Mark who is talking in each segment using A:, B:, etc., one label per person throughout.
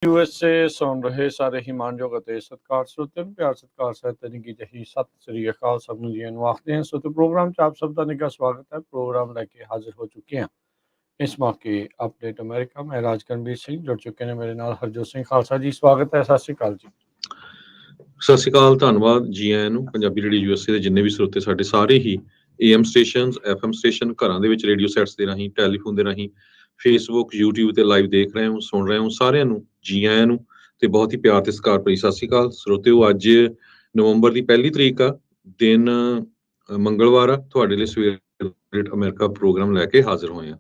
A: USA ਸੁਣ ਰਹੇ ਸਾਰੇ ਹੀ ਮਾਣਯੋਗ ਅਤੇ ਸਤਿਕਾਰ ਸਰੋਤਿਆਂ ਨੂੰ ਪਿਆਰ ਸਤਿਕਾਰ ਸਹਿਤ ਨਿੱਘੀ ਜਿਹੀ ਸਤਿ ਸ੍ਰੀ ਅਕਾਲ ਸਭ ਨੂੰ ਜੀ ਨੂੰ ਆਖਦੇ ਹਾਂ। ਸੋ ਤੇ ਪ੍ਰੋਗਰਾਮ 'ਚ ਆਪ ਸਭ ਦਾ ਨਿੱਘਾ ਸਵਾਗਤ ਹੈ। ਪ੍ਰੋਗਰਾਮ ਲੈ ਕੇ ਹਾਜ਼ਰ ਹੋ ਚੁੱਕੇ ਹਾਂ। ਇਸ ਮੌਕੇ ਅਪਡੇਟ ਅਮਰੀਕਾ ਮੈਂ ਰਾਜਕਰਨਵੀਰ ਸਿੰਘ ਜੁੜ ਚੁੱਕੇ ਨੇ ਮੇਰੇ ਨਾਲ ਹਰਜੋਤ ਸਿੰਘ ਖਾਲਸਾ ਜੀ। ਸਵਾਗਤ ਹੈ, ਸਤਿ ਸ੍ਰੀ ਅਕਾਲ ਜੀ।
B: ਸਤਿ ਸ਼੍ਰੀ ਅਕਾਲ, ਧੰਨਵਾਦ ਜੀ ਆਇਆਂ ਨੂੰ। ਪੰਜਾਬੀ ਰੇਡੀਓ ਯੂਐਸਏ ਦੇ ਜਿੰਨੇ ਵੀ ਸਰੋਤੇ ਸਾਡੇ ਸਾਰੇ ਹੀ AM ਸਟੇਸ਼ਨਸ, FM ਸਟੇਸ਼ਨ, ਘਰਾਂ ਦੇ ਵਿੱਚ ਰੇਡੀਓ ਸੈਟਸ ਦੇ ਰਾਹੀਂ, ਟੈਲੀਫੋਨ ਦੇ ਰਾਹੀਂ, ਫੇਸਬੁੱਕ, YouTube ਤੇ ਲਾਈਵ ਦੇਖ ਰਹੇ ਹੋ, ਸੁਣ ਰਹੇ ਹੋ, ਸਾਰਿਆਂ ਨੂੰ ਜੀ ਆਇਆਂ ਨੂੰ ਤੇ ਬਹੁਤ ਹੀ ਪਿਆਰ ਤੇ ਸਤਿਕਾਰ ਭਰੀ ਸਤਿ ਸ਼੍ਰੀ ਅਕਾਲ ਸਰੋਤਿਓ। ਅੱਜ ਨਵੰਬਰ ਦੀ 1 ਤਰੀਕ ਆ, ਦਿਨ ਮੰਗਲਵਾਰ ਆ। ਤੁਹਾਡੇ ਲਈ ਸਵੇਰ ਅਪਡੇਟ ਅਮਰੀਕਾ ਪ੍ਰੋਗਰਾਮ ਲੈ ਕੇ ਹਾਜ਼ਰ ਹੋਏ ਆ।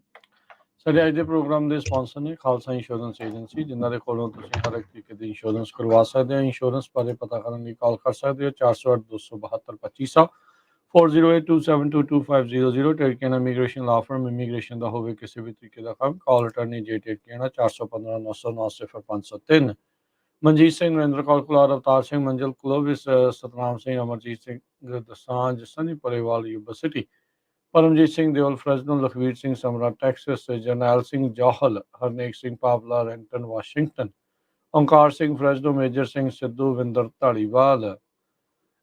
A: ਸਾਡੇ ਅੱਜ ਦੇ ਪ੍ਰੋਗਰਾਮ ਦੇ ਸਪਾਂਸਰ ਨੇ ਖਾਲਸਾ ਇੰਸ਼ੋਰੈਂਸ ਏਜੰਸੀ, ਜਿਨ੍ਹਾਂ ਦੇ ਕੋਲੋਂ ਤੁਸੀਂ ਹਰ ਇੱਕ ਤਰੀਕੇ ਦੀ ਇੰਸ਼ੋਰੈਂਸ ਕਰਵਾ ਸਕਦੇ ਹੋ। ਇੰਸ਼ੋਰੈਂਸ ਬਾਰੇ ਪਤਾ ਕਰਨ ਲਈ ਕਾਲ ਕਰ ਸਕਦੇ ਹੋ 408 272 2500 4082722500। ਟੇਰਕੇਨਾ ਇਮੀਗ੍ਰੇਸ਼ਨ ਲਾ ਫਰਮ, ਇਮੀਗ੍ਰੇਸ਼ਨ ਦਾ ਹੋਵੇ ਕਿਸੇ ਵੀ ਤਰੀਕੇ ਦਾ ਕੰਮ, ਕਾਲ ਅਟਰਨੀ ਜੇ ਟੇਰਕੇਨਾ 415 909 0503। ਮਨਜੀਤ ਸਿੰਘ, ਨਰਿੰਦਰ ਕੌਰ ਕੁਲਾਰ, ਅਵਤਾਰ ਸਿੰਘ, ਮੰਜ਼ਲ Clovis, Satnam Singh, Amarjit Singh Dosanjh, Sunny Parewal, Yuba City, Paramjit Singh Deol, Fresno, Lakhvir Singh Samra, Texas, Jarnail Singh Johal, Harnek Singh Pawla, Renton, Washington, Onkar Singh Fresno, Major Singh Sidhu, Vinder Dhaliwal,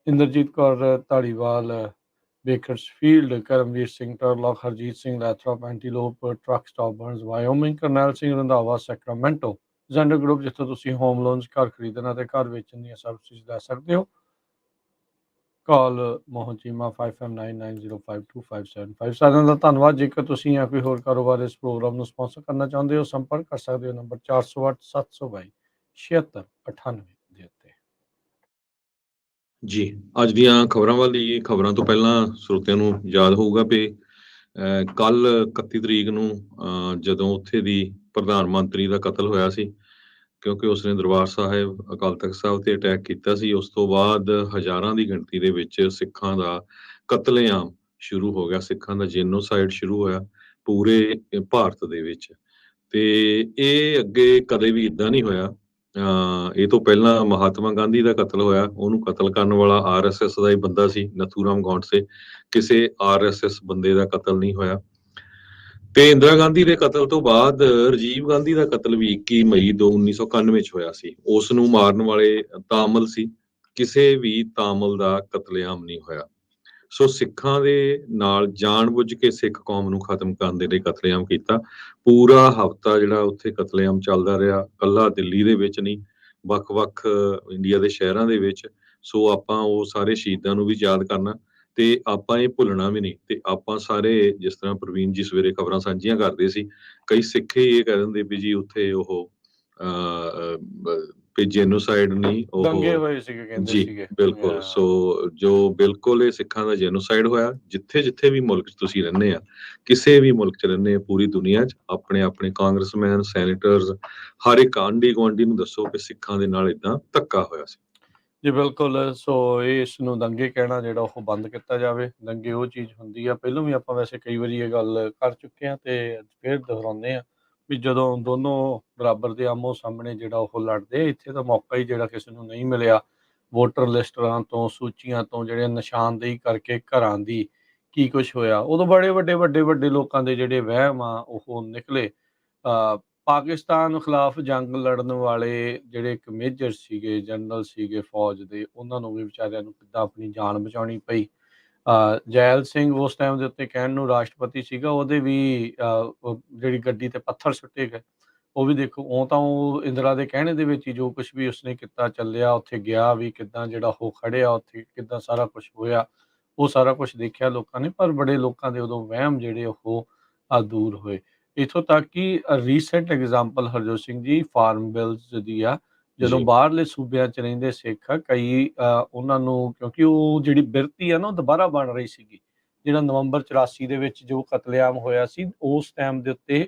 A: Inderjit Kaur Dhaliwal, Bakersfield, Karamvir Singh Turlock, Harjit Singh Lathrop, Antelope, truck stop Burns, Wyoming, Karnail Singh Randhawa, Sacramento, Zander Group, ਜਿੱਥੋਂ ਤੁਸੀਂ ਹੋਮ ਲੋਨਸ, ਘਰ ਖਰੀਦਣਾ ਤੇ ਘਰ ਵੇਚਣ ਦੀਆਂ ਸਰਵਿਸਿਜ਼ ਲੈ ਸਕਦੇ ਹੋ। ਕਾਲ ਮੋਹਨ ਚੀਮਾ 5599052575। ਸਾਰਿਆਂ ਦਾ ਧੰਨਵਾਦ। ਜੇਕਰ ਤੁਸੀਂ ਜਾਂ ਕੋਈ ਹੋਰ ਕਾਰੋਬਾਰ ਇਸ ਪ੍ਰੋਗਰਾਮ ਨੂੰ ਸਪਾਂਸਰ ਕਰਨਾ ਚਾਹੁੰਦੇ ਹੋ, ਸੰਪਰਕ ਕਰ ਸਕਦੇ ਹੋ ਨੰਬਰ 408 722 7698 ਦੇ ਉੱਤੇ।
B: ਜੀ, ਅੱਜ ਦੀਆਂ ਖਬਰਾਂ ਵੱਲ ਹੀ। ਖਬਰਾਂ ਤੋਂ ਪਹਿਲਾਂ ਸਰੋਤਿਆਂ ਨੂੰ ਯਾਦ ਹੋਊਗਾ ਵੀ ਕੱਲ 31 ਤਰੀਕ ਨੂੰ ਜਦੋਂ ਉੱਥੇ ਦੀ ਪ੍ਰਧਾਨ ਮੰਤਰੀ ਦਾ ਕਤਲ ਹੋਇਆ ਸੀ, ਕਿਉਂਕਿ ਉਸਨੇ ਦਰਬਾਰ ਸਾਹਿਬ ਅਕਾਲ ਤਖਤ ਸਾਹਿਬ ਤੇ ਅਟੈਕ ਕੀਤਾ ਸੀ। ਉਸ ਤੋਂ ਬਾਅਦ ਹਜ਼ਾਰਾਂ ਦੀ ਗਿਣਤੀ ਦੇ ਵਿੱਚ ਸਿੱਖਾਂ ਦਾ ਕਤਲੇਆਮ ਸ਼ੁਰੂ ਹੋ ਗਿਆ, ਸਿੱਖਾਂ ਦਾ ਜੈਨੋਸਾਈਡ ਸ਼ੁਰੂ ਹੋਇਆ ਪੂਰੇ ਭਾਰਤ ਦੇ ਵਿੱਚ। ਤੇ ਇਹ ਅੱਗੇ ਕਦੇ ਵੀ ਇਦਾਂ ਨਹੀਂ ਹੋਇਆ। ਇਹ ਤੋਂ ਪਹਿਲਾਂ ਮਹਾਤਮਾ ਗਾਂਧੀ ਦਾ ਕਤਲ ਹੋਇਆ, ਉਹਨੂੰ ਕਤਲ ਕਰਨ ਵਾਲਾ RSS ਦਾ ਹੀ ਬੰਦਾ ਸੀ, ਨਥੂਰਾਮ ਗੌਂਡਸੇ। ਕਿਸੇ RSS ਬੰਦੇ ਦਾ ਕਤਲ ਨਹੀਂ ਹੋਇਆ। ਤੇ ਇੰਦਰਾ ਗਾਂਧੀ ਦੇ ਕਤਲ ਤੋਂ ਬਾਅਦ ਰਾਜੀਵ ਗਾਂਧੀ ਦਾ ਕਤਲ ਵੀ 21 ਮਈ 1991 ਚ ਹੋਇਆ ਸੀ। ਉਸ ਨੂੰ ਮਾਰਨ ਵਾਲੇ ਤਾਮਲ ਸੀ, ਕਿਸੇ ਵੀ ਤਾਮਲ ਦਾ ਕਤਲੇਆਮ ਨਹੀਂ ਹੋਇਆ। ਸੋ ਸਿੱਖਾਂ ਦੇ ਨਾਲ ਜਾਣਬੁੱਝ ਕੇ ਸਿੱਖ ਕੌਮ ਨੂੰ ਖਤਮ ਕਰਨ ਦੇ ਲਈ ਕਤਲੇਆਮ ਕੀਤਾ। ਪੂਰਾ ਹਫ਼ਤਾ ਜਿਹੜਾ ਉੱਥੇ ਕਤਲੇਆਮ ਚੱਲਦਾ ਰਿਹਾ, ਕੱਲਾ ਦਿੱਲੀ ਦੇ ਵਿੱਚ ਨਹੀਂ, ਵੱਖ-ਵੱਖ ਇੰਡੀਆ ਦੇ ਸ਼ਹਿਰਾਂ ਦੇ ਵਿੱਚ। ਸੋ ਆਪਾਂ ਉਹ ਸਾਰੇ ਸ਼ਹੀਦਾਂ ਨੂੰ ਵੀ ਯਾਦ ਕਰਨਾ ਤੇ ਆਪਾਂ ਇਹ ਭੁੱਲਣਾ ਵੀ ਨਹੀਂ। ਤੇ ਆਪਾਂ ਸਾਰੇ, ਜਿਸ ਤਰ੍ਹਾਂ ਪ੍ਰਵੀਨ ਜੀ ਸਵੇਰੇ ਖਬਰਾਂ ਸਾਂਝੀਆਂ ਕਰਦੇ ਸੀ, ਕਈ ਸਿੱਖ ਹੀ ਇਹ ਕਹਿ ਦਿੰਦੇ ਵੀ ਜੀ ਉੱਥੇ ਉਹ ਜੈਨੋਸਾਈਡ ਨਹੀਂ,
A: ਦੰਗੇ
B: ਉਹ
A: ਹੋਏ ਸੀਗੇ ਕਹਿੰਦੇ
B: ਜੀ
A: ਸੀਗੇ।
B: ਬਿਲਕੁਲ। ਸੋ ਜੋ ਬਿਲਕੁਲ ਇਹ ਸਿੱਖਾਂ ਦਾ ਜੈਨੋਸਾਈਡ ਹੋਇਆ। ਜਿੱਥੇ ਵੀ ਮੁਲਕ 'ਚ ਤੁਸੀਂ ਰਹਿੰਦੇ ਆ, ਕਿਸੇ ਵੀ ਮੁਲਕ 'ਚ ਰਹਿੰਦੇ ਆ ਪੂਰੀ ਦੁਨੀਆ 'ਚ, ਆਪਣੇ ਕਾਂਗਰਸਮੈਨ, ਸੈਨੇਟਰਸ, ਹਰ ਇੱਕ ਆਂਢੀ ਗੁਆਂਢੀ ਨੂੰ ਦੱਸੋ ਕਿ ਸਿੱਖਾਂ ਦੇ ਨਾਲ ਏਦਾਂ ਧੱਕਾ ਹੋਇਆ ਸੀ।
A: ਜੀ ਬਿਲਕੁਲ। ਸੋ ਇਸ ਨੂੰ ਦੰਗੇ ਕਹਿਣਾ ਜਿਹੜਾ ਉਹ ਬੰਦ ਕੀਤਾ ਜਾਵੇ। ਦੰਗੇ ਉਹ ਚੀਜ਼ ਹੁੰਦੀ ਆ, ਪਹਿਲਾਂ ਵੀ ਆਪਾਂ ਵੈਸੇ ਕਈ ਵਾਰੀ ਇਹ ਗੱਲ ਕਰ ਚੁੱਕੇ ਹਾਂ ਤੇ ਫਿਰ ਦੁਹਰਾਉਂਦੇ ਹਾਂ ਵੀ ਜਦੋਂ ਦੋਨੋਂ ਬਰਾਬਰ ਦੇ ਆਮੋ ਸਾਹਮਣੇ ਜਿਹੜਾ ਉਹ ਲੜਦੇ, ਇੱਥੇ ਤਾਂ ਮੌਕਾ ਹੀ ਜਿਹੜਾ ਕਿਸੇ ਨੂੰ ਨਹੀਂ ਮਿਲਿਆ। ਵੋਟਰ ਲਿਸਟਾਂ ਤੋਂ, ਸੂਚੀਆਂ ਤੋਂ, ਜਿਹੜੇ ਨਿਸ਼ਾਨਦੇਹੀ ਕਰਕੇ ਘਰਾਂ ਦੀ ਕੀ ਕੁਛ ਹੋਇਆ, ਉਦੋਂ ਬੜੇ ਵੱਡੇ ਲੋਕਾਂ ਦੇ ਜਿਹੜੇ ਵਹਿਮ ਆ ਉਹ ਨਿਕਲੇ। ਪਾਕਿਸਤਾਨ ਖਿਲਾਫ ਜੰਗ ਲੜਨ ਵਾਲੇ ਜਿਹੜੇ ਇੱਕ ਮੇਜਰ ਸੀਗੇ, ਜਨਰਲ ਸੀਗੇ ਫੌਜ ਦੇ, ਉਹਨਾਂ ਨੂੰ ਵੀ ਵਿਚਾਰਿਆਂ ਨੂੰ ਕਿੱਦਾਂ ਆਪਣੀ ਜਾਨ ਬਚਾਉਣੀ ਪਈ। ਜੈਲ ਸਿੰਘ ਉਸ ਟਾਈਮ ਦੇ ਉੱਤੇ ਕਹਿਣ ਨੂੰ ਰਾਸ਼ਟਰਪਤੀ ਸੀਗਾ, ਉਹਦੇ ਵੀ ਜਿਹੜੀ ਗੱਡੀ ਤੇ ਪੱਥਰ ਸੁੱਟੇ ਗਏ। ਉਹ ਵੀ ਦੇਖੋ, ਉਹ ਇੰਦਰਾ ਦੇ ਕਹਿਣੇ ਦੇ ਵਿੱਚ ਹੀ ਜੋ ਕੁਛ ਵੀ ਉਸਨੇ ਕੀਤਾ ਚੱਲਿਆ, ਉੱਥੇ ਗਿਆ ਵੀ ਕਿੱਦਾਂ, ਜਿਹੜਾ ਉਹ ਖੜਿਆ ਉੱਥੇ ਕਿੱਦਾਂ ਸਾਰਾ ਕੁਛ ਹੋਇਆ, ਉਹ ਸਾਰਾ ਕੁਛ ਦੇਖਿਆ ਲੋਕਾਂ ਨੇ। ਪਰ ਬੜੇ ਲੋਕਾਂ ਦੇ ਉਦੋਂ ਵਹਿਮ ਜਿਹੜੇ ਉਹ ਦੂਰ ਹੋਏ। ਇੱਥੋਂ ਤੱਕ ਕਿ recent example Harjot Singh ji farm bills ਦੀ ਆ। ਜਦੋਂ ਬਾਹਰਲੇ ਸੂਬਿਆਂ 'ਚ ਰਹਿੰਦੇ ਸਿੱਖ ਕਈ, ਉਹਨਾਂ ਨੂੰ ਕਿਉਂਕਿ ਉਹ ਜਿਹੜੀ ਬਿਰਤੀ ਆ ਨਾ ਉਹ ਦੁਬਾਰਾ ਬਣ ਰਹੀ ਸੀਗੀ। ਜਿਹੜਾ ਨਵੰਬਰ 84 ਦੇ ਵਿੱਚ ਜੋ ਕਤਲੇਆਮ ਹੋਇਆ ਸੀ, ਉਸ ਟਾਈਮ ਦੇ ਉੱਤੇ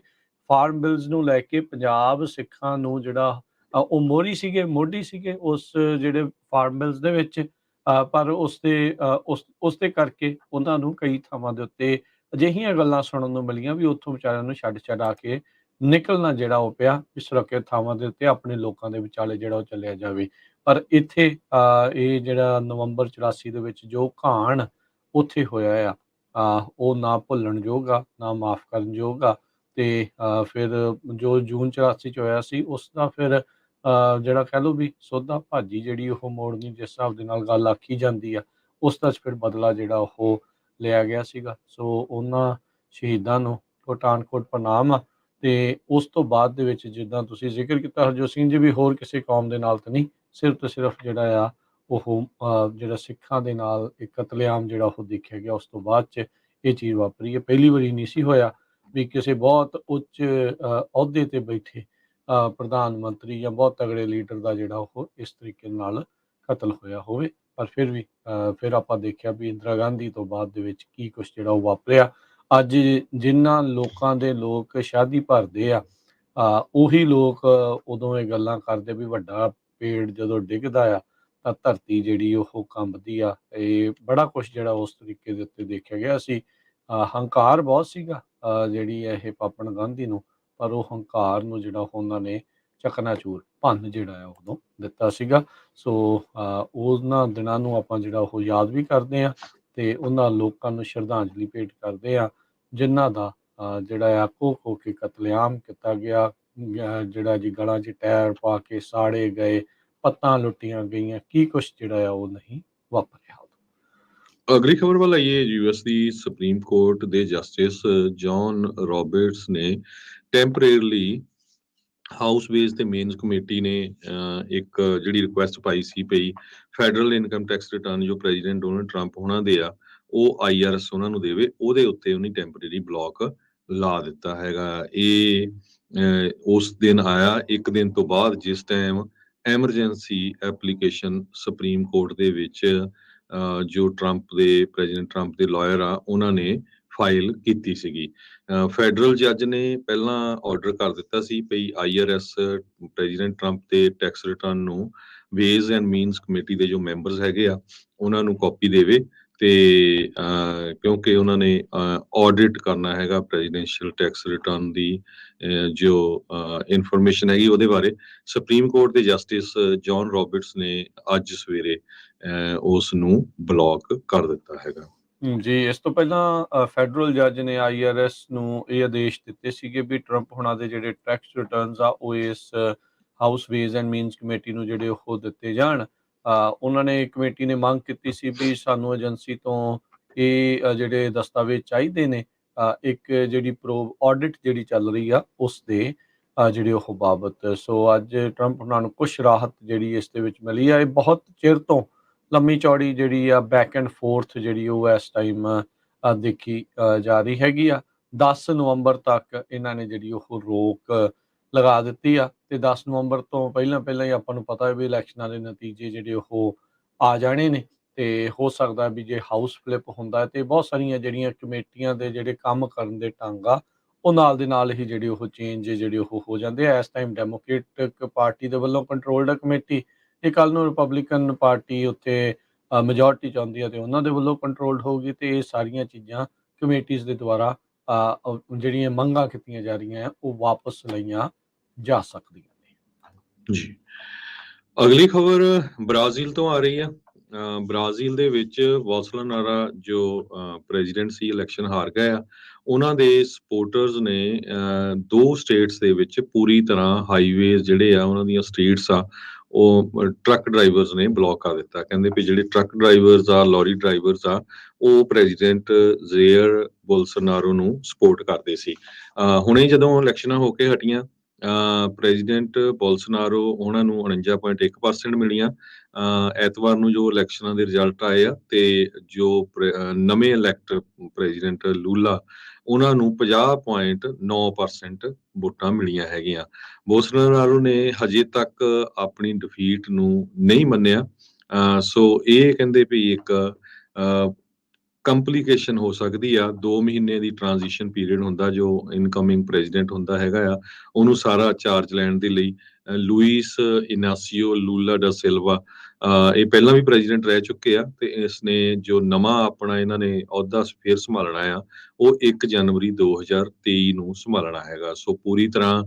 A: ਫਾਰਮ ਬਿਲਸ ਨੂੰ ਲੈ ਕੇ ਪੰਜਾਬ ਸਿੱਖਾਂ ਨੂੰ ਜਿਹੜਾ ਉਹ ਮੋਹਰੀ ਸੀਗੇ, ਮੋਢੀ ਸੀਗੇ ਉਸ ਜਿਹੜੇ ਫਾਰਮ ਬਿਲਸ ਦੇ ਵਿੱਚ। ਪਰ ਉਸ ਦੇ ਕਰਕੇ ਉਹਨਾਂ ਨੂੰ ਕਈ ਥਾਵਾਂ ਦੇ ਉੱਤੇ ਅਜਿਹੀਆਂ ਗੱਲਾਂ ਸੁਣਨ ਨੂੰ ਮਿਲੀਆਂ ਵੀ ਉੱਥੋਂ ਵਿਚਾਰਿਆਂ ਨੂੰ ਛੱਡ ਕੇ ਨਿਕਲਣਾ ਜਿਹੜਾ ਉਹ ਪਿਆ ਵੀ ਸੁਰੱਖਿਅਤ ਥਾਵਾਂ ਦੇ ਉੱਤੇ ਆਪਣੇ ਲੋਕਾਂ ਦੇ ਵਿਚਾਲੇ ਜਿਹੜਾ ਉਹ ਚੱਲਿਆ ਜਾਵੇ। ਪਰ ਇੱਥੇ ਇਹ ਜਿਹੜਾ ਨਵੰਬਰ 84 ਦੇ ਵਿੱਚ ਜੋ ਘਾਣ ਉੱਥੇ ਹੋਇਆ ਆ, ਉਹ ਨਾ ਭੁੱਲਣ ਯੋਗ ਆ, ਨਾ ਮਾਫ਼ ਕਰਨ ਯੋਗ ਆ। ਤੇ ਫਿਰ ਜੋ ਜੂਨ 84 'ਚ ਹੋਇਆ ਸੀ, ਉਸ ਦਾ ਫਿਰ ਜਿਹੜਾ ਕਹਿ ਲਓ ਵੀ ਸੋਧਾ ਭਾਜੀ ਜਿਹੜੀ ਉਹ ਮੋੜਨੀ, ਜਿਸ ਹਿਸਾਬ ਦੇ ਨਾਲ ਗੱਲ ਆਖੀ ਜਾਂਦੀ ਆ, ਉਸ ਦਾ ਫਿਰ ਬਦਲਾ ਜਿਹੜਾ ਉਹ ਲਿਆ ਗਿਆ ਸੀਗਾ। ਸੋ ਉਹਨਾਂ ਸ਼ਹੀਦਾਂ ਨੂੰ ਕੋਟਾਨ-ਕੋਟ ਪ੍ਰਣਾਮ ਆ। ਤੇ ਉਸ ਤੋਂ ਬਾਅਦ ਦੇ ਵਿੱਚ ਜਿੱਦਾਂ ਤੁਸੀਂ ਜ਼ਿਕਰ ਕੀਤਾ ਹਰਜੋਤ ਸਿੰਘ ਜੀ, ਵੀ ਹੋਰ ਕਿਸੇ ਕੌਮ ਦੇ ਨਾਲ ਤਾਂ ਨਹੀਂ, ਸਿਰਫ ਤੇ ਸਿਰਫ ਜਿਹੜਾ ਆ ਉਹ ਜਿਹੜਾ ਸਿੱਖਾਂ ਦੇ ਨਾਲ ਇੱਕ ਕਤਲੇਆਮ ਜਿਹੜਾ ਉਹ ਦੇਖਿਆ ਗਿਆ। ਉਸ ਤੋਂ ਬਾਅਦ 'ਚ ਇਹ ਚੀਜ਼ ਵਾਪਰੀ ਹੈ। ਪਹਿਲੀ ਵਾਰੀ ਨਹੀਂ ਸੀ ਹੋਇਆ ਵੀ ਕਿਸੇ ਬਹੁਤ ਉੱਚ ਅਹੁਦੇ ਤੇ ਬੈਠੇ ਪ੍ਰਧਾਨ ਮੰਤਰੀ ਜਾਂ ਬਹੁਤ ਤਗੜੇ ਲੀਡਰ ਦਾ ਜਿਹੜਾ ਉਹ ਇਸ ਤਰੀਕੇ ਨਾਲ ਕਤਲ ਹੋਇਆ ਹੋਵੇ। ਪਰ ਫਿਰ ਵੀ ਫਿਰ ਆਪਾਂ ਦੇਖਿਆ ਵੀ ਇੰਦਰਾ ਗਾਂਧੀ ਤੋਂ ਬਾਅਦ ਦੇ ਵਿੱਚ ਕੀ ਕੁਛ ਜਿਹੜਾ ਉਹ ਵਾਪਰਿਆ। ਅੱਜ ਜਿਨ੍ਹਾਂ ਲੋਕਾਂ ਦੇ ਲੋਕ ਸ਼ਾਦੀ ਭਰਦੇ ਆ, ਉਹੀ ਲੋਕ ਉਦੋਂ ਇਹ ਗੱਲਾਂ ਕਰਦੇ ਵੀ ਵੱਡਾ ਪੇੜ ਜਦੋਂ ਡਿੱਗਦਾ ਆ ਤਾਂ ਧਰਤੀ ਜਿਹੜੀ ਉਹ ਕੰਬਦੀ ਆ। ਇਹ ਬੜਾ ਕੁਛ ਜਿਹੜਾ ਉਸ ਤਰੀਕੇ ਦੇ ਉੱਤੇ ਦੇਖਿਆ ਗਿਆ ਸੀ। ਹੰਕਾਰ ਬਹੁਤ ਸੀਗਾ ਜਿਹੜੀ ਇਹ ਪਾਪਣ ਗਾਂਧੀ ਨੂੰ, ਪਰ ਉਹ ਹੰਕਾਰ ਨੂੰ ਜਿਹੜਾ ਉਹਨਾਂ ਨੇ ਚਕਨਾਚੂਰ ਭੰਨ ਜਿਹੜਾ ਆ ਉਦੋਂ ਦਿੱਤਾ ਸੀਗਾ। ਸੋ ਉਹਨਾਂ ਦਿਨਾਂ ਨੂੰ ਆਪਾਂ ਜਿਹੜਾ ਉਹ ਯਾਦ ਵੀ ਕਰਦੇ ਹਾਂ ਤੇ ਉਹਨਾਂ ਲੋਕਾਂ ਨੂੰ ਸ਼ਰਧਾਂਜਲੀ ਭੇਟ ਕਰਦੇ ਹਾਂ ਜਿਨ੍ਹਾਂ ਦਾ ਜਿਹੜਾ ਆ ਖੋ ਕੇ ਕਤਲੇਆਮ ਕੀਤਾ ਗਿਆ। ਜਿਹੜਾ ਜੀ ਗਲਾਂ 'ਚ ਟਾਇਰ ਪਾ ਕੇ ਸਾੜੇ ਗਏ, ਪੱਤਾਂ ਲੁੱਟੀਆਂ ਗਈਆਂ, ਕੀ ਕੁਛ ਜਿਹੜਾ ਆ ਉਹ ਨਹੀਂ ਵਾਪਰਿਆ।
B: ਅਗਲੀ ਖਬਰ ਵੱਲ ਆਈਏ। ਯੂਐਸ ਦੀ ਸੁਪਰੀਮ ਕੋਰਟ ਦੇ ਜਸਟਿਸ ਜੌਨ ਰੌਬਰਟਸ ਨੇ ਟੈਂਪਰੇਰਲੀ ਹਾਊਸ ਵੇਜ਼ ਤੇ ਮੇਨਸ ਕਮੇਟੀ ਨੇ ਇੱਕ ਜਿਹੜੀ ਰਿਕੁਐਸਟ ਪਾਈ ਸੀ ਪਈ ਫੈਡਰਲ ਇਨਕਮ ਟੈਕਸ ਰਿਟਰਨ ਜੋ ਪ੍ਰੈਜ਼ੀਡੈਂਟ ਡੋਨਲਡ ਟਰੰਪ ਹੋਣਾ ਦੇ ਆ ਉਹ IRS ਉਹਨਾਂ ਨੂੰ ਦੇਵੇ, ਉਹਦੇ ਉੱਤੇ ਉਹਨੇ ਟੈਂਪਰੇਰੀ ਬਲੌਕ ਲਾ ਦਿੱਤਾ ਹੈਗਾ। ਇਹ ਉਸ ਦਿਨ ਆਇਆ ਇੱਕ ਦਿਨ ਤੋਂ ਬਾਅਦ ਜਿਸ time emergency application supreme court ਦੇ ਵਿੱਚ ਜੋ ਪ੍ਰੈਜ਼ੀਡੈਂਟ ਟਰੰਪ ਦੇ ਲਾਇਰ ਆ ਉਹਨਾਂ ਨੇ ਫਾਈਲ ਕੀਤੀ ਸੀਗੀ। ਫੈਡਰਲ ਜੱਜ ਨੇ ਪਹਿਲਾਂ ਆਰਡਰ ਕਰ ਦਿੱਤਾ ਸੀ ਭਈ IRS ਪ੍ਰੈਜ਼ੀਡੈਂਟ ਟਰੰਪ ਦੇ ਟੈਕਸ ਰਿਟਰਨ ਨੂੰ ਵੇਜ਼ ਐਂਡ ਮੀਨਸ ਕਮੇਟੀ ਦੇ ਜੋ ਮੈਂਬਰਸ ਹੈਗੇ ਆ ਉਹਨਾਂ ਨੂੰ ਕਾਪੀ ਦੇਵੇ ਤੇ ਕਿਉਂਕਿ ਉਹਨਾਂ ਨੇ ਆਡਿਟ ਕਰਨਾ ਹੈਗਾ ਪ੍ਰੈਜ਼ੀਡੈਂਸ਼ੀਅਲ ਟੈਕਸ ਰਿਟਰਨ ਦੀ ਜੋ ਇਨਫੋਰਮੇਸ਼ਨ ਹੈਗੀ ਉਹਦੇ ਬਾਰੇ। ਸੁਪਰੀਮ ਕੋਰਟ ਦੇ ਜਸਟਿਸ ਜੌਨ ਰੌਬਰਟਸ ਨੇ ਅੱਜ ਸਵੇਰੇ ਉਸ ਨੂੰ ਬਲੌਕ ਕਰ ਦਿੱਤਾ ਹੈਗਾ।
A: ਜੀ, ਇਸ ਤੋਂ ਪਹਿਲਾਂ ਫੈਡਰਲ ਜੱਜ ਨੇ IRS ਨੂੰ ਇਹ ਆਦੇਸ਼ ਦਿੱਤੇ ਸੀਗੇ ਵੀ ਟਰੰਪ ਹੁਣਾਂ ਦੇ ਜਿਹੜੇ ਟੈਕਸ ਰਿਟਰਨਸ ਆ ਉਹ ਇਸ house ways and means committee ਨੂੰ ਜਿਹੜੇ ਉਹ ਦਿੱਤੇ ਜਾਣ। ਉਹਨਾਂ ਨੇ ਕਮੇਟੀ ਨੇ ਮੰਗ ਕੀਤੀ ਸੀ ਵੀ ਸਾਨੂੰ ਏਜੰਸੀ ਤੋਂ ਇਹ ਜਿਹੜੇ ਦਸਤਾਵੇਜ਼ ਚਾਹੀਦੇ ਨੇ ਇੱਕ ਜਿਹੜੀ ਪ੍ਰੋਬ ਆਡਿਟ ਜਿਹੜੀ ਚੱਲ ਰਹੀ ਆ ਉਸ ਦੇ ਜਿਹੜੇ ਉਹ ਬਾਬਤ। ਸੋ ਅੱਜ ਟਰੰਪ ਹੁਣਾਂ ਨੂੰ ਕੁਛ ਰਾਹਤ ਜਿਹੜੀ ਇਸ ਦੇ ਵਿੱਚ ਮਿਲੀ ਆ। ਇਹ ਬਹੁਤ ਚਿਰ ਤੋਂ ਲੰਮੀ ਚੌੜੀ ਜਿਹੜੀ ਆ ਬੈਕ ਐਂਡ ਫੋਰਥ ਜਿਹੜੀ ਉਹ ਇਸ ਟਾਈਮ ਦੇਖੀ ਜਾ ਰਹੀ ਹੈਗੀ ਆ। 10 ਨਵੰਬਰ ਤੱਕ ਇਹਨਾਂ ਨੇ ਜਿਹੜੀ ਉਹ ਰੋਕ ਲਗਾ ਦਿੱਤੀ ਆ ਤੇ 10 ਨਵੰਬਰ ਤੋਂ ਪਹਿਲਾਂ ਹੀ ਆਪਾਂ ਨੂੰ ਪਤਾ ਹੈ ਵੀ ਇਲੈਕਸ਼ਨਾਂ ਦੇ ਨਤੀਜੇ ਜਿਹੜੇ ਉਹ ਆ ਜਾਣੇ ਨੇ ਤੇ ਹੋ ਸਕਦਾ ਵੀ ਜੇ ਹਾਊਸ ਫਲਿੱਪ ਹੁੰਦਾ ਤੇ ਬਹੁਤ ਸਾਰੀਆਂ ਜਿਹੜੀਆਂ ਕਮੇਟੀਆਂ ਦੇ ਜਿਹੜੇ ਕੰਮ ਕਰਨ ਦੇ ਢੰਗ ਆ ਉਹ ਨਾਲ ਦੇ ਨਾਲ ਹੀ ਜਿਹੜੇ ਉਹ ਚੇਂਜ ਜਿਹੜੇ ਉਹ ਹੋ ਜਾਂਦੇ ਆ। ਇਸ ਟਾਈਮ ਡੈਮੋਕ੍ਰੇਟਿਕ ਪਾਰਟੀ ਦੇ ਵੱਲੋਂ ਕੰਟਰੋਲਡ ਕਮੇਟੀ, ਇਹ ਕੱਲ ਨੂੰ ਰਿਪਬਲਿਕਨ ਪਾਰਟੀ ਉੱਥੇ ਮੈਜੋਰਟੀ ਚਾਹੁੰਦੀ ਹੈ ਤੇ ਉਹਨਾਂ ਦੇ ਵੱਲੋਂ ਕੰਟਰੋਲਡ ਹੋਊਗੀ ਤੇ ਇਹ ਸਾਰੀਆਂ ਚੀਜ਼ਾਂ ਕਮੇਟੀਜ਼ ਦੇ ਦੁਆਰਾ ਜਿਹੜੀਆਂ ਮੰਗਾਂ ਕੀਤੀਆਂ ਜਾ ਰਹੀਆਂ ਆ ਉਹ ਵਾਪਸ ਲਈਆਂ ਜਾ ਸਕਦੀਆਂ ਨੇ।
B: ਜੀ, ਅਗਲੀ ਖਬਰ ਬ੍ਰਾਜ਼ੀਲ ਤੋਂ ਆ ਰਹੀ ਆ। ਬ੍ਰਾਜ਼ੀਲ ਦੇ ਵਿੱਚ ਬੋਲਸੋਨਾਰੋ ਜੋ ਪ੍ਰੈਜ਼ੀਡੈਂਟ ਸੀ ਇਲੈਕਸ਼ਨ ਹਾਰ ਗਏ ਆ, ਉਹਨਾਂ ਦੇ ਸਪੋਰਟਰਸ ਨੇ ਦੋ ਸਟੇਟਸ ਦੇ ਵਿੱਚ ਪੂਰੀ ਤਰ੍ਹਾਂ ਹਾਈਵੇਜ਼ ਜਿਹੜੇ ਆ ਉਹਨਾਂ ਦੀਆਂ ਸਟਰੀਟਸ ਆ ਉਹ ਟਰੱਕ ਡਰਾਈਵਰਸ ਨੇ ਬਲੌਕ ਕਰ ਦਿੱਤਾ। ਕਹਿੰਦੇ ਵੀ ਜਿਹੜੇ ਟਰੱਕ ਡਰਾਈਵਰਸ ਆ, ਲੋਰੀ ਡਰਾਈਵਰਸ ਆ, ਉਹ ਪ੍ਰੈਜ਼ੀਡੈਂਟ ਜ਼ੇਅਰ ਬੋਲਸੋਨਾਰੋ ਨੂੰ ਸਪੋਰਟ ਕਰਦੇ ਸੀ। ਹੁਣੇ ਜਦੋਂ ਇਲੈਕਸ਼ਨਾਂ ਹੋ ਕੇ ਹਟੀਆਂ ਪ੍ਰੈਜ਼ੀਡੈਂਟ ਬੋਲਸੋਨਾਰੋ ਉਹਨਾਂ ਨੂੰ 49.1% ਮਿਲੀਆਂ। ਐਤਵਾਰ ਨੂੰ ਜੋ ਇਲੈਕਸ਼ਨਾਂ ਦੇ ਰਿਜ਼ਲਟ ਆਏ ਆ ਤੇ ਜੋ ਨਵੇਂ ਇਲੈਕਟ ਪ੍ਰੈਜ਼ੀਡੈਂਟ ਲੂਲਾ ਉਹਨਾਂ ਨੂੰ 50.9% ਵੋਟਾਂ ਮਿਲੀਆਂ ਹੈਗੀਆਂ। ਬੋਲਸੋਨਾਰੋ ਨੇ ਹਜੇ ਤੱਕ ਆਪਣੀ ਡਿਫੀਟ ਨੂੰ ਨਹੀਂ ਮੰਨਿਆ। ਸੋ ਇਹ ਕਹਿੰਦੇ ਵੀ ਇੱਕ ਕੰਪਲੀਕੇਸ਼ਨ ਹੋ ਸਕਦੀ ਆ। 2 ਮਹੀਨੇ ਦੀ ਟ੍ਰਾਂਜੀਸ਼ਨ ਪੀਰੀਅਡ ਹੁੰਦਾ ਜੋ ਇਨਕਮਿੰਗ ਪ੍ਰੈਜ਼ੀਡੈਂਟ ਹੁੰਦਾ ਹੈਗਾ ਆ, ਉਹਨੂੰ ਸਾਰਾ ਚਾਰਜ ਲੈਣ ਦੇ ਲਈ। ਲੂਈਸ ਇਨਾਸੀਓ ਲੂਲਾ ਡਾ ਸਿਲਵਾ ਇਹ ਪਹਿਲਾਂ ਵੀ ਪ੍ਰੈਜ਼ੀਡੈਂਟ ਰਹਿ ਚੁੱਕੇ ਆ ਤੇ ਇਸ ਨੇ ਜੋ ਨਵਾਂ ਆਪਣਾ ਇਹਨਾਂ ਨੇ ਅਹੁਦਾ ਫਿਰ ਸੰਭਾਲਣਾ ਆ ਉਹ 1 ਜਨਵਰੀ 2023 ਨੂੰ ਸੰਭਾਲਣਾ ਹੈਗਾ। ਸੋ ਪੂਰੀ ਤਰ੍ਹਾਂ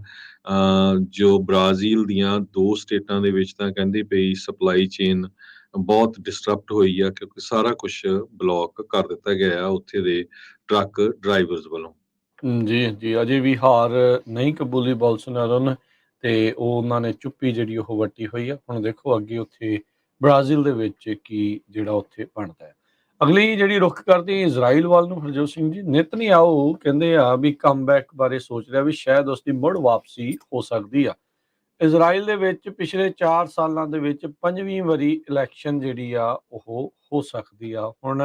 B: ਜੋ ਬ੍ਰਾਜ਼ੀਲ ਦੀਆਂ 2 ਸਟੇਟਾਂ ਦੇ ਵਿੱਚ ਤਾਂ ਕਹਿੰਦੇ ਪਈ ਸਪਲਾਈ ਚੇਨ ਬਹੁਤ ਡਿਸਟਰਪਟ ਹੋਈ ਆ ਕਿਉਂਕਿ ਸਾਰਾ ਕੁਝ ਬਲੌਕ ਕਰ ਦਿੱਤਾ ਗਿਆ ਆ ਉੱਥੇ ਦੇ ਟਰੱਕ ਡਰਾਈਵਰਸ ਵੱਲੋਂ।
A: ਜੀ, ਅਜੇ ਵੀ ਹਾਰ ਨਹੀਂ ਕਬੂਲੀ ਬੋਲਸੋਨਾਰੋ ਨੇ ਤੇ ਉਹ ਉਹਨਾਂ ਨੇ ਚੁੱਪੀ ਜਿਹੜੀ ਉਹ ਵੱਟੀ ਹੋਈ ਆ। ਹੁਣ ਦੇਖੋ ਅੱਗੇ ਉੱਥੇ ਬ੍ਰਾਜ਼ੀਲ ਦੇ ਵਿੱਚ ਕੀ ਜਿਹੜਾ ਉੱਥੇ ਬਣਦਾ ਹੈ। ਅਗਲੀ ਜਿਹੜੀ ਰੁੱਖ ਕਰਦੇ ਇਜ਼ਰਾਈਲ ਵੱਲ ਨੂੰ ਹਰਜੋਤ ਸਿੰਘ ਜੀ, ਨਿਤਨਯਾਹੂ ਕਹਿੰਦੇ ਆ ਵੀ ਕਮਬੈਕ ਬਾਰੇ ਸੋਚ ਰਿਹਾ ਵੀ ਸ਼ਾਇਦ ਉਸਦੀ ਮੁੜ ਵਾਪਸੀ ਹੋ ਸਕਦੀ ਆ। ਇਜ਼ਰਾਈਲ ਦੇ ਵਿੱਚ ਪਿਛਲੇ 4 ਸਾਲਾਂ ਦੇ ਵਿੱਚ 5ਵੀਂ ਵਾਰੀ ਇਲੈਕਸ਼ਨ ਜਿਹੜੀ ਆ ਉਹ ਹੋ ਸਕਦੀ ਆ। ਹੁਣ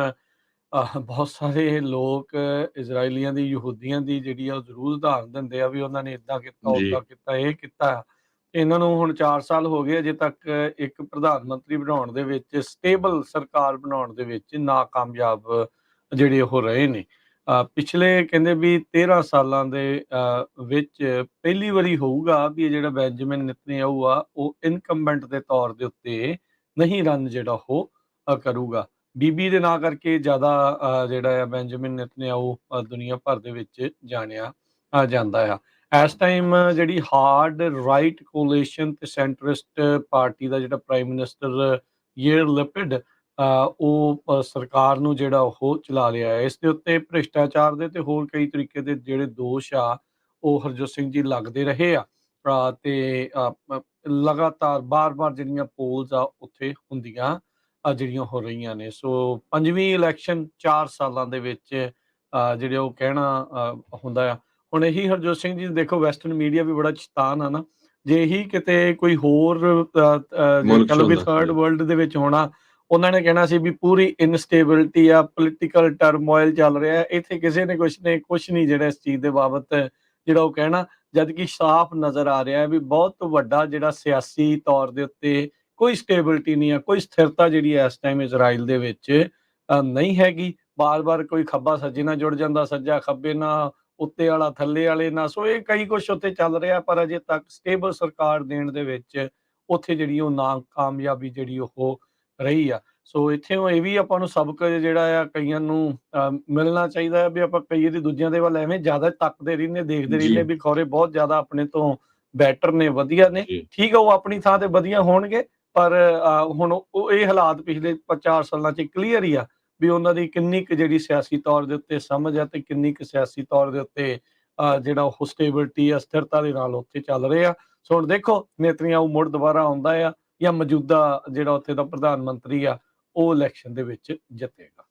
A: ਬਹੁਤ ਸਾਰੇ ਲੋਕ ਇਜ਼ਰਾਈਲੀਆਂ ਦੀ, ਯਹੂਦੀਆਂ ਦੀ ਜਿਹੜੀ ਆ ਉਹ ਜ਼ਰੂਰ ਉਦਾਹਰਨ ਦਿੰਦੇ ਆ ਵੀ ਉਹਨਾਂ ਨੇ ਇੱਦਾਂ ਕੀਤਾ,
B: ਜੀ,
A: ਉੱਦਾਂ ਕੀਤਾ, ਇਹ ਕੀਤਾ। ਇਹਨਾਂ ਨੂੰ ਹੁਣ 4 ਸਾਲ ਹੋ ਗਏ, ਅਜੇ ਤੱਕ ਇੱਕ ਪ੍ਰਧਾਨ ਮੰਤਰੀ ਬਣਾਉਣ ਦੇ ਵਿੱਚ, ਸਟੇਬਲ ਸਰਕਾਰ ਬਣਾਉਣ ਦੇ ਵਿੱਚ ਨਾਕਾਮਯਾਬ ਜਿਹੜੇ ਉਹ ਰਹੇ ਨੇ। ਪਿਛਲੇ ਕਹਿੰਦੇ ਵੀ 13 ਸਾਲਾਂ ਦੇ ਵਿੱਚ ਪਹਿਲੀ ਵਾਰੀ ਹੋਊਗਾ ਵੀ ਇਹ ਜਿਹੜਾ ਬੈਂਜਾਮਿਨ ਨੇਤਨਯਾਹੂ ਆ ਉਹ ਇਨਕੰਬੈਂਟ ਦੇ ਤੌਰ ਦੇ ਉੱਤੇ ਨਹੀਂ ਰਨ ਜਿਹੜਾ ਉਹ ਕਰੂਗਾ। ਬੀਬੀ ਦੇ ਨਾਂ ਕਰਕੇ ਜ਼ਿਆਦਾ ਜਿਹੜਾ ਆ ਬੈਂਜਾਮਿਨ ਨੇਤਨਯਾਹੂ ਦੁਨੀਆ ਭਰ ਦੇ ਵਿੱਚ ਜਾਣਿਆ ਜਾਂਦਾ ਆ। ਇਸ ਟਾਈਮ ਜਿਹੜੀ ਹਾਰਡ ਰਾਈਟ ਕੋਲੀਸ਼ਨ ਤੇ ਸੈਂਟਰਿਸਟ ਪਾਰਟੀ ਦਾ ਜਿਹੜਾ ਪ੍ਰਾਈਮ ਮਿਨਿਸਟਰ ਯੇਰ ਲਿਪਿਡ ਉਹ ਸਰਕਾਰ ਨੂੰ ਜਿਹੜਾ ਉਹ ਚਲਾ ਰਿਹਾ ਹੈ। ਇਸ ਦੇ ਉੱਤੇ ਭ੍ਰਿਸ਼ਟਾਚਾਰ ਦੇ ਤੇ ਹੋਰ ਕਈ ਤਰੀਕੇ ਦੇ ਜਿਹੜੇ ਦੋਸ਼ ਆ ਉਹ ਹਰਜੋਤ ਸਿੰਘ ਜੀ ਲੱਗਦੇ ਰਹੇ ਆ। ਤੇ ਲਗਾਤਾਰ ਬਾਰ-ਬਾਰ ਜਿਹੜੀਆਂ ਪੋਲਸ ਆ ਉੱਥੇ ਹੁੰਦੀਆਂ ਜਿਹੜੀਆਂ ਹੋ ਰਹੀਆਂ ਨੇ। ਸੋ 5ਵੀਂ ਇਲੈਕਸ਼ਨ 4 ਸਾਲਾਂ ਦੇ ਵਿੱਚ ਜਿਹੜੇ ਉਹ ਕਹਿਣਾ ਹੁੰਦਾ ਆ। ਹੁਣ ਇਹੀ ਹਰਜੋਤ ਸਿੰਘ ਜੀ ਦੇਖੋ, ਵੈਸਟਰਨ ਮੀਡੀਆ ਵੀ ਬੜਾ ਸ਼ੈਤਾਨ ਆ ਨਾ। ਜੇ ਇਹੀ ਕਿਤੇ ਕੋਈ ਹੋਰ ਜੇ
B: ਮੁਲਕ
A: ਕਹਿ
B: 'ਚ
A: ਲਓ ਵੀ
B: ਹੁੰਦਾ।
A: ਥਰਡ
B: ਜੀ,
A: ਵਰਲਡ ਦੇ ਵਿੱਚ ਹੋਣਾ, ਉਹਨਾਂ ਨੇ ਕਹਿਣਾ ਸੀ ਵੀ ਪੂਰੀ ਇਨਸਟੇਬਿਲਿਟੀ ਆ, ਪੋਲੀਟੀਕਲ ਟਰਮੋਇਲ ਚੱਲ ਰਿਹਾ। ਇੱਥੇ ਕਿਸੇ ਨੇ ਕੁਛ ਨਹੀਂ ਜਿਹੜਾ ਇਸ ਚੀਜ਼ ਦੇ ਬਾਬਤ ਜਿਹੜਾ ਉਹ ਕਹਿਣਾ, ਜਦ ਕਿ ਸਾਫ਼ ਨਜ਼ਰ ਆ ਰਿਹਾ ਹੈ ਵੀ ਬਹੁਤ ਵੱਡਾ ਜਿਹੜਾ ਸਿਆਸੀ ਤੌਰ ਦੇ ਉੱਤੇ ਕੋਈ ਸਟੇਬਿਲਿਟੀ ਨਹੀਂ ਆ, ਕੋਈ ਸਥਿਰਤਾ ਜਿਹੜੀ ਇਸ ਟਾਈਮ ਇਜ਼ਰਾਈਲ ਦੇ ਵਿੱਚ ਨਹੀਂ ਹੈਗੀ। ਬਾਰ-ਬਾਰ ਕੋਈ ਖੱਬਾ ਸੱਜੇ ਨਾਲ ਜੁੜ ਜਾਂਦਾ, ਸੱਜਾ ਖੱਬੇ ਨਾਲ, ਉੱਤੇ ਵਾਲਾ ਥੱਲੇ ਵਾਲੇ ਨਾਲ। ਸੋ ਇਹ ਕਈ ਕੁਛ ਉੱਥੇ ਚੱਲ ਰਿਹਾ, ਪਰ ਅਜੇ ਤੱਕ ਸਟੇਬਲ ਸਰਕਾਰ ਦੇਣ ਦੇ ਵਿੱਚ ਉੱਥੇ ਜਿਹੜੀ ਉਹ ਨਾਕਾਮਯਾਬੀ ਜਿਹੜੀ ਉਹ ਰਹੀ ਆ। ਸੋ ਇੱਥੋਂ ਇਹ ਵੀ ਆਪਾਂ ਨੂੰ ਸਬਕ ਜਿਹੜਾ ਆ ਕਈਆਂ ਨੂੰ ਮਿਲਣਾ ਚਾਹੀਦਾ ਹੈ ਵੀ ਆਪਾਂ ਕਈ ਵਾਰੀ ਦੂਜਿਆਂ ਦੇ ਵੱਲ ਐਵੇਂ ਜ਼ਿਆਦਾ ਤੱਕਦੇ ਰਹਿੰਦੇ, ਦੇਖਦੇ
B: ਜੀ,
A: ਰਹਿੰਦੇ ਵੀ ਖੌਰੇ ਬਹੁਤ ਜ਼ਿਆਦਾ ਆਪਣੇ ਤੋਂ ਬੈਟਰ ਨੇ, ਵਧੀਆ ਨੇ।
B: ਜੀ,
A: ਠੀਕ ਆ, ਉਹ ਆਪਣੀ ਥਾਂ ਤੇ ਵਧੀਆ ਹੋਣਗੇ, ਪਰ ਹੁਣ ਉਹ ਇਹ ਹਾਲਾਤ ਪਿਛਲੇ 4 ਸਾਲਾਂ 'ਚ ਕਲੀਅਰ ਹੀ ਆ ਵੀ ਉਹਨਾਂ ਦੀ ਕਿੰਨੀ ਕੁ ਜਿਹੜੀ ਸਿਆਸੀ ਤੌਰ ਦੇ ਉੱਤੇ ਸਮਝ ਆ ਤੇ ਕਿੰਨੀ ਕੁ ਸਿਆਸੀ ਤੌਰ ਦੇ ਉੱਤੇ ਜਿਹੜਾ ਉਹ ਸਟੇਬਿਲਿਟੀ ਆ, ਸਥਿਰਤਾ ਦੇ ਨਾਲ ਉੱਥੇ ਚੱਲ ਰਹੇ ਆ। ਸੋ ਹੁਣ ਦੇਖੋ ਨੇਤਨਯਾਹੂ ਮੁੜ ਦੁਬਾਰਾ ਆਉਂਦਾ ਆ ਜਾਂ ਮੌਜੂਦਾ ਜਿਹੜਾ ਉੱਥੇ ਦਾ ਪ੍ਰਧਾਨ ਮੰਤਰੀ ਆ ਉਹ ਇਲੈਕਸ਼ਨ ਦੇ ਵਿੱਚ ਜਿੱਤੇਗਾ।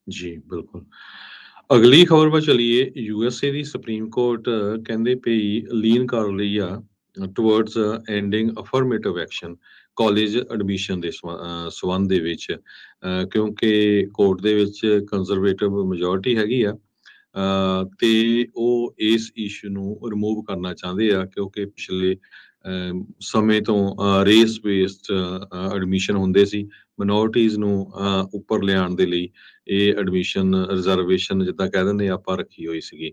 B: ਜੀ, ਬਿਲਕੁਲ। ਅਗਲੀ ਖਬਰ ਵੱਲ ਚਲੀਏ। ਯੂਐਸਏ ਦੀ ਸੁਪਰੀਮ ਕੋਰਟ ਕਹਿੰਦੇ ਪਈ ਲੀਨ ਕਰ ਰਹੀ ਆ towards ending affirmative action college admission ਦੇ ਸੰਬੰਧ ਦੇ ਵਿੱਚ, ਕਿਉਂਕਿ ਕੋਰਟ ਦੇ ਵਿੱਚ ਕੰਜ਼ਰਵੇਟਿਵ ਮੈਜੋਰਟੀ ਹੈਗੀ ਆ, ਤੇ ਉਹ ਇਸ ਇਸ਼ੂ ਨੂੰ ਰਿਮੂਵ ਕਰਨਾ ਚਾਹੁੰਦੇ ਆ, ਕਿਉਂਕਿ ਪਿਛਲੇ ਸਮੇਂ ਤੋਂ ਰੇਸ ਬੇਸਡ ਐਡਮਿਸ਼ਨ ਹੁੰਦੇ ਸੀ। ਮਿਨੋਰਟੀਜ਼ ਨੂੰ ਉੱਪਰ ਲਿਆਉਣ ਦੇ ਲਈ ਇਹ ਐਡਮਿਸ਼ਨ ਰਿਜ਼ਰਵੇਸ਼ਨ ਜਿੱਦਾਂ ਕਹਿ ਦਿੰਦੇ ਆਪਾਂ ਰੱਖੀ ਹੋਈ ਸੀਗੀ।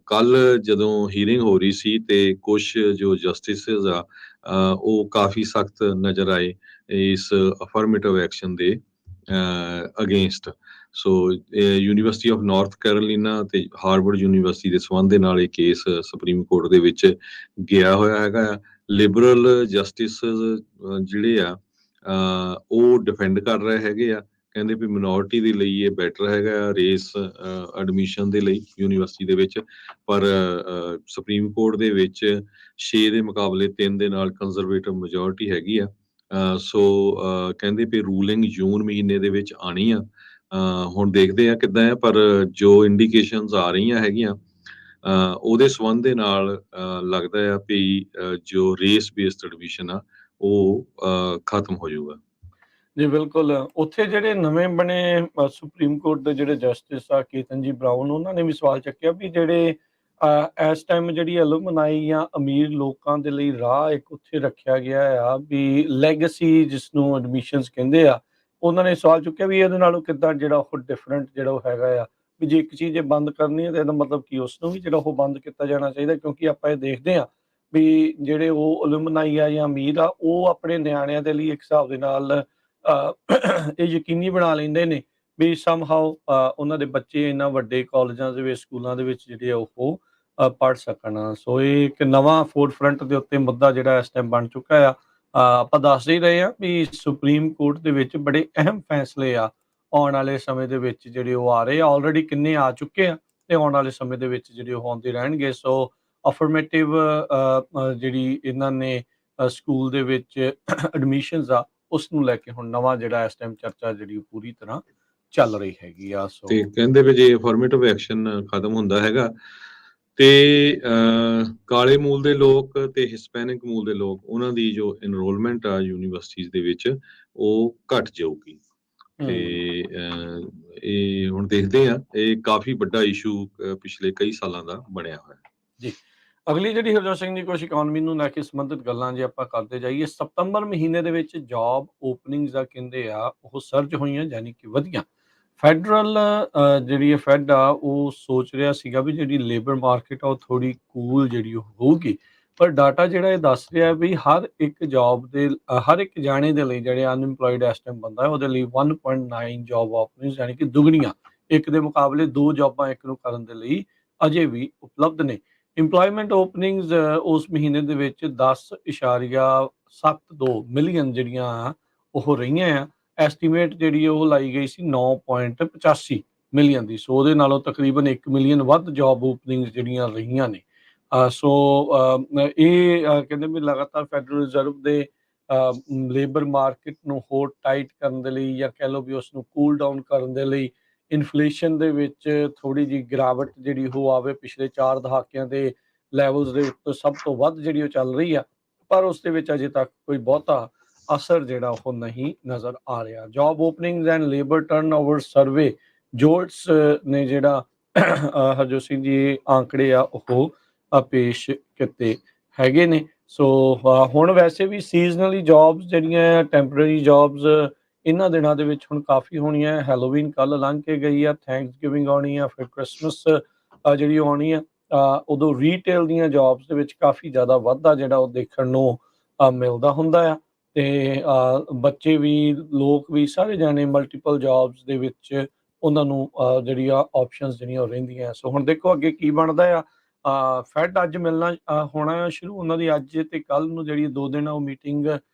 B: ਕੱਲ ਜਦੋਂ ਹੀਅਰਿੰਗ ਹੋ ਰਹੀ ਸੀ ਤੇ ਕੁਛ ਜੋ ਜਸਟਿਸਿਸ ਆ ਉਹ ਕਾਫੀ ਸਖਤ ਨਜ਼ਰ ਆਏ ਇਸ ਅਫਰਮੇਟਿਵ ਐਕਸ਼ਨ ਦੇ against. So university of north Carolina ਤੇ ਹਾਰਵਰਡ ਯੂਨੀਵਰਸਿਟੀ ਦੇ ਸੰਬੰਧ ਦੇ ਨਾਲ ਇਹ ਕੇਸ ਸੁਪਰੀਮ ਕੋਰਟ ਦੇ ਵਿੱਚ ਗਿਆ ਹੋਇਆ ਹੈਗਾ ਆ। ਲਿਬਰਲ ਜਸਟਿਸਿਸ ਜਿਹੜੇ ਆ ਉਹ ਡਿਫੈਂਡ ਕਰ ਰਹੇ ਹੈਗੇ ਆ, ਕਹਿੰਦੇ ਵੀ ਮਿਨੋਰਟੀ ਦੇ ਲਈ ਇਹ ਬੈਟਰ ਹੈਗਾ ਰੇਸ ਐਡਮਿਸ਼ਨ ਦੇ ਲਈ ਯੂਨੀਵਰਸਿਟੀ ਦੇ ਵਿੱਚ। ਪਰ ਸੁਪਰੀਮ ਕੋਰਟ ਦੇ ਵਿੱਚ 6 ਦੇ ਮੁਕਾਬਲੇ 3 ਦੇ ਨਾਲ ਕੰਜ਼ਰਵੇਟਿਵ ਮੈਜੋਰਟੀ ਹੈਗੀ ਆ। ਸੋ ਕਹਿੰਦੇ ਵੀ ਰੂਲਿੰਗ ਜੂਨ ਮਹੀਨੇ ਦੇ ਵਿੱਚ ਆਣੀ ਆ। ਹੁਣ ਦੇਖਦੇ ਆ ਕਿੱਦਾਂ ਆ, ਪਰ ਜੋ ਇੰਡੀਕੇਸ਼ਨਸ ਆ ਰਹੀਆਂ ਹੈਗੀਆਂ ਉਹਦੇ ਸੰਬੰਧ ਦੇ ਨਾਲ ਲੱਗਦਾ ਆ ਵੀ ਜੋ ਰੇਸ ਬੇਸਡ ਐਡਮਿਸ਼ਨ ਆ ਉਹ ਖਤਮ ਹੋ ਜਾਊਗਾ।
A: ਜੀ ਬਿਲਕੁਲ, ਉੱਥੇ ਜਿਹੜੇ ਨਵੇਂ ਬਣੇ ਸੁਪਰੀਮ ਕੋਰਟ ਦੇ ਜਿਹੜੇ ਜਸਟਿਸ ਆ ਕੇਤਨ ਜੀ ਬਰਾਊਨ, ਉਹਨਾਂ ਨੇ ਵੀ ਸਵਾਲ ਚੱਕਿਆ ਵੀ ਜਿਹੜੇ ਇਸ ਟਾਈਮ ਜਿਹੜੀ ਐਲੂਮਨਾਈ ਜਾਂ ਅਮੀਰ ਲੋਕਾਂ ਦੇ ਲਈ ਰਾਹ ਇੱਕ ਉੱਥੇ ਰੱਖਿਆ ਗਿਆ ਆ ਵੀ ਲੈਗੇਸੀ ਜਿਸਨੂੰ ਐਡਮਿਸ਼ਨਸ ਕਹਿੰਦੇ ਆ, ਉਹਨਾਂ ਨੇ ਸਵਾਲ ਚੁੱਕਿਆ ਵੀ ਇਹਦੇ ਨਾਲੋਂ ਕਿੱਦਾਂ ਜਿਹੜਾ ਉਹ ਡਿਫਰੈਂਟ ਜਿਹੜਾ ਉਹ ਹੈਗਾ ਆ ਵੀ ਜੇ ਇੱਕ ਚੀਜ਼ ਇਹ ਬੰਦ ਕਰਨੀ ਹੈ ਤਾਂ ਇਹਦਾ ਮਤਲਬ ਕੀ ਉਸ ਨੂੰ ਵੀ ਜਿਹੜਾ ਉਹ ਬੰਦ ਕੀਤਾ ਜਾਣਾ ਚਾਹੀਦਾ, ਕਿਉਂਕਿ ਆਪਾਂ ਇਹ ਦੇਖਦੇ ਹਾਂ ਵੀ ਜਿਹੜੇ ਉਹ ਐਲੂਮਨਾਈ ਆ ਜਾਂ ਅਮੀਰ ਆ ਉਹ ਆਪਣੇ ਨਿਆਣਿਆਂ ਦੇ ਲਈ ਇੱਕ ਹਿਸਾਬ ਦੇ ਨਾਲ ਇਹ ਯਕੀਨੀ ਬਣਾ ਲੈਂਦੇ ਨੇ ਵੀ ਸਮਹਾਓ ਉਹਨਾਂ ਦੇ ਬੱਚੇ ਇਹਨਾਂ ਵੱਡੇ ਕਾਲਜਾਂ ਦੇ ਵਿੱਚ, ਸਕੂਲਾਂ ਦੇ ਵਿੱਚ ਜਿਹੜੇ ਆ ਉਹ ਪੜ੍ਹ ਸਕਣ। ਸੋ ਇਹ ਇੱਕ ਨਵਾਂ ਫੋਰ ਫਰੰਟ ਦੇ ਉੱਤੇ ਮੁੱਦਾ ਜਿਹੜਾ ਇਸ ਟਾਈਮ ਬਣ ਚੁੱਕਾ ਆ। ਆਪਾਂ ਦੱਸ ਹੀ ਰਹੇ ਹਾਂ ਵੀ ਸੁਪਰੀਮ ਕੋਰਟ ਦੇ ਵਿੱਚ ਬੜੇ ਅਹਿਮ ਫੈਸਲੇ ਆ ਆਉਣ ਵਾਲੇ ਸਮੇਂ ਦੇ ਵਿੱਚ ਜਿਹੜੇ ਉਹ ਆ ਰਹੇ ਆ, ਆਲਰੇਡੀ ਕਿੰਨੇ ਆ ਚੁੱਕੇ ਆ ਤੇ ਆਉਣ ਵਾਲੇ ਸਮੇਂ ਦੇ ਵਿੱਚ ਜਿਹੜੇ ਉਹ ਆਉਂਦੇ ਰਹਿਣਗੇ। ਸੋ ਅਫਰਮੇਟਿਵ ਜਿਹੜੀ ਇਹਨਾਂ ਨੇ ਸਕੂਲ ਦੇ ਵਿੱਚ ਐਡਮਿਸ਼ਨਸ ਆ ਉਸ ਨੂੰ ਲੈ ਕੇ ਹੁਣ ਨਵਾਂ ਜਿਹੜਾ ਇਸ ਟਾਈਮ ਚਰਚਾ ਜਿਹੜੀ ਉਹ ਪੂਰੀ ਤਰ੍ਹਾਂ ਚੱਲ ਰਹੀ ਹੈਗੀ ਆ।
B: ਤੇ
A: ਸੋ
B: ਕਹਿੰਦੇ ਵੀ ਜੇ ਅਫਰਮੇਟਿਵ ਐਕਸ਼ਨ ਖਤਮ ਹੁੰਦਾ ਹੈਗਾ ਤੇ ਕਾਲੇ ਮੂਲ ਦੇ ਲੋਕ ਤੇ ਹਿਸਪੈਨਿਕ ਮੂਲ ਦੇ ਲੋਕ ਉਹਨਾਂ ਦੀ ਜੋ ਇਨਰੋਲਮੈਂਟ ਆ ਯੂਨੀਵਰਸਿਟੀਜ਼ ਦੇ ਵਿੱਚ ਉਹ ਘਟ ਜਾਊਗੀ। ਤੇ ਇਹ ਹੁਣ ਦੇਖਦੇ ਆ, ਇਹ ਕਾਫੀ ਵੱਡਾ ਇਸ਼ੂ ਪਿਛਲੇ ਕਈ ਸਾਲਾਂ ਦਾ ਬਣਿਆ ਹੋਇਆ
A: ਜੀ। ਅਗਲੀ ਜਿਹੜੀ ਹਰਜੋਤ ਸਿੰਘ ਜੀ ਕੁਛ ਇਕਨੋਮੀ ਨੂੰ ਲੈ ਕੇ ਸੰਬੰਧਿਤ ਗੱਲਾਂ ਜੇ ਆਪਾਂ ਕਰਦੇ ਜਾਈਏ, ਸਤੰਬਰ ਮਹੀਨੇ ਦੇ ਵਿੱਚ ਜੌਬ ਓਪਨਿੰਗਸ ਆ ਕਹਿੰਦੇ ਆ ਉਹ ਸਰਜ ਹੋਈਆਂ ਯਾਨੀ ਕਿ ਵਧੀਆਂ। ਫੈਡਰਲ ਜਿਹੜੀ ਫੈਡ ਆ ਉਹ ਸੋਚ ਰਿਹਾ ਸੀਗਾ ਵੀ ਜਿਹੜੀ ਲੇਬਰ ਮਾਰਕੀਟ ਆ ਉਹ ਥੋੜੀ ਕੂਲ ਜਿਹੜੀ ਉਹ ਹੋਊਗੀ, ਪਰ ਡਾਟਾ ਜਿਹੜਾ ਇਹ ਦੱਸ ਰਿਹਾ ਵੀ ਹਰ ਇੱਕ ਜੌਬ ਦੇ ਹਰ ਇੱਕ ਜਾਣੇ ਦੇ ਲਈ ਜਿਹੜੇ ਅਨਇੰਪਲੋਇਡ ਇਸ ਟਾਈਮ ਬੰਦਾ ਹੈ ਉਹਦੇ ਲਈ 1.9 ਜੌਬ ਓਪਨਿੰਗਸ ਯਾਨੀ ਕਿ ਦੁਗਣੀਆਂ, ਇੱਕ ਦੇ ਮੁਕਾਬਲੇ 2 ਜੌਬਾਂ ਇੱਕ ਨੂੰ ਕਰਨ ਦੇ ਲਈ ਅਜੇ ਵੀ ਉਪਲਬਧ ਨੇ। ਇੰਪਲੋਇਮੈਂਟ ਓਪਨਿੰਗਸ ਉਸ ਮਹੀਨੇ ਦੇ ਵਿੱਚ 10.72 ਮਿਲੀਅਨ ਜਿਹੜੀਆਂ ਆ ਉਹ ਰਹੀਆਂ ਆ। ਐਸਟੀਮੇਟ ਜਿਹੜੀ ਉਹ ਲਾਈ ਗਈ ਸੀ 9.85 ਮਿਲੀਅਨ ਦੀ, ਸੋ ਉਹਦੇ ਨਾਲੋਂ ਤਕਰੀਬਨ 1 ਮਿਲੀਅਨ ਵੱਧ ਜੌਬ ਓਪਨਿੰਗਸ ਜਿਹੜੀਆਂ ਰਹੀਆਂ ਨੇ। ਸੋ ਇਹ ਕਹਿੰਦੇ ਵੀ ਲਗਾਤਾਰ ਫੈਡਰਲ ਰਿਜ਼ਰਵ ਦੇ ਲੇਬਰ ਮਾਰਕੀਟ ਨੂੰ ਹੋਰ ਟਾਈਟ ਕਰਨ ਦੇ ਲਈ ਜਾਂ ਕਹਿ ਲਓ ਵੀ ਉਸ ਨੂੰ ਕੂਲ ਡਾਊਨ ਕਰਨ ਦੇ ਲਈ ਇਨਫਲੇਸ਼ਨ ਦੇ ਵਿੱਚ ਥੋੜੀ ਜਿਹੀ ਗਿਰਾਵਟ ਜਿਹੜੀ ਉਹ ਆਵੇ, ਪਿਛਲੇ 4 ਦਹਾਕਿਆਂ ਦੇ ਲੈਵਲਸ ਦੇ ਉੱਤੇ ਸਭ ਤੋਂ ਵੱਧ ਜਿਹੜੀ ਉਹ ਚੱਲ ਰਹੀ ਆ, ਪਰ ਉਸ ਦੇ ਵਿੱਚ ਅਜੇ ਤੱਕ ਕੋਈ ਬਹੁਤਾ ਅਸਰ ਜਿਹੜਾ ਉਹ ਨਹੀਂ ਨਜ਼ਰ ਆ ਰਿਹਾ। Job openings and labour turnover survey JOLTS ਨੇ ਜਿਹੜਾ ਹਰਜੋਤ ਸਿੰਘ ਜੀ ਆંકੜੇ ਆ ਉਹ ਪੇਸ਼ ਕੀਤੇ ਹੈਗੇ ਨੇ। ਸੋ ਹੁਣ ਵੈਸੇ ਵੀ ਸੀਜ਼ਨਲੀ ਜੌਬਸ ਜਿਹੜੀਆਂ ਟੈਂਪਰੇਰੀ ਜੌਬਸ ਇਹਨਾਂ ਦਿਨਾਂ ਦੇ ਵਿੱਚ ਹੁਣ ਕਾਫੀ ਹੋਣੀਆਂ। ਹੈਲੋਵੀਨ ਕੱਲ ਲੰਘ ਕੇ ਗਈ ਆ, ਥੈਂਕਸ ਗਿਵਿੰਗ ਆਉਣੀ ਆ, ਫਿਰ ਕ੍ਰਿਸਮਸ ਜਿਹੜੀ ਆਉਣੀ ਆ, ਉਦੋਂ ਰੀਟੇਲ ਦੀਆਂ ਜੌਬਸ ਦੇ ਵਿੱਚ ਕਾਫੀ ਜ਼ਿਆਦਾ ਵਾਧਾ ਜਿਹੜਾ ਉਹ ਦੇਖਣ ਨੂੰ ਮਿਲਦਾ ਹੁੰਦਾ ਆ। ਤੇ ਬੱਚੇ ਵੀ ਲੋਕ ਵੀ ਸਾਰੇ ਜਾਣੇ ਮਲਟੀਪਲ ਜੌਬਸ ਦੇ ਵਿੱਚ ਉਹਨਾਂ ਨੂੰ ਜਿਹੜੀ ਆ ਆਪਸ਼ਨਸ ਜਿਹੜੀਆਂ ਉਹ ਰਹਿੰਦੀਆਂ। ਸੋ ਹੁਣ ਦੇਖੋ ਅੱਗੇ ਕੀ ਬਣਦਾ ਆ। ਫੈਡ ਅੱਜ ਮਿਲਣਾ ਹੋਣਾ ਸ਼ੁਰੂ, ਉਹਨਾਂ ਦੀ ਅੱਜ ਤੇ ਕੱਲ ਨੂੰ ਜਿਹੜੀ 2 ਦਿਨ ਉਹ ਮੀਟਿੰਗ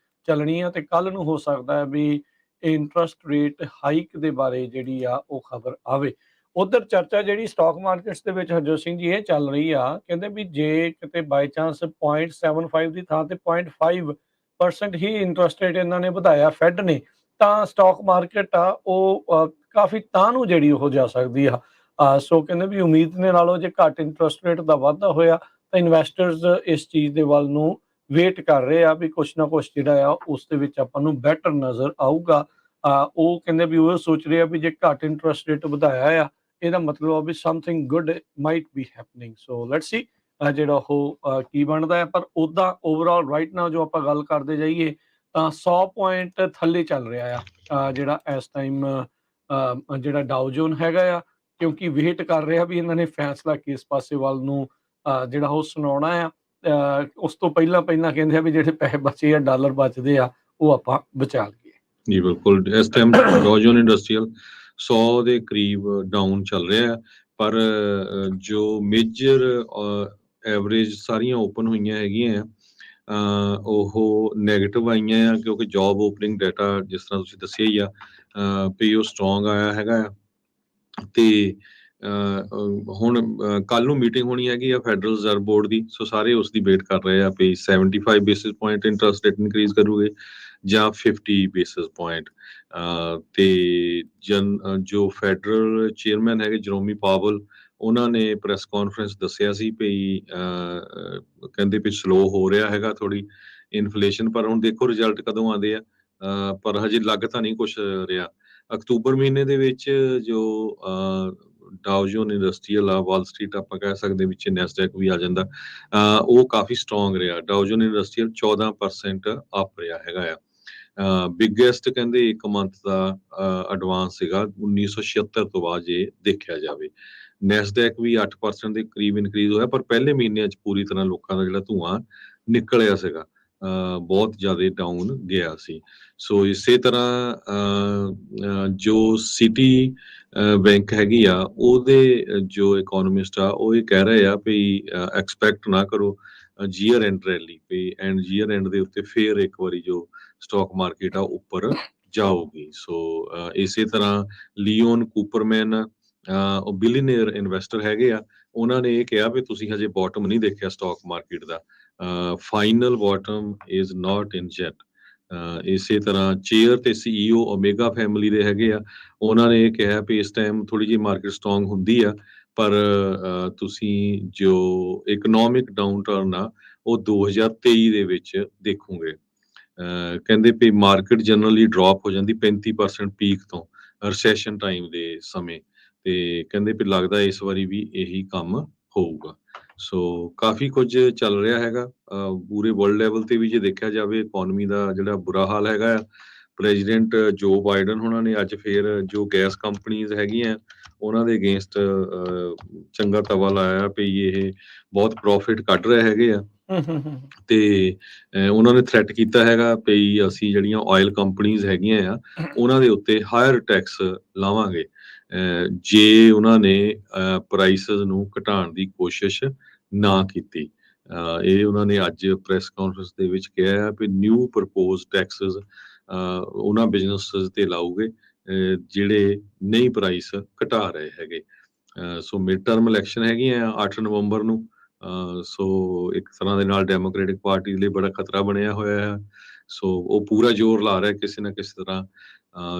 A: ਚੱਲਣੀ ਆ, ਤੇ ਕੱਲ ਨੂੰ ਹੋ ਸਕਦਾ ਹੈ ਵੀ ਇੰਟਰਸਟ ਰੇਟ ਹਾਈਕ ਦੇ ਬਾਰੇ ਜਿਹੜੀ ਆ ਉਹ ਖਬਰ ਆਵੇ। ਉਧਰ ਚਰਚਾ ਜਿਹੜੀ ਸਟਾਕ ਮਾਰਕੀਟਸ ਦੇ ਵਿੱਚ ਹਰਜੋਤ ਸਿੰਘ ਜੀ ਇਹ ਚੱਲ ਰਹੀ ਆ, ਕਹਿੰਦੇ ਵੀ ਜੇ ਕਿਤੇ ਬਾਈ ਚਾਂਸ 0.75 ਦੀ ਥਾਂ ਤੇ 0.5% ਹੀ ਇੰਟਰਸਟ ਰੇਟ ਇਹਨਾਂ ਨੇ ਵਧਾਇਆ ਫੈਡ ਨੇ, ਤਾਂ ਸਟਾਕ ਮਾਰਕੀਟ ਆ ਉਹ ਕਾਫੀ ਤਾਂ ਨੂੰ ਜਿਹੜੀ ਉਹ ਜਾ ਸਕਦੀ ਆ। ਸੋ ਕਹਿੰਦੇ ਵੀ ਉਮੀਦ ਦੇ ਨਾਲੋਂ ਜੇ ਘੱਟ ਇੰਟਰਸਟ ਰੇਟ ਦਾ ਵਾਧਾ ਹੋਇਆ ਤਾਂ ਇਨਵੈਸਟਰਸ ਇਸ ਚੀਜ਼ ਦੇ ਵੱਲ ਨੂੰ ਵੇਟ ਕਰ ਰਹੇ ਆ ਵੀ ਕੁਛ ਨਾ ਕੁਛ ਜਿਹੜਾ ਆ ਉਸ ਦੇ ਵਿੱਚ ਆਪਾਂ ਨੂੰ ਬੈਟਰ ਨਜ਼ਰ ਆਊਗਾ। ਉਹ ਕਹਿੰਦੇ ਵੀ ਉਹ ਸੋਚ ਰਹੇ ਆ ਵੀ ਜੇ ਘੱਟ ਇੰਟਰਸਟ ਰੇਟ ਵਧਾਇਆ ਆ ਇਹਦਾ ਮਤਲਬ ਆ ਵੀ something good might be happening. So let's see ਜਿਹੜਾ ਉਹ ਕੀ ਬਣਦਾ ਹੈ। ਪਰ ਉੱਦਾਂ ਓਵਰਆਲ ਰਾਈਟ ਨਾਓ ਜੋ ਆਪਾਂ ਗੱਲ ਕਰਦੇ ਜਾਈਏ ਤਾਂ 100 ਪੁਆਇੰਟ ਥੱਲੇ ਚੱਲ ਰਿਹਾ ਆ ਜਿਹੜਾ ਇਸ ਟਾਈਮ ਜਿਹੜਾ ਡਾਓ ਜੋਨ ਹੈਗਾ ਆ, ਕਿਉਂਕਿ ਵੇਟ ਕਰ ਰਿਹਾ ਵੀ ਇਹਨਾਂ ਨੇ ਫੈਸਲਾ ਕਿਸ ਪਾਸੇ ਵੱਲ ਨੂੰ ਜਿਹੜਾ ਉਹ ਸੁਣਾਉਣਾ ਆ। ਉਸ ਤੋਂ ਪਹਿਲਾਂ ਕਹਿੰਦੇ ਆ ਵੀ ਜਿਹੜੇ ਪੈਸੇ ਬਚੇ ਆ, ਡਾਲਰ ਬਚਦੇ ਆ, ਉਹ ਆਪਾਂ ਬਚਾ ਲਈਏ।
B: ਜੀ ਬਿਲਕੁਲ, ਇਸ ਟਾਈਮ ਡਾਓ ਜੋਨ ਇੰਡਸਟਰੀਅਲ 100 ਦੇ ਕਰੀਬ ਡਾਊਨ ਚੱਲ ਰਿਹਾ ਹੈ, ਪਰ ਜੋ ਮੇਜਰ ਐਵਰੇਜ ਸਾਰੀਆਂ ਓਪਨ ਹੋਈਆਂ ਹੈਗੀਆਂ ਉਹ ਨੈਗੇਟਿਵ ਆਈਆਂ ਆ, ਕਿਉਂਕਿ ਜੌਬ ਓਪਨਿੰਗ ਡਾਟਾ ਜਿਸ ਤਰ੍ਹਾਂ ਤੁਸੀਂ ਦੱਸਿਆ ਹੀ ਆ ਵੀ ਉਹ ਸਟਰੋਂਗ ਆਇਆ ਹੈਗਾ ਆ। ਤੇ ਹੁਣ ਕੱਲ ਨੂੰ ਮੀਟਿੰਗ ਹੋਣੀ ਹੈਗੀ ਆ ਫੈਡਰਲ ਰਿਜ਼ਰਵ ਬੋਰਡ ਦੀ, ਸੋ ਸਾਰੇ ਉਸ ਦੀ ਵੇਟ ਕਰ ਰਹੇ ਆ ਵੀ 75 basis point interest rate increase ਕਰੂਗੇ ਜਾਂ 50 ਬੇਸਿਸ ਪੁਆਇੰਟ। ਤੇ ਜੋ ਫੈਡਰਲ ਚੇਅਰਮੈਨ ਹੈਗੇ ਜਰੋਮੀ ਪਾਵਲ, ਉਹਨਾਂ ਨੇ ਪ੍ਰੈਸ ਕਾਨਫਰੰਸ ਦੱਸਿਆ ਸੀ ਵੀ ਕਹਿੰਦੇ ਵੀ ਸਲੋ ਹੋ ਰਿਹਾ ਹੈਗਾ ਥੋੜੀ ਇਨਫਲੇਸ਼ਨ, ਪਰ ਹੁਣ ਦੇਖੋ ਰਿਜ਼ਲਟ ਕਦੋਂ ਆਉਂਦੇ ਆ। ਪਰ ਹਜੇ ਲੱਗ ਤਾਂ ਨਹੀਂ ਕੁਛ ਰਿਹਾ। ਅਕਤੂਬਰ ਮਹੀਨੇ ਦੇ ਵਿੱਚ ਜੋ ਡਾਓ ਜੋਨ ਇੰਡਸਟਰੀਅਲ ਆ, ਵਾਲ ਸਟਰੀਟ ਆਪਾਂ ਕਹਿ ਸਕਦੇ ਵਿੱਚ ਨੈਸਡੈਕ ਵੀ ਆ ਜਾਂਦਾ, ਉਹ ਕਾਫੀ ਸਟਰੋਂਗ ਰਿਹਾ। ਡਾਓ ਜੋਨ ਇੰਡਸਟਰੀਅਲ 14% ਅਪ ਰਿਹਾ ਹੈਗਾ ਆ। ਬਿਗੇਸਟ ਕਹਿੰਦੇ 1 ਮੰਥ ਦਾ ਐਡਵਾਂਸ ਸੀਗਾ 1976 ਤੋਂ ਬਾਅਦ ਜੇ ਦੇਖਿਆ ਜਾਵੇ। ਨੈਸਡੈਕ ਵੀ 8% ਦੇ ਕਰੀਬ ਇਨਕਰੀਜ਼ ਹੋਇਆ, ਪਰ ਪਹਿਲੇ ਮਹੀਨਿਆਂ 'ਚ ਪੂਰੀ ਤਰ੍ਹਾਂ ਲੋਕਾਂ ਦਾ ਜਿਹੜਾ ਧੂੰਆਂ ਨਿਕਲਿਆ ਸੀਗਾ, ਬਹੁਤ ਜ਼ਿਆਦਾ ਡਾਊਨ ਗਿਆ ਸੀ। ਸੋ ਇਸੇ ਤਰ੍ਹਾਂ ਜੋ ਸਿਟੀ ਬੈਂਕ ਹੈਗੀ ਆ ਉਹਦੇ ਜੋ ਇਕੋਨੋਮਿਸਟ ਆ ਉਹ ਇਹ ਕਹਿ ਰਹੇ ਆ ਵੀ ਐਕਸਪੈਕਟ ਨਾ ਕਰੋ ਜੀਅਰ ਐਂਡ ਰੈਲੀ, ਵੀ ਐਂਡ ਜੀਅਰ ਐਂਡ ਦੇ ਉੱਤੇ ਫੇਰ ਇੱਕ ਵਾਰੀ ਜੋ ਸਟਾਕ ਮਾਰਕੀਟ ਆ ਉੱਪਰ ਜਾਊਗੀ। ਸੋ ਇਸੇ ਤਰ੍ਹਾਂ ਲਿਓਨ ਕੂਪਰਮੈਨ ਉਹ ਬਿਲੀਅਨਰ ਇਨਵੈਸਟਰ ਹੈਗੇ ਆ, ਉਹਨਾਂ ਨੇ ਇਹ ਕਿਹਾ ਵੀ ਤੁਸੀਂ ਹਜੇ ਬਾਟਮ ਨਹੀਂ ਦੇਖਿਆ stock market the, final bottom is not in yet. ਇਸੇ ਤਰ੍ਹਾਂ ਚੇਅਰ ਤੇ CEO ਓਮੇਗਾ ਫੈਮਿਲੀ ਦੇ ਹੈਗੇ ਆ, ਉਹਨਾਂ ਨੇ ਇਹ ਕਿਹਾ ਵੀ ਇਸ ਟਾਈਮ ਥੋੜੀ ਜਿਹੀ ਮਾਰਕੀਟ ਸਟਰੋਂਗ ਹੁੰਦੀ ਆ, ਪਰ ਤੁਸੀਂ ਜੋ ਇਕਨੋਮਿਕ ਡਾਊਨ ਟਰਨ ਆ ਉਹ 2023 ਦੇ ਵਿੱਚ ਦੇਖੋਗੇ। ਕਹਿੰਦੇ ਵੀ ਮਾਰਕੀਟ ਜਨਰਲੀ ਡ੍ਰੌਪ ਹੋ ਜਾਂਦੀ 35% ਪੀਕ ਤੋਂ ਰਿਸੈਸ਼ਨ ਟਾਈਮ ਦੇ ਸਮੇਂ, ਤੇ ਕਹਿੰਦੇ ਵੀ ਲੱਗਦਾ ਇਸ ਵਾਰੀ ਵੀ ਇਹੀ ਕੰਮ ਹੋਊਗਾ। ਸੋ ਕਾਫੀ ਕੁਝ ਚੱਲ ਰਿਹਾ ਹੈਗਾ ਪੂਰੇ ਵਰਲਡ ਲੈਵਲ ਤੇ ਵੀ। ਜੇ ਦੇਖਿਆ ਜਾਵੇ ਇਕਨੋਮੀ ਦਾ ਜਿਹੜਾ ਬੁਰਾ ਹਾਲ ਹੈਗਾ ਆ, ਪ੍ਰੈਜ਼ੀਡੈਂਟ ਜੋ ਬਾਈਡਨ ਉਹਨਾਂ ਨੇ ਅੱਜ ਫੇਰ ਜੋ ਗੈਸ ਕੰਪਨੀਆਂ ਹੈਗੀਆਂ ਉਹਨਾਂ ਦੇ ਅਗੇਂਸਟ ਚੰਗਾ ਤਵਾ ਲਾਇਆ ਵੀ ਇਹ ਬਹੁਤ ਪ੍ਰੋਫਿਟ ਕੱਢ ਰਹੇ ਹੈਗੇ ਆ, ਤੇ ਉਹਨਾਂ ਨੇ ਥ੍ਰੈਟ ਕੀਤਾ ਹੈਗਾ ਵੀ ਅਸੀਂ ਜਿਹੜੀਆਂ ਆਇਲ ਕੰਪਨੀਆਂ ਹੈਗੀਆਂ ਆ ਉਹਨਾਂ ਦੇ ਉੱਤੇ ਹਾਇਰ ਟੈਕਸ ਲਾਵਾਂਗੇ ਜੇ ਉਹਨਾਂ ਨੇ ਪ੍ਰਾਈਸਸ ਨੂੰ ਘਟਾਉਣ ਦੀ ਕੋਸ਼ਿਸ਼ ਨਾ ਕੀਤੀ। ਇਹ ਉਹਨਾਂ ਨੇ ਅੱਜ ਪ੍ਰੈਸ ਕਾਨਫਰੰਸ ਦੇ ਵਿੱਚ ਕਿਹਾ ਹੈ ਵੀ ਨਿਊ ਪ੍ਰਪੋਜ਼ ਟੈਕਸਸ ਉਹਨਾਂ ਬਿਜ਼ਨੈਸਸ ਤੇ ਲਾਉਗੇ ਜਿਹੜੇ ਨਹੀਂ ਪ੍ਰਾਈਸ ਘਟਾ ਰਹੇ ਹੈਗੇ। ਸੋ ਮਿਡ ਟਰਮ ਇਲੈਕਸ਼ਨ ਹੈਗੀਆਂ 8 ਨਵੰਬਰ ਨੂੰ, ਸੋ ਇੱਕ ਤਰ੍ਹਾਂ ਦੇ ਨਾਲ ਡੈਮੋਕ੍ਰੈਟਿਕ ਪਾਰਟੀ ਲਈ ਬੜਾ ਖਤਰਾ ਬਣਿਆ ਹੋਇਆ ਹੈ। ਸੋ ਉਹ ਪੂਰਾ ਜ਼ੋਰ ਲਾ ਰਿਹਾ ਕਿਸੇ ਨਾ ਕਿਸੇ ਤਰ੍ਹਾਂ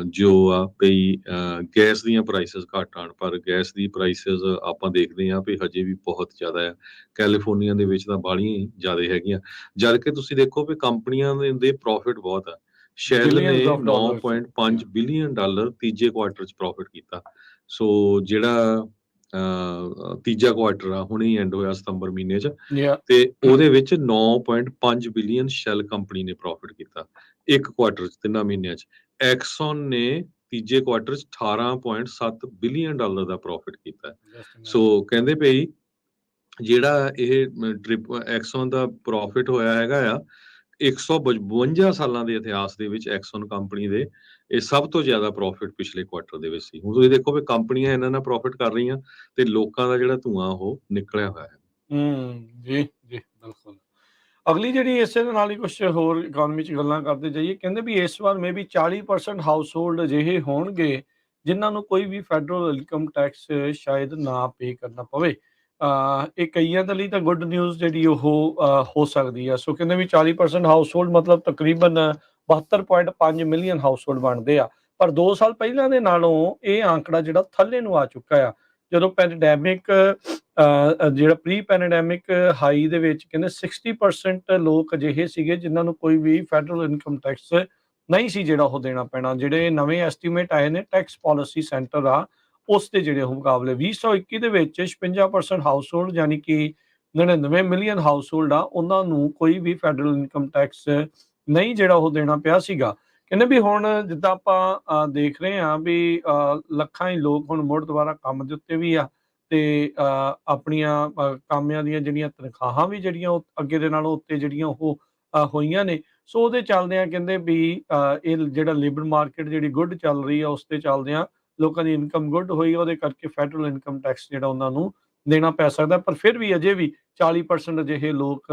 B: ਜੋ ਆ ਪਈ ਗੈਸ ਦੀਆਂ ਪ੍ਰਾਈਸਸ ਘੱਟ ਆਉਣ, ਪਰ ਗੈਸ ਦੀ ਪ੍ਰਾਈਸਸ ਆਪਾਂ ਦੇਖਦੇ ਹਾਂ ਵੀ ਹਜੇ ਵੀ ਬਹੁਤ ਜ਼ਿਆਦਾ ਹੈ। ਕੈਲੀਫੋਰਨੀਆ ਦੇ ਵਿੱਚ ਤਾਂ ਬਾਹਲੀਆਂ ਜ਼ਿਆਦਾ ਹੈਗੀਆਂ, ਜਦ ਕਿ ਤੁਸੀਂ ਦੇਖੋ ਵੀ ਕੰਪਨੀਆਂ ਦੇ ਪ੍ਰੋਫਿਟ ਬਹੁਤ ਆ। ਸ਼ੈਲ ਨੇ
A: billions of dollars.
B: 9.5 billion dollar ਤੀਜੇ ਕੁਆਰਟਰ 'ਚ ਪ੍ਰੋਫਿਟ ਕੀਤਾ। ਸੋ ਜਿਹੜਾ ਤੀਜਾ ਕੁਆਰਟਰ ਆ ਹੁਣੇ ਐਂਡ ਹੋਇਆ ਸਤੰਬਰ ਮਹੀਨੇ 'ਚ, ਤੇ ਉਹਦੇ ਵਿੱਚ 9.5 ਬਿਲੀਅਨ ਸ਼ੈਲ ਕੰਪਨੀ ਨੇ ਪ੍ਰੋਫਿਟ ਕੀਤਾ ਇੱਕ ਕੁਆਰਟਰ 'ਚ, 3 ਮਹੀਨਿਆਂ 'ਚ। ਐਕਸਨ ਨੇ ਤੀਜੇ ਕੁਆਰਟਰ 'ਚ 18.7 ਬਿਲੀਅਨ ਡਾਲਰ ਦਾ ਪ੍ਰੋਫਿਟ ਕੀਤਾ। ਸੋ ਕਹਿੰਦੇ ਪਈ ਜਿਹੜਾ ਇਹ ਟ੍ਰਿਪ ਐਕਸਨ ਦਾ ਪ੍ਰੋਫਿਟ ਹੋਇਆ ਹੈਗਾ ਆ 152 ਸਾਲਾਂ ਦੇ ਇਤਿਹਾਸ ਦੇ ਵਿੱਚ ਐਕਸਨ ਕੰਪਨੀ ਦੇ ਇਹ ਸਭ ਤੋਂ ਜ਼ਿਆਦਾ ਪ੍ਰੋਫਿਟ ਪਿਛਲੇ ਕੁਆਰਟਰ ਦੇ ਵਿੱਚ ਸੀ। ਹੁਣ ਤੁਸੀਂ ਦੇਖੋ ਵੀ ਕੰਪਨੀਆਂ ਇਹਨਾਂ ਨਾਲ ਪ੍ਰੋਫਿਟ ਕਰ ਰਹੀਆਂ ਤੇ ਲੋਕਾਂ ਦਾ ਜਿਹੜਾ ਧੂਆਂ ਉਹ ਨਿਕਲਿਆ ਹੋਇਆ ਹੈ।
A: ਜੀ ਜੀ ਬਿਲਕੁਲ। ਅਗਲੀ ਜਿਹੜੀ ਇਸੇ ਦੇ ਨਾਲ ਹੀ ਕੁਝ ਹੋਰ ਇਕਨੋਮੀ 'ਚ ਗੱਲਾਂ ਕਰਦੇ ਜਾਈਏ, ਕਹਿੰਦੇ ਵੀ ਇਸ ਵਾਰ ਮੇਬੀ 40% ਹਾਊਸ ਹੋਲਡ ਅਜਿਹੇ ਹੋਣਗੇ ਜਿਨ੍ਹਾਂ ਨੂੰ ਕੋਈ ਵੀ ਫੈਡਰਲ ਇਨਕਮ ਟੈਕਸ ਸ਼ਾਇਦ ਨਾ ਪੇ ਕਰਨਾ ਪਵੇ। ਇਹ ਕਈਆਂ ਦੇ ਲਈ ਤਾਂ ਗੁੱਡ ਨਿਊਜ਼ ਜਿਹੜੀ ਉਹ ਹੋ ਸਕਦੀ ਆ। ਸੋ ਕਹਿੰਦੇ ਵੀ 40% ਹਾਊਸ ਹੋਲਡ ਮਤਲਬ ਤਕਰੀਬਨ 72.5 ਮਿਲੀਅਨ ਹਾਊਸ ਹੋਲਡ ਬਣਦੇ ਆ, ਪਰ 2 ਸਾਲ ਪਹਿਲਾਂ ਦੇ ਨਾਲੋਂ ਇਹ ਆંકੜਾ ਜਿਹੜਾ ਥੱਲੇ ਨੂੰ ਆ ਚੁੱਕਾ ਆ। ਜਦੋਂ ਪੈਂਡੈਮਿਕ ਜਿਹੜਾ ਪ੍ਰੀ ਪੈਂਡੈਮਿਕ ਹਾਈ ਦੇ ਵਿੱਚ ਕਹਿੰਦੇ 60% ਲੋਕ ਅਜਿਹੇ ਸੀਗੇ ਜਿਨ੍ਹਾਂ ਨੂੰ ਕੋਈ ਵੀ ਫੈਡਰਲ ਇਨਕਮ ਟੈਕਸ ਨਹੀਂ ਸੀ ਜਿਹੜਾ ਉਹ ਦੇਣਾ ਪੈਣਾ। ਜਿਹੜੇ ਨਵੇਂ ਐਸਟੀਮੇਟ ਆਏ ਨੇ ਟੈਕਸ ਪਾਲਿਸੀ ਸੈਂਟਰ ਆ ਉਸ ਦੇ ਜਿਹੜੇ ਉਹ ਮੁਕਾਬਲੇ 2021 ਦੇ ਵਿੱਚ 56% ਹਾਊਸ ਹੋਲਡ ਯਾਨੀ ਕਿ 99 ਮਿਲੀਅਨ ਹਾਊਸ ਹੋਲਡ ਆ ਉਹਨਾਂ ਨੂੰ ਕੋਈ ਵੀ ਫੈਡਰਲ ਇਨਕਮ ਟੈਕਸ ਨਹੀਂ ਜਿਹੜਾ ਉਹ ਦੇਣਾ ਪਿਆ ਸੀਗਾ। ਕਹਿੰਦੇ ਵੀ ਹੁਣ ਜਿੱਦਾਂ ਆਪਾਂ ਦੇਖ ਰਹੇ ਹਾਂ ਵੀ ਲੱਖਾਂ ਹੀ ਲੋਕ ਹੁਣ ਮੁੜ ਦੁਬਾਰਾ ਕੰਮ ਦੇ ਉੱਤੇ ਵੀ ਆ, ਤੇ ਆਪਣੀਆਂ ਕਾਮਿਆਂ ਦੀਆਂ ਜਿਹੜੀਆਂ ਤਨਖਾਹਾਂ ਵੀ ਜਿਹੜੀਆਂ ਉਹ ਅੱਗੇ ਦੇ ਨਾਲੋਂ ਉੱਤੇ ਜਿਹੜੀਆਂ ਉਹ ਹੋਈਆਂ ਨੇ। ਸੋ ਉਹਦੇ ਚੱਲਦਿਆਂ ਕਹਿੰਦੇ ਵੀ ਇਹ ਜਿਹੜਾ ਲੇਬਰ ਮਾਰਕੀਟ ਜਿਹੜੀ ਗੁੱਡ ਚੱਲ ਰਹੀ ਆ ਉਸ ਤੇ ਚੱਲਦਿਆਂ ਲੋਕਾਂ ਦੀ ਇਨਕਮ ਗੁੱਡ ਹੋਈ, ਉਹਦੇ ਕਰਕੇ ਫੈਡਰਲ ਇਨਕਮ ਟੈਕਸ ਜਿਹੜਾ ਉਹਨਾਂ ਨੂੰ ਦੇਣਾ ਪੈ ਸਕਦਾ। ਪਰ ਫਿਰ ਵੀ ਅਜੇ ਵੀ 40% ਅਜਿਹੇ ਲੋਕ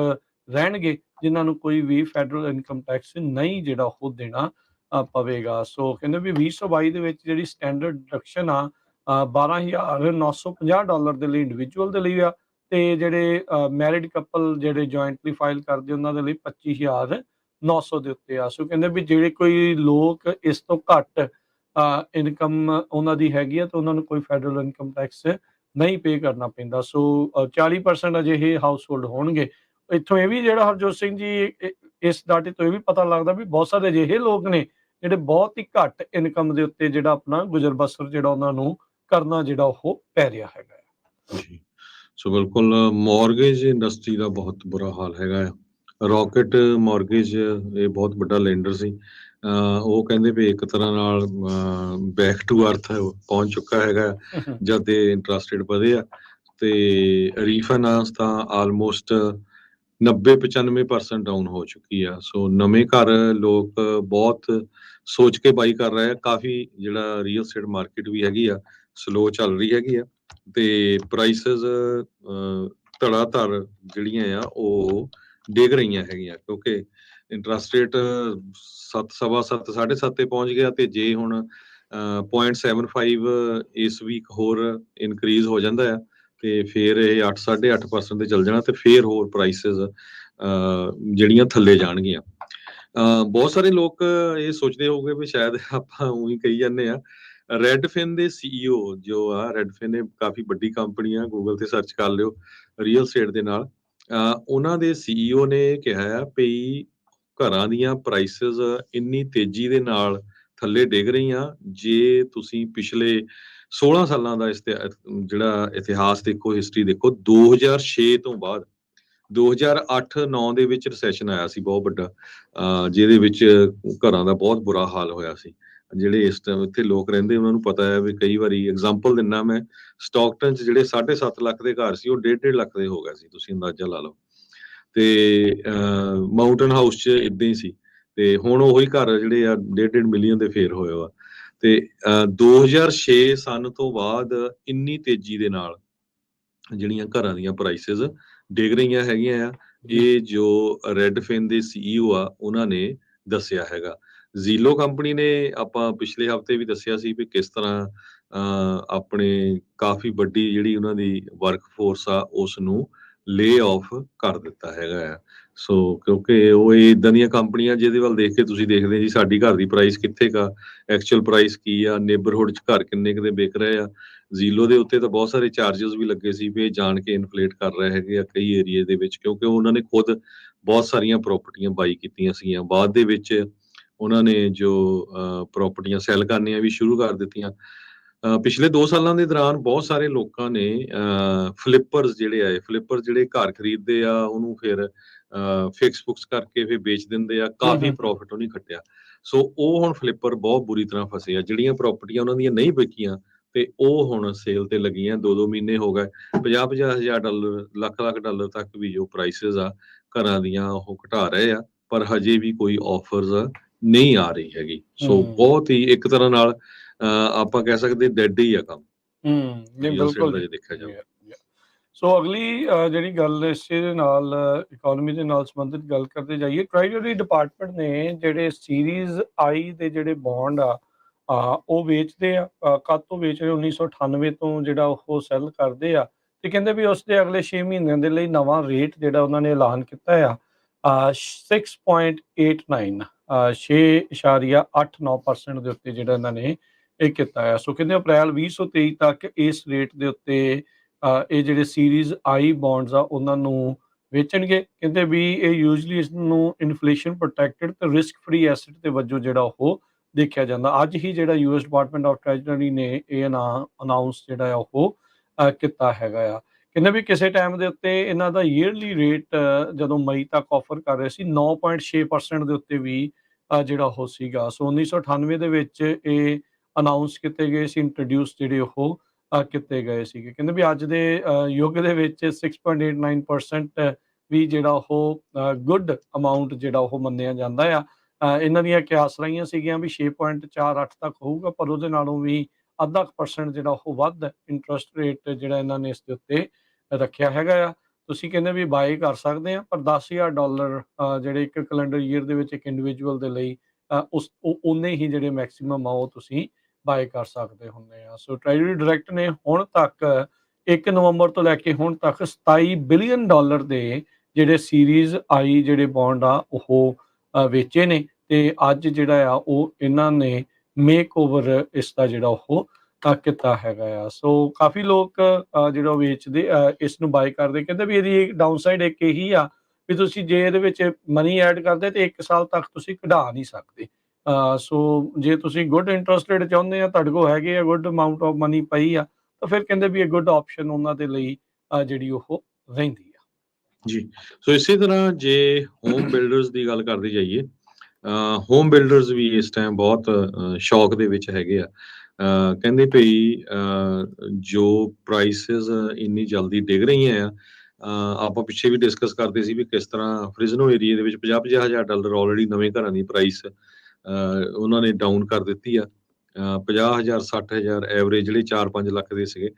A: ਰਹਿਣਗੇ ਜਿਨ੍ਹਾਂ ਨੂੰ ਕੋਈ ਵੀ ਫੈਡਰਲ ਇਨਕਮ ਟੈਕਸ ਨਹੀਂ ਜਿਹੜਾ ਉਹ ਦੇਣਾ ਪਵੇਗਾ। ਸੋ ਕਹਿੰਦੇ ਵੀ 2022 ਦੇ ਵਿੱਚ ਜਿਹੜੀ ਸਟੈਂਡਰਡ ਡਿਡਕਸ਼ਨ ਆ $12,950 ਦੇ ਲਈ ਇੰਡੀਵਿਜੂਅਲ ਦੇ ਲਈ ਆ, ਤੇ ਜਿਹੜੇ ਮੈਰਿਡ ਕਪਲ ਜਿਹੜੇ ਜੁਆਇੰਟਲੀ ਫਾਈਲ ਕਰਦੇ ਉਹਨਾਂ ਦੇ ਲਈ 25,900 ਦੇ ਉੱਤੇ ਆ। ਸੋ ਕਹਿੰਦੇ ਵੀ ਜਿਹੜੇ ਕੋਈ ਲੋਕ ਇਸ ਤੋਂ ਘੱਟ ਇਨਕਮ ਉਹਨਾਂ ਦੀ ਹੈਗੀ ਆ ਤਾਂ ਉਹਨਾਂ ਨੂੰ ਕੋਈ ਫੈਡਰਲ ਇਨਕਮ ਟੈਕਸ ਨਹੀਂ ਪੇ ਕਰਨਾ ਪੈਂਦਾ। ਸੋ 40% ਅਜਿਹੇ ਹਾਊਸ ਹੋਲਡ ਹੋਣਗੇ। ਇੱਥੋਂ ਇਹ ਵੀ ਜਿਹੜਾ ਹਰਜੋਤ ਸਿੰਘ ਜੀ ਇਸ ਡਾਟੇ ਤੋਂ ਇਹ ਵੀ ਪਤਾ ਲੱਗਦਾ ਵੀ ਬਹੁਤ ਸਾਰੇ ਅਜਿਹੇ ਲੋਕ ਨੇ ਜਿਹੜੇ ਬਹੁਤ ਹੀ ਘੱਟ ਇਨਕਮ ਦੇ ਉੱਤੇ ਜਿਹੜਾ ਆਪਣਾ ਗੁਜ਼ਰ ਬਸਰ ਜਿਹੜਾ ਉਹਨਾਂ ਨੂੰ ਕਰਨਾ ਜਿਹੜਾ ਉਹ ਪੈ ਰਿਹਾ ਹੈਗਾ।
B: ਜੀ ਸੋ ਬਿਲਕੁਲ ਮਾਰਗੇਜ ਇੰਡਸਟਰੀ ਦਾ ਬਹੁਤ ਬੁਰਾ ਹਾਲ ਹੈਗਾ ਆ। ਰੌਕਟ ਮਾਰਗੇਜ ਇਹ ਬਹੁਤ ਵੱਡਾ ਲੈਂਡਰ ਸੀ, ਉਹ ਕਹਿੰਦੇ ਵੀ ਇੱਕ ਤਰ੍ਹਾਂ ਨਾਲ ਬੈਕ ਟੂ ਅਰਥ ਪਹੁੰਚ ਚੁੱਕਾ ਹੈਗਾ ਜਦ ਦੇ ਇੰਟਰਸਟ ਰੇਟ ਵਧੇ ਆ, ਤੇ ਰੀਫਾਈਨਾਂਸ ਤਾਂ ਆਲਮੋਸਟ 90-95% ਡਾਊਨ ਹੋ ਚੁੱਕੀ ਆ। ਸੋ ਨਵੇਂ ਘਰ ਲੋਕ ਬਹੁਤ ਸੋਚ ਕੇ ਬਾਈ ਕਰ ਰਹੇ ਆ। ਕਾਫੀ ਜਿਹੜਾ ਰੀਅਲ ਸਟੇਟ ਮਾਰਕੀਟ ਵੀ ਹੈਗੀ ਆ ਸਲੋ ਚੱਲ ਰਹੀ ਹੈਗੀ ਆ, ਤੇ ਪ੍ਰਾਈਸਸ ਧੜਾਧੜ ਜਿਹੜੀਆਂ ਆ ਉਹ ਡਿੱਗ ਰਹੀਆਂ ਹੈਗੀਆਂ ਕਿਉਂਕਿ ਇੰਟਰਸਟ ਰੇਟ 7 ਸਵਾ 7 7.5 ਤੇ ਪਹੁੰਚ ਗਿਆ, ਤੇ ਜੇ ਹੁਣ 0.75 ਇਸ ਵੀਕ ਹੋਰ ਇਨਕਰੀਜ਼ ਹੋ ਜਾਂਦਾ ਆ ਤੇ ਫਿਰ ਇਹ 8 8.5% ਤੇ ਚੱਲ ਜਾਣਾ ਤੇ ਫਿਰ ਹੋਰ ਪ੍ਰਾਈਸਿਸ ਜਿਹੜੀਆਂ ਥੱਲੇ ਜਾਣਗੀਆਂ। ਬਹੁਤ ਸਾਰੇ ਲੋਕ ਇਹ ਸੋਚਦੇ ਹੋਗੇ ਵੀ ਸ਼ਾਇਦ ਆਪਾਂ ਉਹੀ ਕਹੀ ਜਾਂਦੇ ਆ। ਰੈਡਫਿਨ ਦੇ CEO ਜੋ ਆ, ਰੈਡਫਿਨ ਇਹ ਕਾਫੀ ਵੱਡੀ ਕੰਪਨੀ ਆ, ਗੂਗਲ ਤੇ ਸਰਚ ਕਰ ਲਿਓ, ਰੀਅਲ ਸਟੇਟ ਦੇ ਨਾਲ। ਉਹਨਾਂ ਦੇ CEO ਨੇ ਕਿਹਾ ਆ ਵੀ ਘਰਾਂ ਦੀਆਂ ਪ੍ਰਾਈਸਿਸ ਇੰਨੀ ਤੇਜ਼ੀ ਦੇ ਨਾਲ ਥੱਲੇ ਡਿੱਗ ਰਹੀਆਂ, ਜੇ ਤੁਸੀਂ ਪਿਛਲੇ 16 ਸਾਲਾਂ ਦਾ ਜਿਹੜਾ ਇਤਿਹਾਸ ਦੇਖੋ, ਹਿਸਟਰੀ ਦੇਖੋ, 2006 ਤੋਂ ਬਾਅਦ 2008-9 ਦੇ ਵਿੱਚ ਰਿਸੈਸ਼ਨ ਆਇਆ ਸੀ ਬਹੁਤ ਵੱਡਾ, ਜਿਹਦੇ ਵਿੱਚ ਘਰਾਂ ਦਾ ਬਹੁਤ ਬੁਰਾ ਹਾਲ ਹੋਇਆ ਸੀ। ਜਿਹੜੇ ਇਸ ਟਾਈਮ ਇੱਥੇ ਲੋਕ ਰਹਿੰਦੇ ਉਹਨਾਂ ਨੂੰ ਪਤਾ ਹੈ ਵੀ ਕਈ ਵਾਰੀ ਐਗਜ਼ਾਮਪਲ ਦਿੰਦਾ ਮੈਂ, ਸਟਾਕਟਨ 'ਚ ਜਿਹੜੇ 7.5 ਲੱਖ ਦੇ ਘਰ ਸੀ ਉਹ 1.5 ਲੱਖ ਦੇ ਹੋ ਗਏ ਸੀ, ਤੁਸੀਂ ਅੰਦਾਜ਼ਾ ਲਾ ਲਓ। ਤੇ ਮਾਊਂਟਨ ਹਾਊਸ 'ਚ ਇਦਾਂ ਹੀ ਸੀ, ਤੇ ਹੁਣ ਉਹੀ ਘਰ ਜਿਹੜੇ ਆ 1.5 ਮਿਲੀਅਨ ਦੇ ਫੇਰ ਹੋਏ ਆ। ਤੇ 2006 ਸਨ ਤੋਂ ਬਾਅਦ ਇੰਨੀ ਤੇਜ਼ੀ ਦੇ ਨਾਲ ਜਿਹੜੀਆਂ ਘਰਾਂ ਦੀਆਂ ਪ੍ਰਾਈਸਿਸ ਡਿੱਗ ਰਹੀਆਂ ਹੈਗੀਆਂ ਆ, ਇਹ ਜੋ ਰੈਡਫਿਨ ਦੇ CEO ਆ ਉਹਨਾਂ ਨੇ ਦੱਸਿਆ ਹੈਗਾ। ਜ਼ੀਲੋ ਕੰਪਨੀ ਨੇ ਆਪਾਂ ਪਿਛਲੇ ਹਫਤੇ ਵੀ ਦੱਸਿਆ ਸੀ ਵੀ ਕਿਸ ਤਰ੍ਹਾਂ ਆਪਣੇ ਕਾਫੀ ਵੱਡੀ ਜਿਹੜੀ ਉਹਨਾਂ ਦੀ ਵਰਕਫੋਰਸ ਆ ਉਸ ਨੂੰ ਲੇ ਆਫ ਕਰ ਦਿੱਤਾ ਹੈਗਾ ਆ। ਸੋ ਕਿਉਂਕਿ ਉਹ ਇਦਾਂ ਦੀਆਂ ਕੰਪਨੀਆਂ ਜਿਹਦੇ ਵੱਲ ਦੇਖ ਕੇ ਤੁਸੀਂ ਦੇਖਦੇ ਜੀ ਸਾਡੀ ਘਰ ਦੀ ਪ੍ਰਾਈਸ ਕਿੱਥੇ ਕਾ, ਐਕਚੁਅਲ ਪ੍ਰਾਈਸ ਕੀ ਆ, ਨੇਬਰਹੁੱਡ 'ਚ ਘਰ ਕਿੰਨੇ ਕੁ ਦੇ ਵਿਕ ਰਹੇ ਆ। ਜ਼ੀਲੋ ਦੇ ਉੱਤੇ ਤਾਂ ਬਹੁਤ ਸਾਰੇ ਚਾਰजेस ਵੀ ਲੱਗੇ ਸੀ ਵੀ ਇਹ ਜਾਣ ਕੇ ਇਨਫਲੇਟ ਕਰ ਰਹੇ ਹੈਗੇ ਆ ਕਈ ਏਰੀਏ ਦੇ ਵਿੱਚ, ਕਿਉਂਕਿ ਉਹਨਾਂ ਨੇ ਖੁਦ ਬਹੁਤ ਸਾਰੀਆਂ ਪ੍ਰਾਪਰਟੀਆਂ ਬਾਈ ਕੀਤੀਆਂ ਸੀਗੀਆਂ। ਬਾਅਦ ਦੇ ਵਿੱਚ ਉਹਨਾਂ ਨੇ ਜੋ ਪ੍ਰਾਪਰਟੀਆਂ ਸੈੱਲ ਕਰਨੀਆਂ ਵੀ ਸ਼ੁਰੂ ਕਰ ਦਿੱਤੀਆਂ। ਪਿਛਲੇ 2 ਸਾਲਾਂ ਦੇ ਦੌਰਾਨ ਬਹੁਤ ਸਾਰੇ ਲੋਕਾਂ ਨੇ ਫਲਿੱਪਰਸ ਜਿਹੜੇ ਘਰ ਖਰੀਦਦੇ ਆ ਉਹਨੂੰ ਫਿਰ ਫਿਕਸ ਫੁਕਸ ਕਰਕੇ ਫਿਰ ਵੇਚ ਦਿੰਦੇ ਆ, ਕਾਫੀ ਪ੍ਰੋਫਿਟ ਉਹਨੇ ਖੱਟਿਆ। ਸੋ ਉਹ ਹੁਣ ਫਲਿੱਪਰ ਬਹੁਤ ਬੁਰੀ ਤਰ੍ਹਾਂ ਫਸੇ ਆ। ਜਿਹੜੀਆਂ ਪ੍ਰਾਪਰਟੀਆਂ ਉਹਨਾਂ ਦੀਆਂ ਨਹੀਂ ਵਿਕੀਆਂ ਤੇ ਉਹ ਹੁਣ ਸੇਲ ਤੇ ਲੱਗੀਆਂ, 2-2 ਮਹੀਨੇ ਹੋ ਗਏ, $50,000 ਲੱਖ ਡਾਲਰ ਤੱਕ ਵੀ ਜੋ ਪ੍ਰਾਈਸਿਸ ਆ ਘਰਾਂ ਦੀਆਂ ਉਹ ਘਟਾ ਰਹੇ ਆ, ਪਰ ਹਜੇ ਵੀ ਕੋਈ ਆਫਰਸ ਨਹੀਂ ਆ ਰਹੀ ਹੈਗੀ। ਸੋ ਬਹੁਤ ਹੀ ਇੱਕ ਤਰ੍ਹਾਂ ਨਾਲ ਆਪਾਂ ਕਹਿ ਸਕਦੇ ਡੈਡ ਹੀ ਆ ਕੰਮ
A: ਨਹੀਂ
B: ਰੀਅਲ ਸਟੇਟ
A: ਬਿਲਕੁਲ
B: ਦਾ
A: ਜੀ।
B: ਜੇ ਦੇਖਿਆ ਜਾਵੇ।
A: ਸੋ ਅਗਲੀ ਜਿਹੜੀ ਗੱਲ ਇਸੇ ਦੇ ਨਾਲ ਇਕਨੋਮੀ ਦੇ ਨਾਲ ਸੰਬੰਧਿਤ ਗੱਲ ਕਰਦੇ ਜਾਈਏ, ਟ੍ਰੈਜਰੀ ਡਿਪਾਰਟਮੈਂਟ ਨੇ ਜਿਹੜੇ ਸੀਰੀਜ਼ ਆਈ ਦੇ ਜਿਹੜੇ ਬੌਂਡ ਆ ਉਹ ਵੇਚਦੇ ਆ, ਕਦ ਤੋਂ ਵੇਚ ਰਹੇ 1998 ਤੋਂ ਜਿਹੜਾ ਉਹ ਸੈੱਲ ਕਰਦੇ ਆ, ਤੇ ਕਹਿੰਦੇ ਵੀ ਉਸ ਦੇ ਅਗਲੇ 6 ਮਹੀਨਿਆਂ ਦੇ ਲਈ ਨਵਾਂ ਰੇਟ ਜਿਹੜਾ ਉਹਨਾਂ ਨੇ ਐਲਾਨ ਕੀਤਾ ਆ 6.89 6.89% ਦੇ ਉੱਤੇ ਜਿਹੜਾ ਇਹਨਾਂ ਨੇ ਇਹ ਕੀਤਾ ਆ। ਸੋ ਕਹਿੰਦੇ ਅਪ੍ਰੈਲ 2023 ਤੱਕ ਇਸ ਰੇਟ ਦੇ ਉੱਤੇ ਇਹ ਜਿਹੜੇ ਸੀਰੀਜ਼ ਆਈ ਬੌਂਡਸ ਆ ਉਹਨਾਂ ਨੂੰ ਵੇਚਣਗੇ। ਕਹਿੰਦੇ ਵੀ ਇਹ ਯੂਜਲੀ ਇਸ ਨੂੰ ਇਨਫਲੇਸ਼ਨ ਪ੍ਰੋਟੈਕਟਡ ਤੇ ਰਿਸਕ ਫ੍ਰੀ ਐਸਟ ਦੇ ਵਜੋਂ ਜਿਹੜਾ ਉਹ ਦੇਖਿਆ ਜਾਂਦਾ। ਅੱਜ ਹੀ ਜਿਹੜਾ US ਡਿਪਾਰਟਮੈਂਟ ਆਫ ਟ੍ਰੈਜਰੀ ਨੇ ਇਹ ਅਨਾਉਂਸ ਜਿਹੜਾ ਆ ਉਹ ਕੀਤਾ ਹੈਗਾ ਆ। ਕਹਿੰਦੇ ਵੀ ਕਿਸੇ ਟਾਈਮ ਦੇ ਉੱਤੇ ਇਹਨਾਂ ਦਾ ਈਅਰਲੀ ਰੇਟ ਜਦੋਂ ਮਈ ਤੱਕ ਆਫਰ ਕਰ ਰਹੇ ਸੀ 9.6% ਦੇ ਉੱਤੇ ਵੀ ਜਿਹੜਾ ਉਹ ਸੀਗਾ। ਸੋ 1998 ਦੇ ਵਿੱਚ ਇਹ ਅਨਾਉਂਸ ਕੀਤੇ ਗਏ ਸੀ, ਇੰਟਰੋਡਿਊਸ ਜਿਹੜੇ ਉਹ ਕੀਤੇ ਗਏ ਸੀਗੇ। ਕਹਿੰਦੇ ਵੀ ਅੱਜ ਦੇ ਯੁੱਗ ਦੇ ਵਿੱਚ 6.89% ਵੀ ਜਿਹੜਾ ਉਹ ਗੁੱਡ ਅਮਾਉਂਟ ਜਿਹੜਾ ਉਹ ਮੰਨਿਆ ਜਾਂਦਾ ਆ। ਇਹਨਾਂ ਦੀਆਂ ਕਿਆਸ ਰਹੀਆਂ ਸੀਗੀਆਂ ਵੀ 6.48 ਤੱਕ ਹੋਊਗਾ, ਪਰ ਉਹਦੇ ਨਾਲੋਂ ਵੀ 0.5% ਜਿਹੜਾ ਉਹ ਵੱਧ ਇੰਟਰਸਟ ਰੇਟ ਜਿਹੜਾ ਇਹਨਾਂ ਨੇ ਇਸ ਦੇ ਉੱਤੇ ਰੱਖਿਆ ਹੈਗਾ ਆ। ਤੁਸੀਂ ਕਹਿੰਦੇ ਵੀ ਬਾਏ ਕਰ ਸਕਦੇ ਆ, ਪਰ $10,000 ਜਿਹੜੇ ਇੱਕ ਕੈਲੰਡਰ ਈਅਰ ਦੇ ਵਿੱਚ ਇੱਕ ਇੰਡੀਵਿਜੂਅਲ ਦੇ ਲਈ ਉਨੇ ਹੀ ਜਿਹੜੇ ਮੈਕਸਿਮਮ ਆ ਉਹ ਤੁਸੀਂ ਬਾਏ ਕਰ ਸਕਦੇ ਹੁੰਦੇ ਆ। ਸੋ ਟ੍ਰੈਜਰੀ ਡਾਇਰੈਕਟ ਨੇ ਹੁਣ ਤੱਕ 1 ਨਵੰਬਰ ਤੋਂ ਲੈ ਕੇ ਹੁਣ ਤੱਕ $27 ਬਿਲੀਅਨ ਦੇ ਜਿਹੜੇ ਸੀਰੀਜ਼ ਆਈ ਜਿਹੜੇ ਬੌਂਡ ਆ ਉਹ ਵੇਚੇ ਨੇ, ਤੇ ਅੱਜ ਜਿਹੜਾ ਆ ਉਹ ਇਹਨਾਂ ਨੇ ਮੇਕ ਓਵਰ ਇਸ ਦਾ ਜਿਹੜਾ ਉਹ ਕੀਤਾ ਹੈਗਾ ਆ। ਸੋ ਕਾਫੀ ਲੋਕ ਜਿਹੜਾ ਵੇਚਦੇ ਇਸ ਨੂੰ ਬਾਏ ਕਰਦੇ, ਕਹਿੰਦੇ ਵੀ ਇਹਦੀ ਡਾਊਨਸਾਈਡ ਇੱਕ ਇਹੀ ਆ ਵੀ ਤੁਸੀਂ ਜੇ ਇਹਦੇ ਵਿੱਚ ਮਨੀ ਐਡ ਕਰਦੇ ਤੇ 1 ਸਾਲ ਤੱਕ ਤੁਸੀਂ ਕਢਾ ਨਹੀਂ ਸਕਦੇ। ਸੋ ਜੇ ਤੁਸੀਂ ਗੁੱਡ ਇੰਟਰਸਟ ਰੇਟ ਚਾਹੁੰਦੇ ਆ, ਤੁਹਾਡੇ ਕੋਲ ਹੈਗੇ ਆ ਗੁੱਡ ਅਮਾਊਂਟ ਆਫ ਮਨੀ ਪਈ ਆ, ਤਾਂ ਫਿਰ ਕਹਿੰਦੇ ਵੀ ਇਹ ਗੁੱਡ ਆਪਸ਼ਨ ਉਹਨਾਂ ਦੇ ਲਈ ਜਿਹੜੀ ਉਹ ਰਹਿੰਦੀ ਆ
B: ਜੀ। ਸੋ ਇਸੇ ਤਰ੍ਹਾਂ ਜੇ ਹੋਮ ਬਿਲਡਰਸ ਦੀ ਗੱਲ ਕਰਦੇ ਜਾਈਏ, ਹੋਮ ਬਿਲਡਰਸ ਵੀ ਇਸ ਟਾਈਮ ਬਹੁਤ ਸ਼ੌਕ ਦੇ ਵਿੱਚ ਹੈਗੇ ਆ। ਕਹਿੰਦੇ ਭਈ ਜੋ ਪ੍ਰਾਈਸਿਸ ਇੰਨੀ ਜਲਦੀ ਡਿੱਗ ਰਹੀਆਂ ਆ, ਆਪਾਂ ਪਿੱਛੇ ਵੀ ਡਿਸਕਸ ਕਰਦੇ ਸੀ ਵੀ ਕਿਸ ਤਰ੍ਹਾਂ ਫ੍ਰਿਜ਼ਨੋ ਏਰੀਏ ਦੇ ਵਿੱਚ $50,000 ਆਲਰੇਡੀ ਨਵੇਂ ਘਰਾਂ ਦੀ ਪ੍ਰਾਈਸ ਉਹਨਾਂ ਨੇ ਡਾਊਨ ਕਰ ਦਿੱਤੀ ਆ। 50,000 60,000 ਐਵਰੇਜ ਜਿਹੜੇ 4-5 ਲੱਖ ਦੇ ਸੀਗੇ।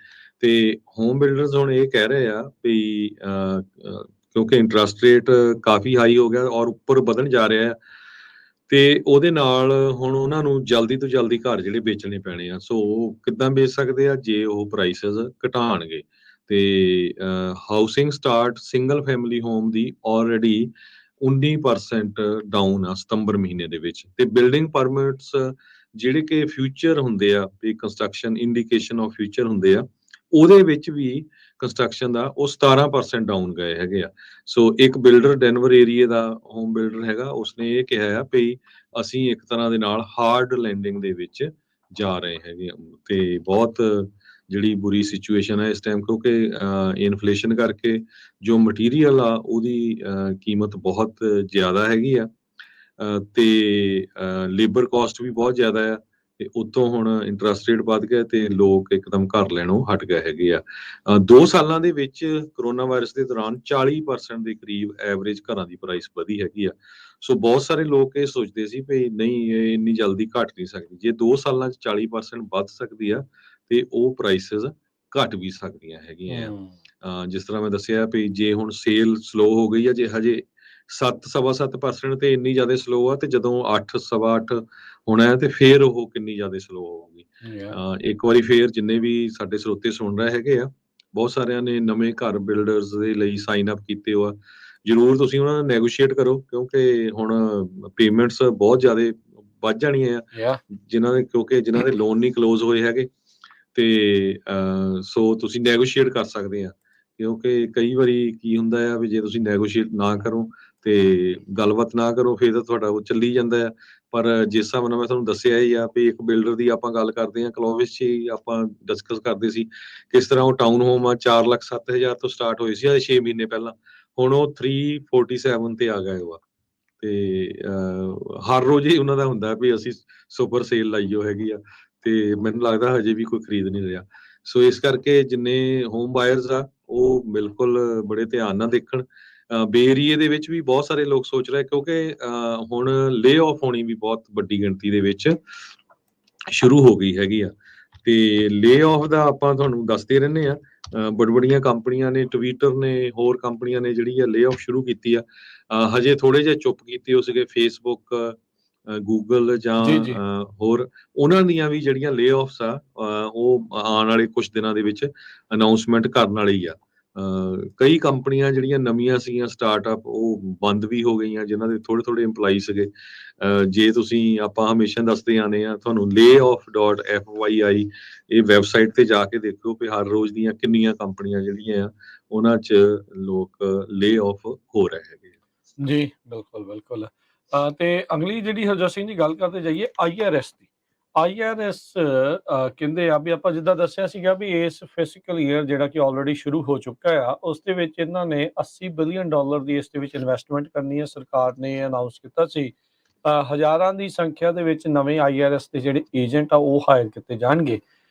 B: ਤੇ ਹੋਮ ਬਿਲਡਰਸ ਹੁਣ ਇਹ ਕਹਿ ਰਹੇ ਆ ਵੀ ਕਿਉਂਕਿ ਇੰਟਰਸਟ ਰੇਟ ਕਾਫੀ ਹਾਈ ਹੋ ਗਿਆ ਔਰ ਉੱਪਰ ਵਧਣ ਜਾ ਰਿਹਾ ਆ, ਤੇ ਉਹਦੇ ਨਾਲ ਹੁਣ ਉਹਨਾਂ ਨੂੰ ਜਲਦੀ ਤੋਂ ਜਲਦੀ ਘਰ ਜਿਹੜੇ ਵੇਚਣੇ ਪੈਣੇ ਆ। ਸੋ ਉਹ ਕਿੱਦਾਂ ਵੇਚ ਸਕਦੇ ਆ? ਜੇ ਉਹ ਪ੍ਰਾਈਸਿਸ ਘਟਾਉਣਗੇ ਤੇ housing start single family home ਦੀ ਆਲਰੇਡੀ 19% ਡਾਊਨ ਆ ਸਤੰਬਰ ਮਹੀਨੇ ਦੇ ਵਿੱਚ, ਤੇ ਬਿਲਡਿੰਗ ਪਰਮਿਟਸ ਜਿਹੜੇ ਕਿ ਫਿਊਚਰ ਹੁੰਦੇ ਆ ਵੀ ਕੰਸਟਰਕਸ਼ਨ ਇੰਡੀਕੇਸ਼ਨ ਆਫ ਫਿਊਚਰ ਹੁੰਦੇ ਆ, ਉਹਦੇ ਵਿੱਚ ਵੀ ਕੰਸਟਰਕਸ਼ਨ ਦਾ ਉਹ 17% ਡਾਊਨ ਗਏ ਹੈਗੇ ਆ। ਸੋ ਇੱਕ ਬਿਲਡਰ ਡੈਨਵਰ ਏਰੀਏ ਦਾ ਹੋਮ ਬਿਲਡਰ ਹੈਗਾ, ਉਸਨੇ ਇਹ ਕਿਹਾ ਆ ਵੀ ਅਸੀਂ ਇੱਕ ਤਰ੍ਹਾਂ ਦੇ ਨਾਲ ਹਾਰਡ ਲੈਂਡਿੰਗ ਦੇ ਵਿੱਚ ਜਾ ਰਹੇ ਹੈਗੇ ਆ, ਤੇ ਬਹੁਤ ਜਿਹੜੀ ਬੁਰੀ ਸਿਚੁਏਸ਼ਨ ਹੈ ਇਸ ਟਾਈਮ, ਕਿਉਂਕਿ ਇਨਫਲੇਸ਼ਨ ਕਰਕੇ ਜੋ ਮਟੀਰੀਅਲ ਆ ਉਹਦੀ ਕੀਮਤ ਬਹੁਤ ਜ਼ਿਆਦਾ ਹੈਗੀ ਆ, ਤੇ ਲੇਬਰ ਕਾਸਟ ਵੀ ਬਹੁਤ ਜ਼ਿਆਦਾ ਆ, ਤੇ ਉੱਤੋਂ ਹੁਣ ਇੰਟਰਸਟ ਰੇਟ ਵੱਧ ਗਿਆ ਤੇ ਲੋਕ ਇੱਕਦਮ ਘਰ ਲੈਣੋਂ ਹਟ ਗਏ ਹੈਗੇ ਆ। 2 ਸਾਲਾਂ ਦੇ ਵਿੱਚ ਕਰੋਨਾ ਵਾਇਰਸ ਦੇ ਦੌਰਾਨ 40% ਦੇ ਕਰੀਬ ਐਵਰੇਜ ਘਰਾਂ ਦੀ ਪ੍ਰਾਈਸ ਵਧੀ ਹੈਗੀ ਆ। ਸੋ ਬਹੁਤ ਸਾਰੇ ਲੋਕ ਇਹ ਸੋਚਦੇ ਸੀ ਵੀ ਨਹੀਂ ਇਹ ਇੰਨੀ ਜਲਦੀ ਘਟ ਨਹੀਂ ਸਕਦੀ, ਜੇ 2 ਸਾਲਾਂ 'ਚ 40% ਵੱਧ ਸਕਦੀ ਆ ਤੇ ਉਹ ਪ੍ਰਾਈਸਿਸ ਘਟ ਵੀ ਸਕਦੀਆਂ ਹੈਗੀਆਂ ਆ। ਜਿਸ ਤਰ੍ਹਾਂ ਮੈਂ ਦੱਸਿਆ ਵੀ ਜੇ ਹੁਣ ਸੇਲ ਸਲੋ ਹੋ ਗਈ ਆ, ਜੇ ਹਜੇ 7-7.25% ਤੇ ਇੰਨੀ ਜ਼ਿਆਦਾ ਸਲੋ ਆ, ਤੇ ਜਦੋਂ 8 ਸਵਾ 8 ਹੋਣਾ ਹੈ ਤੇ ਫੇਰ ਉਹ ਕਿੰਨੀ ਜ਼ਿਆਦਾ ਸਲੋ ਹੋਊਗੀ। ਇੱਕ ਵਾਰੀ ਫੇਰ ਜਿੰਨੇ ਵੀ ਸਾਡੇ ਸਰੋਤੇ ਸੁਣ ਰਹੇ ਹੈਗੇ ਆ, ਬਹੁਤ ਸਾਰਿਆਂ ਨੇ ਨਵੇਂ ਘਰ ਬਿਲਡਰਸ ਦੇ ਲਈ ਸਾਈਨ ਅਪ ਕੀਤੇ ਹੋ ਆ, ਜ਼ਰੂਰ ਤੁਸੀਂ ਉਹਨਾਂ ਨਾਲ ਨੈਗੋਸ਼ੀਏਟ ਕਰੋ, ਕਿਉਂਕਿ ਹੁਣ ਪੇਮੈਂਟਸ ਬਹੁਤ ਜ਼ਿਆਦਾ ਵੱਧ ਜਾਣੀਆਂ ਆ, ਕਿਉਂਕਿ ਜਿਨ੍ਹਾਂ ਦੇ ਲੋਨ ਨਹੀਂ ਕਲੋਜ਼ ਹੋਏ ਹੈਗੇ, ਤੇ ਸੋ ਤੁਸੀਂ ਨੈਗੋਸ਼ੀਏਟ ਕਰ ਸਕਦੇ ਆ, ਕਿਉਂਕਿ ਕਈ ਵਾਰੀ ਕੀ ਹੁੰਦਾ ਆ ਵੀ ਜੇ ਤੁਸੀਂ ਨੈਗੋਸ਼ੀਏਟ ਨਾ ਕਰੋ ਤੇ ਗੱਲਬਾਤ ਨਾ ਕਰੋ, ਫਿਰ ਤਾਂ ਤੁਹਾਡਾ ਉਹ ਚੱਲੀ ਜਾਂਦਾ ਆ। ਪਰ ਜਿਸ ਹਿਸਾਬ ਨਾਲ ਮੈਂ ਤੁਹਾਨੂੰ ਦੱਸਿਆ ਹੀ ਆ ਵੀ ਇੱਕ ਬਿਲਡਰ ਦੀ ਆਪਾਂ ਗੱਲ ਕਰਦੇ ਹਾਂ, ਕਲੋਵਿਸ 'ਚ ਹੀ ਆਪਾਂ ਡਿਸਕਸ ਕਰਦੇ ਸੀ ਕਿਸ ਤਰ੍ਹਾਂ ਉਹ ਟਾਊਨ ਹੋਮ ਆ 4,07,000 ਤੋਂ ਸਟਾਰਟ ਹੋਈ ਸੀ 6 ਮਹੀਨੇ ਪਹਿਲਾਂ, ਹੁਣ ਉਹ 347 ਤੇ ਆ ਗਏ ਵਾ, ਤੇ ਹਰ ਰੋਜ਼ ਹੀ ਉਹਨਾਂ ਦਾ ਹੁੰਦਾ ਵੀ ਅਸੀਂ ਸੁਪਰ ਸੇਲ ਲਾਈਓ ਹੈਗੀ ਆ, ਤੇ ਮੈਨੂੰ ਲੱਗਦਾ ਹਜੇ ਵੀ ਕੋਈ ਖਰੀਦ ਨਹੀਂ ਰਿਹਾ। ਸੋ ਇਸ ਕਰਕੇ ਜਿੰਨੇ ਹੋਮ ਬਾਇਰਸ ਆ ਉਹ ਬਿਲਕੁਲ ਬੜੇ ਧਿਆਨ ਨਾਲ ਦੇਖਣ। ਬੇ ਏਰੀਏ ਦੇ ਵਿੱਚ ਵੀ ਬਹੁਤ ਸਾਰੇ ਲੋਕ ਸੋਚ ਰਹੇ, ਕਿਉਂਕਿ ਹੁਣ ਲੇ ਆਫ ਹੋਣੀ ਵੀ ਬਹੁਤ ਵੱਡੀ ਗਿਣਤੀ ਦੇ ਵਿੱਚ ਸ਼ੁਰੂ ਹੋ ਗਈ ਹੈਗੀ ਆ, ਤੇ ਲੇ ਆਫ ਦਾ ਆਪਾਂ ਤੁਹਾਨੂੰ ਦੱਸਦੇ ਰਹਿੰਦੇ ਆ, ਬੜੀਆਂ ਕੰਪਨੀਆਂ ਨੇ, ਟਵਿੱਟਰ ਨੇ, ਹੋਰ ਕੰਪਨੀਆਂ ਨੇ ਜਿਹੜੀ ਆ ਲੇ ਆਫ ਸ਼ੁਰੂ ਕੀਤੀ ਆ। ਹਜੇ ਥੋੜੇ ਜਿਹੇ ਚੁੱਪ ਕੀਤੇ ਹੋ ਸੀਗੇ ਫੇਸਬੁੱਕ, ਗੂਗਲ ਜਾਂ ਹੋਰ, ਉਹਨਾਂ ਦੀਆਂ ਵੀ ਜਿਹੜੀਆਂ ਲੇ ਆਫਸ ਆ ਉਹ ਆਉਣ ਵਾਲੇ ਕੁਝ ਦਿਨਾਂ ਦੇ ਵਿੱਚ ਅਨਾਉਂਸਮੈਂਟ ਕਰਨ ਵਾਲੀ ਆ। ਕਈ ਕੰਪਨੀਆਂ ਜਿਹੜੀਆਂ ਨਵੀਆਂ ਸੀਗੀਆਂ ਸਟਾਰਟਅਪ ਉਹ ਬੰਦ ਵੀ ਹੋ ਗਈਆਂ, ਜਿਨ੍ਹਾਂ ਦੇ ਥੋੜੇ EMPLOYEE ਸੀਗੇ। ਜੇ ਤੁਸੀਂ ਆਪਾਂ ਹਮੇਸ਼ਾ ਦੱਸਦੇ ਆਨੇ ਆ ਤੁਹਾਨੂੰ layoff.fyi ਇਹ ਵੈਬਸਾਈਟ ਤੇ ਜਾ ਕੇ ਦੇਖੋ ਕਿ ਹਰ ਰੋਜ਼ ਦੀਆਂ ਕਿੰਨੀਆਂ ਕੰਪਨੀਆਂ ਜਿਹੜੀਆਂ ਆ ਉਹਨਾਂ 'ਚ ਲੋਕ ਲੇ ਆਫ ਹੋ ਰਹੇ ਹੈਗੇ।
A: ਜੀ, ਬਿਲਕੁਲ। ਤੇ ਅਗਲੀ ਜਿਹੜੀ ਹਰਜੋਤ ਸਿੰਘ ਦੀ ਗੱਲ ਕਰਦੇ ਜਾਈਏ IRS ਦੀ। IRS ਕਹਿੰਦੇ ਆ ਵੀ ਆਪਾਂ ਜਿੱਦਾਂ ਦੱਸਿਆ ਸੀਗਾ ਵੀ ਇਸ ਫਿਸਕਲ ਈਅਰ ਜਿਹੜਾ ਕਿ ਆਲਰੇਡੀ ਸ਼ੁਰੂ ਹੋ ਚੁੱਕਾ ਆ, ਉਸ ਦੇ ਵਿੱਚ ਇਹਨਾਂ ਨੇ $80 ਬਿਲੀਅਨ ਦੀ ਇਸ ਦੇ ਵਿੱਚ ਇਨਵੈਸਟਮੈਂਟ ਕਰਨੀ ਹੈ। ਸਰਕਾਰ ਨੇ ਅਨਾਉਂਸ ਕੀਤਾ ਸੀ ਹਜ਼ਾਰਾਂ ਦੀ ਸੰਖਿਆ ਦੇ ਵਿੱਚ ਨਵੇਂ IRS ਦੇ ਜਿਹੜੇ ਏਜੰਟ ਆ ਉਹ ਹਾਇਰ ਕੀਤੇ ਜਾਣਗੇ।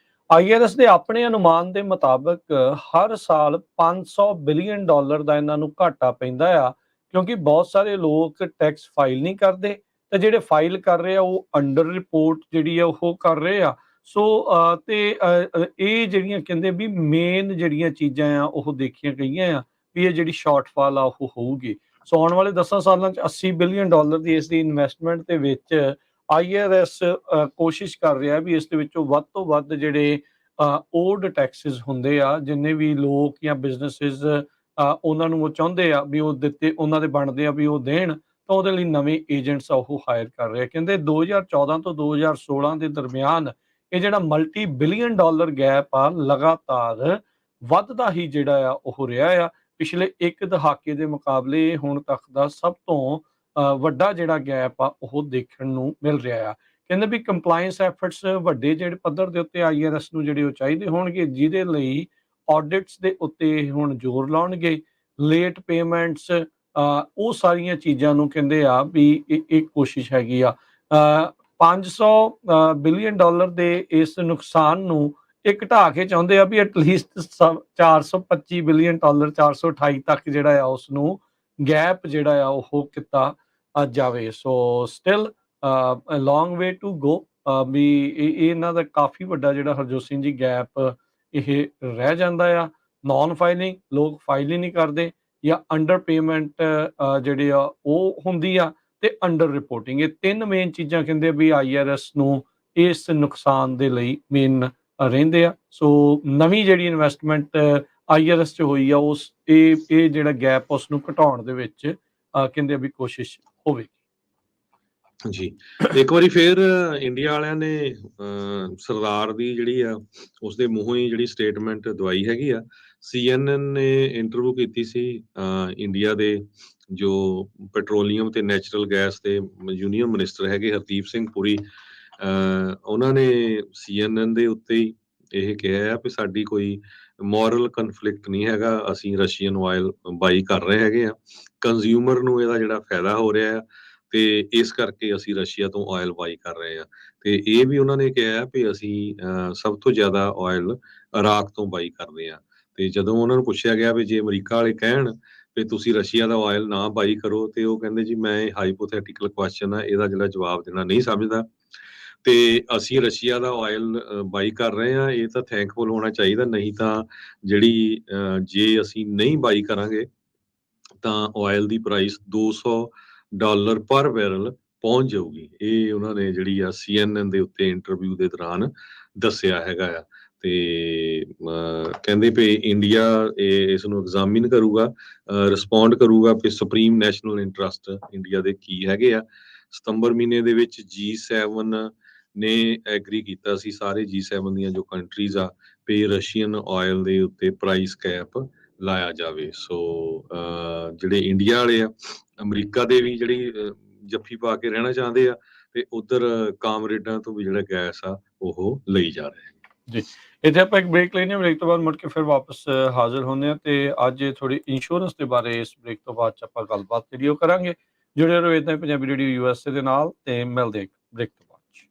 A: IRS ਦੇ ਆਪਣੇ ਅਨੁਮਾਨ ਦੇ ਮੁਤਾਬਕ ਹਰ ਸਾਲ $500 ਬਿਲੀਅਨ ਦਾ ਇਹਨਾਂ ਨੂੰ ਘਾਟਾ ਪੈਂਦਾ ਆ, ਕਿਉਂਕਿ ਬਹੁਤ ਸਾਰੇ ਲੋਕ ਟੈਕਸ ਫਾਈਲ ਨਹੀਂ ਕਰਦੇ, ਤੇ ਜਿਹੜੇ ਫਾਈਲ ਕਰ ਰਹੇ ਆ ਉਹ ਅੰਡਰ ਰਿਪੋਰਟ ਜਿਹੜੀ ਆ ਉਹ ਕਰ ਰਹੇ ਆ। ਸੋ ਇਹ ਜਿਹੜੀਆਂ ਕਹਿੰਦੇ ਵੀ ਮੇਨ ਜਿਹੜੀਆਂ ਚੀਜ਼ਾਂ ਆ ਉਹ ਦੇਖੀਆਂ ਗਈਆਂ ਆ ਵੀ ਇਹ ਜਿਹੜੀ ਸ਼ਾਰਟਫਾਲ ਆ ਉਹ ਹੋਊਗੀ। ਸੋ ਆਉਣ ਵਾਲੇ 10 ਸਾਲਾਂ 'ਚ $80 ਬਿਲੀਅਨ ਦੀ ਇਸ ਦੀ ਇਨਵੈਸਟਮੈਂਟ ਦੇ ਵਿੱਚ IRS ਕੋਸ਼ਿਸ਼ ਕਰ ਰਿਹਾ ਵੀ ਇਸ ਦੇ ਵਿੱਚੋਂ ਵੱਧ ਤੋਂ ਵੱਧ ਜਿਹੜੇ ਓਲਡ ਟੈਕਸਿਸ ਹੁੰਦੇ ਆ, ਜਿੰਨੇ ਵੀ ਲੋਕ ਜਾਂ ਬਿਜ਼ਨਸਿਸ ਉਹਨਾਂ ਨੂੰ ਉਹ ਚਾਹੁੰਦੇ ਆ ਵੀ ਉਹ ਦਿੱਤੇ ਉਹਨਾਂ ਦੇ ਬਣਦੇ ਆ ਵੀ ਉਹ ਦੇਣ, ਤਾਂ ਉਹਦੇ ਲਈ ਨਵੇਂ ਏਜੰਟਸ ਆ ਉਹ ਹਾਇਰ ਕਰ ਰਹੇ ਆ। ਕਹਿੰਦੇ 2014 ਤੋਂ 2016 ਦੇ ਦਰਮਿਆਨ ਇਹ ਜਿਹੜਾ ਮਲਟੀ ਬਿਲੀਅਨ ਡਾਲਰ ਗੈਪ ਆ ਲਗਾਤਾਰ ਵੱਧਦਾ ਹੀ ਜਿਹੜਾ ਆ ਉਹ ਰਿਹਾ ਆ। ਪਿਛਲੇ ਇੱਕ ਦਹਾਕੇ ਦੇ ਮੁਕਾਬਲੇ ਇਹ ਹੁਣ ਤੱਕ ਦਾ ਸਭ ਤੋਂ ਵੱਡਾ ਜਿਹੜਾ ਗੈਪ ਆ ਉਹ ਦੇਖਣ ਨੂੰ ਮਿਲ ਰਿਹਾ ਆ। ਕਹਿੰਦੇ ਵੀ ਕੰਪਲਾਇੰਸ ਐਫਰਟਸ ਵੱਡੇ ਜਿਹੜੇ ਪੱਧਰ ਦੇ ਉੱਤੇ IRS ਨੂੰ ਜਿਹੜੇ ਉਹ ਚਾਹੀਦੇ ਹੋਣਗੇ, ਜਿਹਦੇ ਲਈ ਆਡਿਟਸ ਦੇ ਉੱਤੇ ਹੁਣ ਜ਼ੋਰ ਲਾਉਣਗੇ। ਲੇਟ ਪੇਮੈਂਟਸ ਉਹ ਸਾਰੀਆਂ ਚੀਜ਼ਾਂ ਨੂੰ ਕਹਿੰਦੇ ਆ ਵੀ ਇਹ ਕੋਸ਼ਿਸ਼ ਹੈਗੀ ਆ। 500 ਬਿਲੀਅਨ ਦੇ ਇਸ ਨੁਕਸਾਨ ਨੂੰ ਇਹ ਘਟਾ ਕੇ ਚਾਹੁੰਦੇ ਆ ਵੀ ਐਟਲੀਸਟ 425 ਬਿਲੀਅਨ 428 ਤੱਕ ਜਿਹੜਾ ਆ ਉਸ ਨੂੰ ਗੈਪ ਜਿਹੜਾ ਆ ਉਹ ਕੀਤਾ ਜਾਵੇ। ਸੋ still long way to go, ਵੀ ਇਹਨਾਂ ਦਾ ਕਾਫੀ ਵੱਡਾ ਜਿਹੜਾ ਹਰਜੋਤ ਸਿੰਘ ਜੀ ਗੈਪ ਇਹ ਰਹਿ ਜਾਂਦਾ ਆ। ਨੌਨ ਫਾਈਲਿੰਗ, ਲੋਕ ਫਾਈਲ ਹੀ ਨਹੀਂ ਕਰਦੇ, ਜਾਂ ਅੰਡਰ ਪੇਮੈਂਟ ਜਿਹੜੇ ਆ ਉਹ ਹੁੰਦੀ ਆ, ਤੇ ਅੰਡਰ ਰਿਪੋਰਟਿੰਗ। ਇਹ ਤਿੰਨ ਮੇਨ ਚੀਜ਼ਾਂ ਕਹਿੰਦੇ ਵੀ IRS ਨੂੰ ਇਸ ਨੁਕਸਾਨ ਦੇ ਲਈ ਮੇਨ ਰਹਿੰਦੇ ਆ। ਸੋ ਨਵੀਂ ਜਿਹੜੀ ਇਨਵੈਸਟਮੈਂਟ IRS 'ਚ ਹੋਈ ਆ ਉਸ ਇਹ ਜਿਹੜਾ ਗੈਪ ਉਸਨੂੰ ਘਟਾਉਣ ਦੇ ਵਿੱਚ ਕਹਿੰਦੇ ਆ ਵੀ ਕੋਸ਼ਿਸ਼ ਹੋਵੇਗੀ।
B: ਜੀ, ਇੱਕ ਵਾਰੀ ਫੇਰ ਇੰਡੀਆ ਵਾਲਿਆਂ ਨੇ ਸਰਦਾਰ ਦੀ ਜਿਹੜੀ ਆ ਉਸਦੇ ਮੂੰਹੋਂ ਹੀ ਜਿਹੜੀ ਸਟੇਟਮੈਂਟ ਦਵਾਈ ਹੈਗੀ ਆ। CNN ਨੇ ਇੰਟਰਵਿਊ ਕੀਤੀ ਸੀ ਇੰਡੀਆ ਦੇ ਜੋ ਪੈਟਰੋਲੀਅਮ ਤੇ ਨੈਚੁਰਲ ਗੈਸ ਦੇ ਯੂਨੀਅਨ ਮਿਨਿਸਟਰ ਹੈਗੇ ਹਰਦੀਪ ਸਿੰਘ ਪੁਰੀ। ਉਹਨਾਂ ਨੇ CNN ਦੇ ਉੱਤੇ ਹੀ ਇਹ ਕਿਹਾ ਆ ਵੀ ਸਾਡੀ ਕੋਈ ਮੋਰਲ ਕਨਫਲਿਕਟ ਨਹੀਂ ਹੈਗਾ, ਅਸੀਂ ਰਸ਼ੀਅਨ ਆਇਲ ਬਾਈ ਕਰ ਰਹੇ ਹੈਗੇ ਆ, ਕੰਜ਼ਿਊਮਰ ਨੂੰ ਇਹਦਾ ਜਿਹੜਾ ਫਾਇਦਾ ਹੋ ਰਿਹਾ ਆ ਤੇ ਇਸ ਕਰਕੇ ਅਸੀਂ ਰਸ਼ੀਆ ਤੋਂ ਆਇਲ ਬਾਈ ਕਰ ਰਹੇ ਆ। ਤੇ ਇਹ ਵੀ ਉਹਨਾਂ ਨੇ ਕਿਹਾ ਵੀ ਅਸੀਂ ਸਭ ਤੋਂ ਜ਼ਿਆਦਾ ਆਇਲ ਇਰਾਕ ਤੋਂ ਬਾਈ ਕਰਦੇ ਆ। ਤੇ ਜਦੋਂ ਉਹਨਾਂ ਨੂੰ ਪੁੱਛਿਆ ਗਿਆ ਵੀ ਜੇ ਅਮਰੀਕਾ ਵਾਲੇ ਕਹਿਣ ਵੀ ਤੁਸੀਂ ਰਸ਼ੀਆ ਦਾ ਆਇਲ ਨਾ ਬਾਈ ਕਰੋ, ਤੇ ਉਹ ਕਹਿੰਦੇ ਜੀ ਮੈਂ ਇਹ ਹਾਈਪੋਥੈਟੀਕਲ ਕੁਐਸਚਨ ਆ, ਇਹਦਾ ਜਿਹੜਾ ਜਵਾਬ ਦੇਣਾ ਨਹੀਂ ਸਮਝਦਾ ਤੇ ਅਸੀਂ ਰਸ਼ੀਆ ਦਾ ਆਇਲ ਬਾਈ ਕਰ ਰਹੇ ਆ। ਇਹ ਤਾਂ ਥੈਂਕਫੁਲ ਹੋਣਾ ਚਾਹੀਦਾ, ਨਹੀਂ ਤਾਂ ਜਿਹੜੀ ਜੇ ਅਸੀਂ ਨਹੀਂ ਬਾਈ ਕਰਾਂਗੇ ਤਾਂ ਆਇਲ ਦੀ ਪ੍ਰਾਈਸ $200 ਪਰ ਬੈਰਲ ਪਹੁੰਚ ਜਾਊਗੀ। ਇਹ ਉਹਨਾਂ ਨੇ ਜਿਹੜੀ ਆ CNN ਦੇ ਉੱਤੇ ਇੰਟਰਵਿਊ ਦੇ ਦੌਰਾਨ ਦੱਸਿਆ ਹੈਗਾ ਆ। ਤੇ ਕਹਿੰਦੇ ਵੀ ਇੰਡੀਆ ਇਸ ਨੂੰ ਐਗਜ਼ਾਮਿਨ ਕਰੂਗਾ, ਰਿਸਪੌਂਡ ਕਰੂਗਾ ਵੀ ਸੁਪਰੀਮ ਨੈਸ਼ਨਲ ਇੰਟਰਸਟ ਇੰਡੀਆ ਦੇ ਕੀ ਹੈਗੇ ਆ। ਸਤੰਬਰ ਮਹੀਨੇ ਦੇ ਵਿੱਚ G7 ਨੇ ਐਗਰੀ ਕੀਤਾ ਸੀ, ਸਾਰੇ G7 ਦੀਆਂ ਜੋ ਕੰਟਰੀਜ਼ ਆ, ਵੀ ਰਸ਼ੀਅਨ ਆਇਲ ਦੇ ਉੱਤੇ ਪ੍ਰਾਈਸ ਕੈਪ ਲਾਇਆ ਜਾਵੇ। ਸੋ ਜਿਹੜੇ ਇੰਡੀਆ ਵਾਲੇ ਆ, ਅਮਰੀਕਾ ਦੇ ਵੀ ਜਿਹੜੀ ਜੱਫੀ ਪਾ ਕੇ ਰਹਿਣਾ ਚਾਹੁੰਦੇ ਆ ਤੇ ਉਧਰ ਕਾਮਰੇਡਾਂ ਤੋਂ ਵੀ ਜਿਹੜਾ ਗੈਸ ਆ ਉਹ ਲਈ ਜਾ ਰਿਹਾ
A: ਜੀ। ਇੱਥੇ ਆਪਾਂ ਇੱਕ ਬ੍ਰੇਕ ਲੈਂਦੇ ਹਾਂ, ਬ੍ਰੇਕ ਤੋਂ ਬਾਅਦ ਮੁੜ ਕੇ ਫਿਰ ਵਾਪਸ ਹਾਜ਼ਰ ਹੁੰਦੇ ਹਾਂ ਤੇ ਅੱਜ ਥੋੜੀ ਇੰਸ਼ੋਰੈਂਸ ਦੇ ਬਾਰੇ ਇਸ ਬ੍ਰੇਕ ਤੋਂ ਬਾਅਦ 'ਚ ਆਪਾਂ ਗੱਲਬਾਤ ਜਿਹੜੀ ਉਹ ਕਰਾਂਗੇ। ਜੁੜੇ ਰਹੋ ਏਦਾਂ ਹੀ ਪੰਜਾਬੀ ਰੇਡੀਓ USA ਦੇ ਨਾਲ ਤੇ ਮਿਲਦੇ ਹਾਂ ਬ੍ਰੇਕ ਤੋਂ ਬਾਅਦ 'ਚ।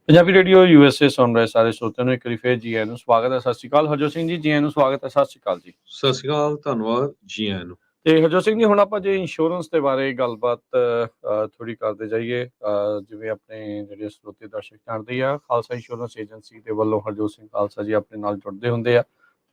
A: ਪੰਜਾਬੀ ਰੇਡੀਓ USA ਸੁਣ ਰਹੇ ਸਾਰੇ ਸਰੋਤਿਆਂ ਨੂੰ ਇੱਕ ਵਾਰੀ ਫੇਰ ਜੀ ਆਇਆਂ ਨੂੰ ਸਵਾਗਤ ਹੈ। ਸਤਿ ਸ਼੍ਰੀ ਅਕਾਲ ਹਰਜੋਤ ਸਿੰਘ ਜੀ, ਜੀ ਆਇਆਂ ਨੂੰ ਸਵਾਗਤ ਹੈ। ਸਤਿ ਸ਼੍ਰੀ ਅਕਾਲ ਜੀ।
B: ਸਤਿ ਸ਼੍ਰੀ ਅਕਾਲ, ਧੰਨਵਾਦ, ਜੀ ਆਇਆਂ ਨੂੰ।
A: ਤੇ ਹਰਜੋਤ ਸਿੰਘ ਜੀ, ਹੁਣ ਆਪਾਂ ਜੇ ਇੰਸ਼ੋਰੈਂਸ ਦੇ ਬਾਰੇ ਗੱਲਬਾਤ ਥੋੜੀ ਕਰਦੇ ਜਾਈਏ। ਜਿਵੇਂ ਆਪਣੇ ਜਿਹੜੇ ਸਰੋਤੇ ਦਰਸ਼ਕ ਜਾਣਦੇ ਆ, ਖਾਲਸਾ ਇੰਸ਼ੋਰੈਂਸ ਏਜੰਸੀ ਦੇ ਵੱਲੋਂ ਹਰਜੋਤ ਸਿੰਘ ਖਾਲਸਾ ਜੀ ਆਪਣੇ ਨਾਲ ਜੁੜਦੇ ਹੁੰਦੇ ਆ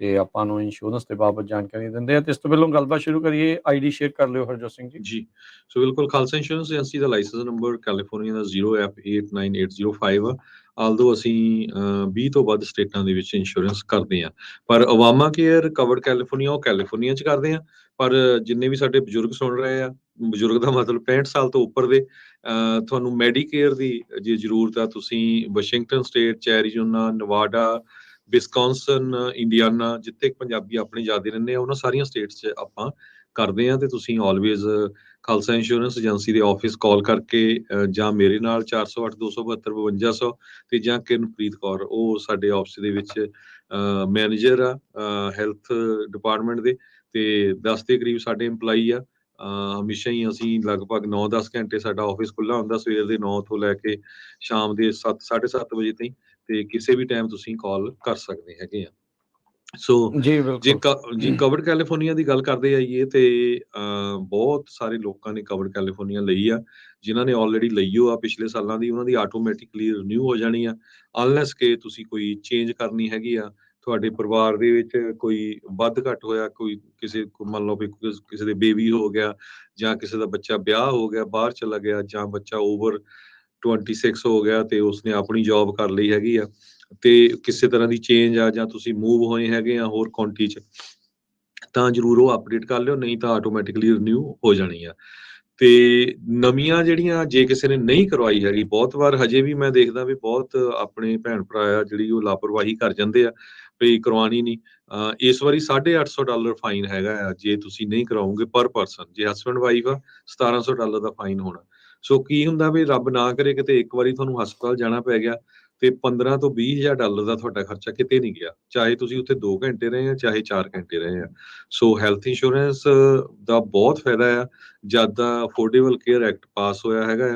A: ਤੇ ਆਪਾਂ ਨੂੰ ਇੰਸ਼ੋਰੈਂਸ ਦੇ ਬਾਬਤ ਜਾਣਕਾਰੀ ਦਿੰਦੇ ਆ। ਤੇ ਇਸ ਤੋਂ ਪਹਿਲਾਂ ਗੱਲਬਾਤ ਸ਼ੁਰੂ ਕਰੀਏ, ਆਈਡੀ ਸ਼ੇਅਰ ਕਰ ਲਿਓ ਹਰਜੋਤ ਸਿੰਘ ਜੀ।
B: ਜੀ, ਸੋ ਬਿਲਕੁਲ, ਖਾਲਸਾ ਇੰਸ਼ੋਰੈਂਸ ਏਜੰਸੀ ਦਾ ਲਾਇਸੈਂਸ ਨੰਬਰ ਕੈਲੀਫੋਰਨੀਆ ਦਾ 0F89805 ਆ। ਆਲਦੋ ਅਸੀਂ 20 ਤੋਂ ਵੱਧ ਸਟੇਟਾਂ ਦੇ ਵਿੱਚ ਇੰਸ਼ੋਰੈਂਸ ਕਰਦੇ ਹਾਂ, ਪਰ ਓਬਾਮਾ ਕੇਅਰ ਕਵਰਡ ਕੈਲੀਫੋਰਨੀਆ, ਉਹ ਕੈਲੀਫੋਰਨੀਆ 'ਚ ਕਰਦੇ ਹਾਂ। ਪਰ ਜਿੰਨੇ ਵੀ ਸਾਡੇ ਬਜ਼ੁਰਗ ਸੁਣ ਰਹੇ ਆ, ਬਜ਼ੁਰਗ ਦਾ ਮਤਲਬ 65 ਸਾਲ ਤੋਂ ਉੱਪਰ ਦੇ, ਤੁਹਾਨੂੰ ਮੈਡੀਕੇਅਰ ਦੀ ਜੇ ਜ਼ਰੂਰਤ ਆ, ਤੁਸੀਂ Washington state, Arizona, Nevada, Wisconsin, Indiana, ਜਿੱਥੇ ਪੰਜਾਬੀ ਆਪਣੇ ਜ਼ਿਆਦਾ ਰਹਿੰਦੇ ਆ, ਉਹਨਾਂ ਸਾਰੀਆਂ ਸਟੇਟਸ 'ਚ ਆਪਾਂ ਕਰਦੇ ਆ। ਤੇ ਤੁਸੀਂ ਆਲਵੇਜ਼ ਖਾਲਸਾ ਇੰਸ਼ੋਰੈਂਸ ਏਜੰਸੀ ਦੇ ਆਫਿਸ ਕਾਲ ਕਰਕੇ ਜਾਂ ਮੇਰੇ ਨਾਲ 408-272-5200 ਤੇ ਜਾਂ ਕਿਰਨਪ੍ਰੀਤ ਕੌਰ, ਉਹ ਸਾਡੇ ਆਫਿਸ ਦੇ ਵਿੱਚ ਮੈਨੇਜਰ ਆ ਹੈਲਥ ਡਿਪਾਰਟਮੈਂਟ ਦੇ, ਤੇ 10 ਦੇ ਕਰੀਬ ਸਾਡੇ EMPLOYEE ਆ। ਹਮੇਸ਼ਾ ਹੀ ਅਸੀਂ ਲਗਭਗ 9-10 ਘੰਟੇ ਸਾਡਾ ਆਫਿਸ ਖੁੱਲ੍ਹਾ ਹੁੰਦਾ, ਸਵੇਰ ਦੇ 9 ਤੋਂ ਲੈ ਕੇ ਸ਼ਾਮ ਦੇ 7-7:30 ਵਜੇ ਤਾਈਂ, ਤੇ ਕਿਸੇ ਵੀ ਟਾਈਮ ਤੁਸੀਂ ਕਾਲ ਕਰ ਸਕਦੇ ਹੈਗੇ ਆ। ਸੋ
A: ਜੀ
B: ਜੇ
A: ਬਿਲਕੁਲ।
B: ਕਵਰਡ ਕੈਲੀਫੋਰਨੀਆ ਦੀ ਗੱਲ ਕਰਦੇ ਆਈਏ, ਤੇ ਬਹੁਤ ਸਾਰੇ ਲੋਕਾਂ ਨੇ ਕਵਰਡ ਕੈਲੀਫੋਰਨੀਆ ਲਈ ਆ। ਜਿਨ੍ਹਾਂ ਨੇ ਆਲਰੇਡੀ ਲਈ ਆ ਪਿਛਲੇ ਸਾਲਾਂ ਦੀ, ਉਹਨਾਂ ਦੀ ਆਟੋਮੈਟਿਕਲੀ ਰਿਨਿਊ ਹੋ ਜਾਣੀ ਆ, ਅਨਲੈਸ ਕਿ ਤੁਸੀਂ ਕੋਈ ਚੇਂਜ ਕਰਨੀ ਹੈਗੀ ਆ। ਤੁਹਾਡੇ ਪਰਿਵਾਰ ਦੇ ਵਿੱਚ ਕੋਈ ਵੱਧ ਘੱਟ ਹੋਇਆ, ਕੋਈ ਕਿਸੇ ਮੰਨ ਲਓ ਵੀ ਕਿਸੇ ਦੇ ਬੇਬੀ ਹੋ ਗਿਆ, ਜਾਂ ਕਿਸੇ ਦਾ ਬੱਚਾ ਵਿਆਹ ਹੋ ਗਿਆ, ਬਾਹਰ ਚਲਾ ਗਿਆ, ਜਾਂ ਬੱਚਾ ਓਵਰ 26 ਹੋ ਗਿਆ ਤੇ ਉਸਨੇ ਆਪਣੀ ਜੌਬ ਕਰ ਲਈ ਹੈਗੀ ਆ, ਤੇ ਕਿਸੇ ਤਰ੍ਹਾਂ ਦੀ ਚੇਂਜ ਆ, ਜਾਂ ਤੁਸੀਂ ਮੂਵ ਹੋਏ ਹੈਗੇ ਆ ਹੋਰ ਕਾਉਂਟੀ 'ਚ, ਤਾਂ ਜ਼ਰੂਰ ਉਹ ਅਪਡੇਟ ਕਰ ਲਿਓ, ਨਹੀਂ ਤਾਂ ਆਟੋਮੈਟਿਕਲੀ ਰਿਨਿਊ ਹੋ ਜਾਣੀ ਆ। ਤੇ ਨਵੀਆਂ ਜਿਹੜੀਆਂ ਜੇ ਕਿਸੇ ਨੇ ਨਹੀਂ ਕਰਵਾਈ ਹੈਗੀ, ਬਹੁਤ ਵਾਰ ਹਜੇ ਵੀ ਮੈਂ ਦੇਖਦਾ ਵੀ ਬਹੁਤ ਆਪਣੇ ਭੈਣ ਭਰਾ ਆ ਜਿਹੜੀ ਉਹ ਲਾਪਰਵਾਹੀ ਕਰ ਜਾਂਦੇ ਆ ਵੀ ਕਰਵਾਉਣੀ ਨਹੀਂ। ਇਸ ਵਾਰੀ $850 ਫਾਈਨ ਹੈਗਾ ਆ ਜੇ ਤੁਸੀਂ ਨਹੀਂ ਕਰਾਓਗੇ ਪਰ ਪਰਸਨ। ਜੇ ਹਸਬੈਂਡ ਵਾਈਫ ਆ, $1700 ਦਾ ਫਾਈਨ ਹੋਣਾ। ਸੋ ਕੀ ਹੁੰਦਾ ਵੀ ਰੱਬ ਨਾ ਕਰੇ ਕਿਤੇ ਇੱਕ ਵਾਰੀ ਤੁਹਾਨੂੰ ਹਸਪਤਾਲ ਜਾਣਾ ਪੈ ਗਿਆ ਤੇ $15,000 ਤੋਂ $20,000 ਦਾ ਤੁਹਾਡਾ ਖਰਚਾ ਕਿਤੇ ਨਹੀਂ ਗਿਆ, ਚਾਹੇ ਤੁਸੀਂ ਉੱਥੇ 2 ਘੰਟੇ ਰਹੇ ਆ, ਚਾਹੇ 4 ਘੰਟੇ ਰਹੇ ਆ। ਸੋ ਹੈਲਥ ਇੰਸ਼ੋਰੈਂਸ ਦਾ ਬਹੁਤ ਫਾਇਦਾ ਆ। ਜਦ ਦਾ ਅਫੋਰਡੇਬਲ ਕੇਅਰ ਐਕਟ ਪਾਸ ਹੋਇਆ ਹੈਗਾ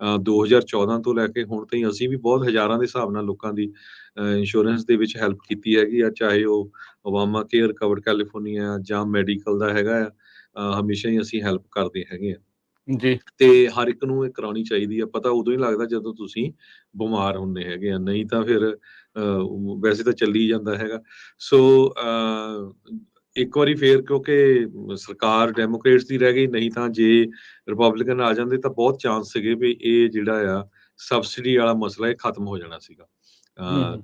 B: ਆ 2014 ਤੋਂ ਲੈ ਕੇ ਹੁਣ ਤਾਈਂ, ਅਸੀਂ ਵੀ ਬਹੁਤ ਹਜ਼ਾਰਾਂ ਦੇ ਹਿਸਾਬ ਨਾਲ ਲੋਕਾਂ ਦੀ ਇੰਸ਼ੋਰੈਂਸ ਦੇ ਵਿੱਚ ਹੈਲਪ ਕੀਤੀ ਹੈਗੀ ਆ, ਚਾਹੇ ਉਹ ਓਬਾਮਾ ਕੇਅਰ, ਕਵਰਡ ਕੈਲੀਫੋਰਨੀਆ ਜਾਂ ਮੈਡੀਕਲ ਦਾ ਹੈਗਾ ਆ। ਹਮੇਸ਼ਾ ਹੀ ਅਸੀਂ ਹੈਲਪ ਕਰਦੇ ਹੈਗੇ ਆ,
A: ਜੀ
B: ਤੇ ਹਰ ਇੱਕ ਨੂੰ ਇਹ ਕਰਾਉਣੀ ਚਾਹੀਦੀ ਆ। ਪਤਾ ਉਦੋਂ ਹੀ ਲੱਗਦਾ ਜਦੋਂ ਤੁਸੀਂ ਬਿਮਾਰ ਹੁੰਦੇ ਹੈਗੇ ਆ, ਨਹੀਂ ਤਾਂ ਫਿਰ ਵੈਸੇ ਤਾਂ ਚੱਲੀ ਜਾਂਦਾ ਹੈਗਾ। ਸੋ ਇੱਕ ਵਾਰੀ ਫੇਰ, ਕਿਉਂਕਿ ਸਰਕਾਰ ਡੈਮੋਕ੍ਰੇਟਸ ਦੀ ਰਹਿ ਗਈ, ਨਹੀਂ ਤਾਂ ਜੇ ਰਿਪਬਲਿਕਨ ਆ ਜਾਂਦੇ ਤਾਂ ਬਹੁਤ ਚਾਂਸ ਸੀਗੇ ਵੀ ਇਹ ਜਿਹੜਾ ਆ ਸਬਸਿਡੀ ਵਾਲਾ ਮਸਲਾ ਇਹ ਖਤਮ ਹੋ ਜਾਣਾ ਸੀਗਾ,